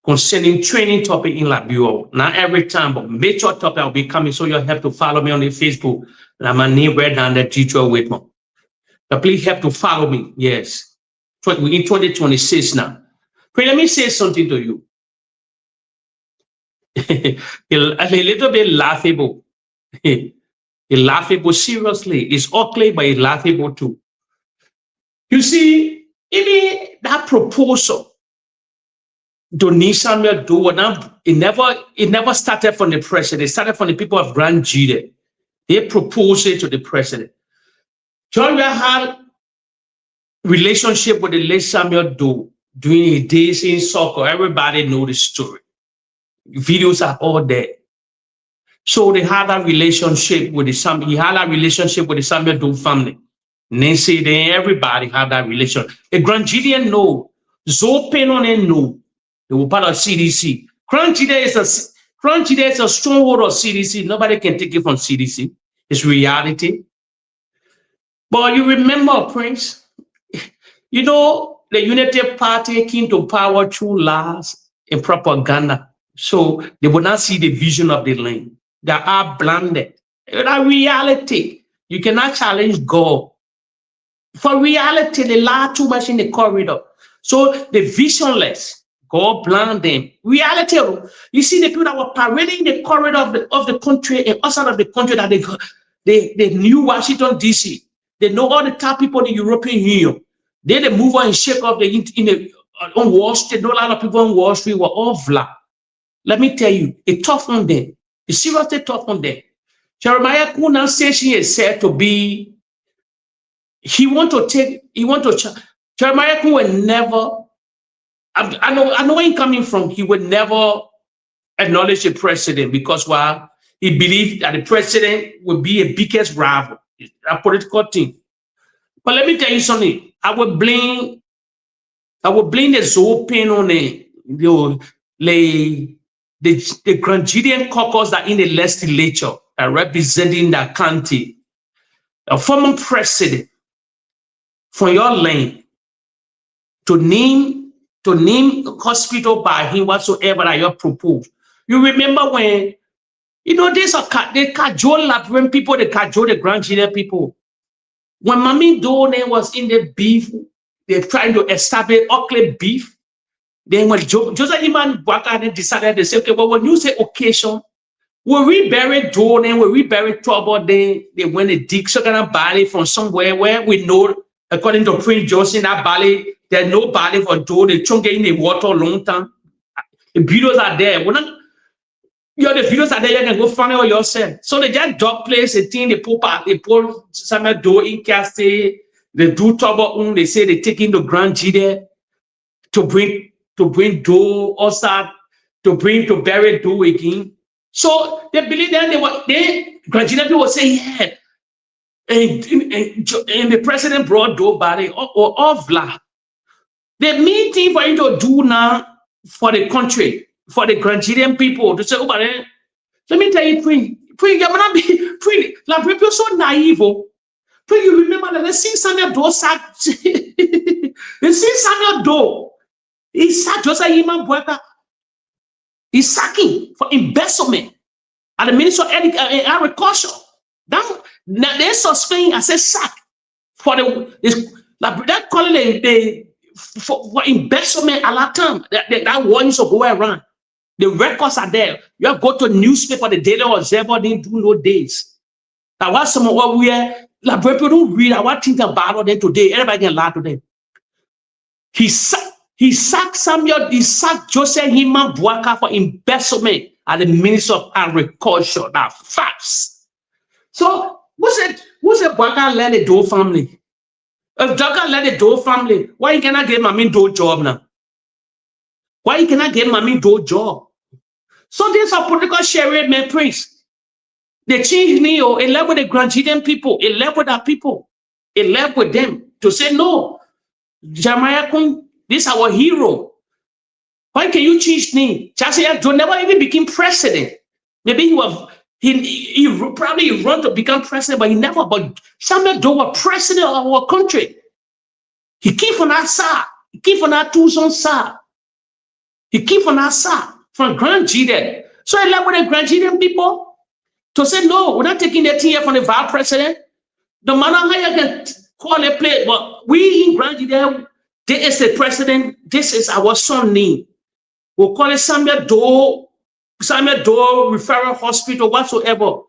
concerning training topic in Liberia. Not every time, but major topic I'll be coming. So you have to follow me on the Facebook. And my name right down the teacher with me. But please help to follow me. Yes. We're in 2026 now. But let me say something to you. A little bit laughable. Laughable, seriously. It's ugly, but it's laughable too. You see, even that proposal, donation it never started from the president. It started from the people of Grand Jude. They proposed it to the president. John had relationship with the late Samuel Doe during his days in soccer. Everybody knows the story. Videos are all there. So they had a relationship with the Samuel Doe family. Nancy, then everybody had that relation. The Grand Judean know. Zopenon know. They were part of CDC. Grand Jude is a stronghold of CDC. Nobody can take it from CDC. It's reality. But you remember, Prince, the Unity Party came to power through lies and propaganda. So they will not see the vision of the land. They are blinded. That reality. You cannot challenge God. For reality, they lie too much in the corridor. So the visionless, God blind them. Reality, you see the people that were parading the corridor of the country and outside of the country that they knew Washington, D.C. They know all the top people in the European Union. They move on and shake off on Wall Street. Know a lot of people on Wall Street were all vla. Let me tell you, it's tough on them. It's seriously tough on them. Jeremiah Kuna says she is said to be. Jeremiah will never, I know where he's coming from. He would never acknowledge the president because he believed that the president would be a biggest rival, a political thing. But let me tell you something. I would blame the Zopen on the Grand Judean caucus that in the legislature are representing that county. A former president from your land to name hospital by him whatsoever that you propose. You remember when they cajole Liberian people, they cajole the Grand Judean people. When Mami Done was in the beef, they're trying to establish ugly beef. Then when Joseph Iman Bwaka decided to say, okay, well, when you say occasion, when we bury Done, when we bury Trouble, they went a dig so kind of body from somewhere where we know. According to Prince Johnson, that valley, there's no valley for dough. They chunk in the water a long time. The videos are there. The videos are there. You can go find it yourself. So they just dog place a thing. They pour some dough in cast. They do trouble. They say they take in the Grand Jude to bring dough outside to bury dough again. So they believe that Grand Jude people say yeah. And the president brought dough body or Ovla. The main thing for you to do now for the country, for the Grand Judean people to say, oh, let me tell you, you're not be like people so naive. You remember that they see Samuel Doe sack. They see Samuel Doe. He sacked Joseph Iman Bwaka. He's sacking for embezzlement at the Ministry of Agriculture. Now they suspend as a sack for that calling for embezzlement a lot of time. That one used to go around. The records are there. You go to newspaper, the Daily Observer, they do no days. Now, what some of what we are, like, people don't read, I want to think about them today. Everybody can lie to them. He sacked Samuel, he sacked Joseph Himan Buaka for embezzlement as the Minister of Agriculture. Now, facts. So, what's it Buaka let the Doe family? If Buaka let the Doe family, why you cannot give Mami Doe job now? Why you cannot give Mami Doe job? So, there's a political sheriff, man, Prince. They changed me, or it left with the Grandian people, it left with our people, it left with them to say, no, Jeremiah Kun, this is our hero. Why can you change me? Chasea Joe never even became president. Maybe he probably run to become president, but he never. But Samuel Doe was president of our country. He came from our side. He came from our Tucson side. He came from our side, from Grand Gideon. So I left with the Grand Gideon people to say, no, we're not taking the thing from the vice president. No matter how you can call it play, but we in Grand Gideon, this is the president, this is our son name. We'll call it Samuel Doe Referral Hospital, whatsoever.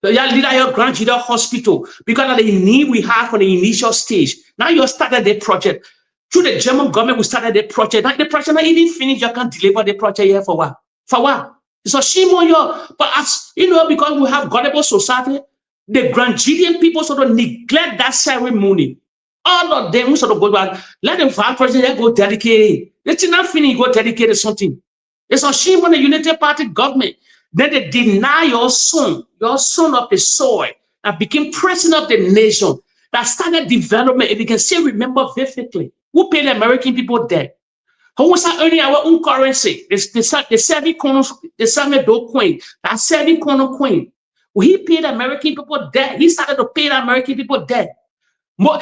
The leader your Grand Gideon Hospital, because of the need we have on the initial stage. Now you started the project. Through the German government, we started the project. Now the project not even finished, you can't deliver the project here for what? For what? It's a shame on you. But as you know, because we have gullible society, the Grandian people sort of neglect that ceremony. All of them sort of go back. Let the vice president go dedicate it. Let it not finish, go dedicate something. It's a shame on the United Party government. Then they deny your son of the soil, that became president of the nation, that started development. If you can still remember vividly, who paid the American people debt? Who was earning our own currency? The 7 corners, the Samuel Doe coin, that 7 corner coin. Well, he paid American people debt. He started to pay the American people debt.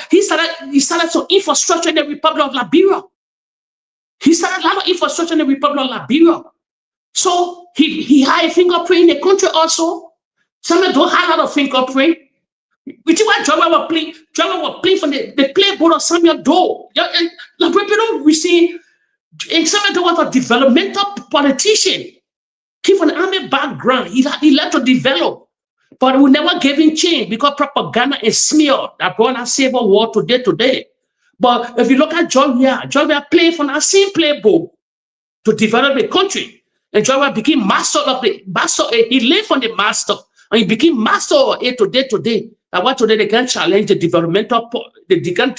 He started some infrastructure in the Republic of Liberia. He started a lot of infrastructure in the Republic of Liberia. So he had a fingerprint in the country also. Samuel Doe had a lot of fingerprint. Which is why Driver will play from the playboard of Samuel Doe. We see Samuel Doe was a developmental politician. He from the army background. He led to develop. But we never gave him change because propaganda is smeared that brought our civil war today. But if you look at Georgia played from the same playbook to develop the country. And Georgia became master. He lived from the master. And he became master of it today. And what today they can challenge the developmental, they can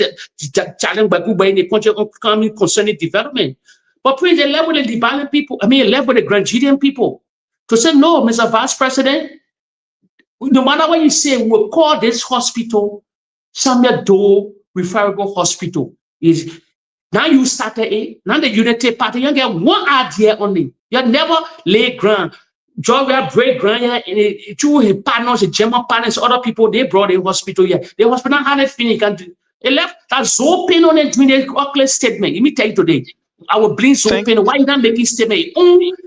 challenge by in the country concerning development. But please, they left with the Liberian people, they left with the Grandian people to say, no, Mr. Vice President, no matter what you say, we'll call this hospital Samuel Doe Referable Hospital. Now you started it. Now the Unity Party, you get one idea only. You never lay ground. Georgia break ground here. Through his partners, the German partners, other people, they brought the hospital here. The hospital had a finish. They left that open on it in the statement. Let me tell you today. I will bring open. Why you not make this statement?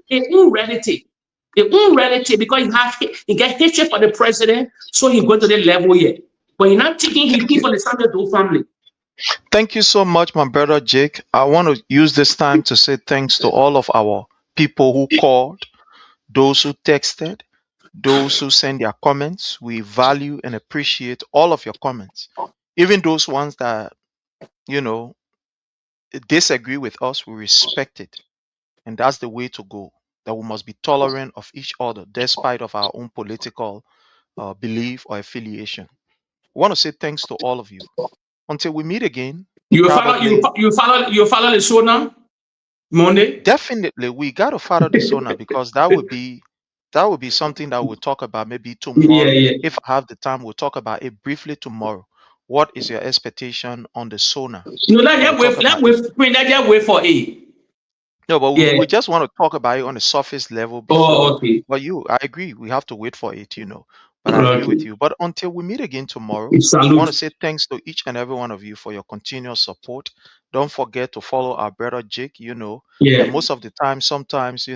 His own relative. His own relative, because he get hatred for the president, so he go to the level here. But he's not taking his people, the Samuel Doe family. Thank you so much, my brother Jake. I want to use this time to say thanks to all of our people who called, those who texted, those who send their comments. We value and appreciate all of your comments. Even those ones that, disagree with us, we respect it. And that's the way to go. That we must be tolerant of each other, despite of our own political belief or affiliation. I want to say thanks to all of you. Until we meet again. You follow the show now? Monday? Definitely, we gotta follow the SONA because that would be something that we'll talk about maybe tomorrow. Yeah. If I have the time, we'll talk about it briefly tomorrow. What is your expectation on the SONA? No, that wait for it. No, but we just want to talk about it on a surface level before. Oh, okay. But I agree. We have to wait for it, But I agree with you. But until we meet again tomorrow, I want to say thanks to each and every one of you for your continuous support. Don't forget to follow our brother Jake, And most of the time, sometimes,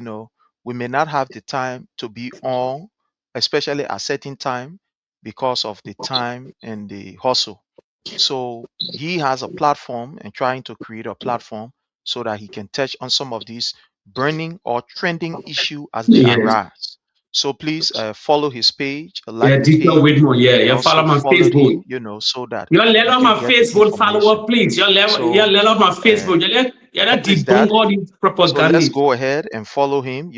we may not have the time to be on, especially at certain time, because of the time and the hustle. So he has a platform and trying to create a platform so that he can touch on some of these burning or trending issue as they Yes. arise. So please follow his page, Yeah, like the Dieter page, Whitmore. Yeah, and you follow also my follow Facebook. him, so that You let you on can my get the Facebook follower, information. please. You So let on my Facebook. You that let is that. debunk all these So let's propagandists. go ahead and follow him,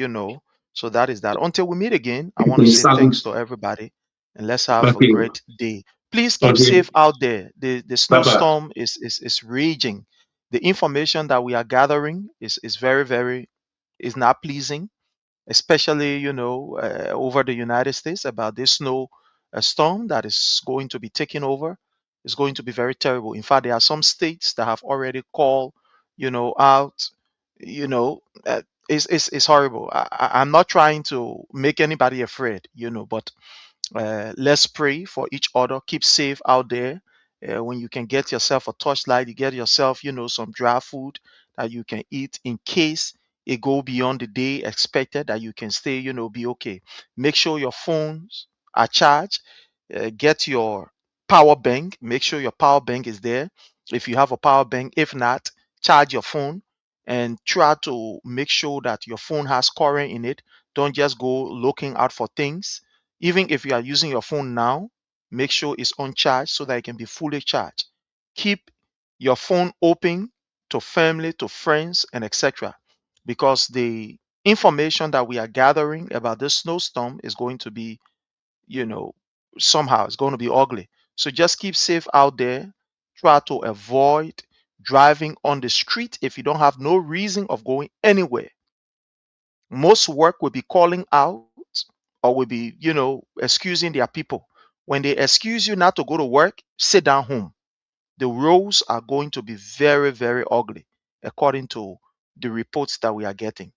So that is that. Until we meet again, I want to say thanks to everybody and let's have a Okay. great day. Please keep Okay. safe out there. The Bye-bye. snowstorm is raging. The information that we are gathering is very, very is not pleasing, especially over the United States about this snow storm that is going to be taking over. It's going to be very terrible. In fact, there are some states that have already called, out. It's horrible. I'm not trying to make anybody afraid, but let's pray for each other. Keep safe out there. When you can get yourself a torchlight, you get yourself, some dry food that you can eat in case it go beyond the day expected, that you can stay, be okay. Make sure your phones are charged. Get your power bank. Make sure your power bank is there. If you have a power bank, if not, charge your phone and try to make sure that your phone has current in it. Don't just go looking out for things. Even if you are using your phone now, make sure it's on charge so that it can be fully charged. Keep your phone open to family, to friends, and etc. Because the information that we are gathering about this snowstorm is going to be, you know, somehow it's going to be ugly. So just keep safe out there. Try to avoid driving on the street if you don't have no reason of going anywhere. Most work will be calling out or will be, excusing their people. When they excuse you not to go to work, sit down home. The roads are going to be very, very ugly, according to the reports that we are getting.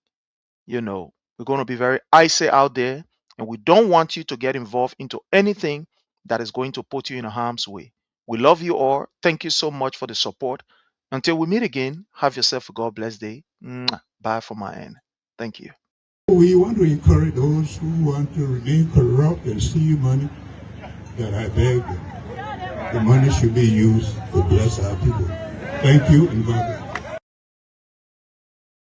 We're going to be very icy out there, and we don't want you to get involved into anything that is going to put you in harm's way. We love you all. Thank you so much for the support. Until we meet again, have yourself a God bless day. Mwah. Bye from my end. Thank you. We want to encourage those who want to remain corrupt and steal money, that I beg them. The money should be used to bless our people. Thank you and God bless.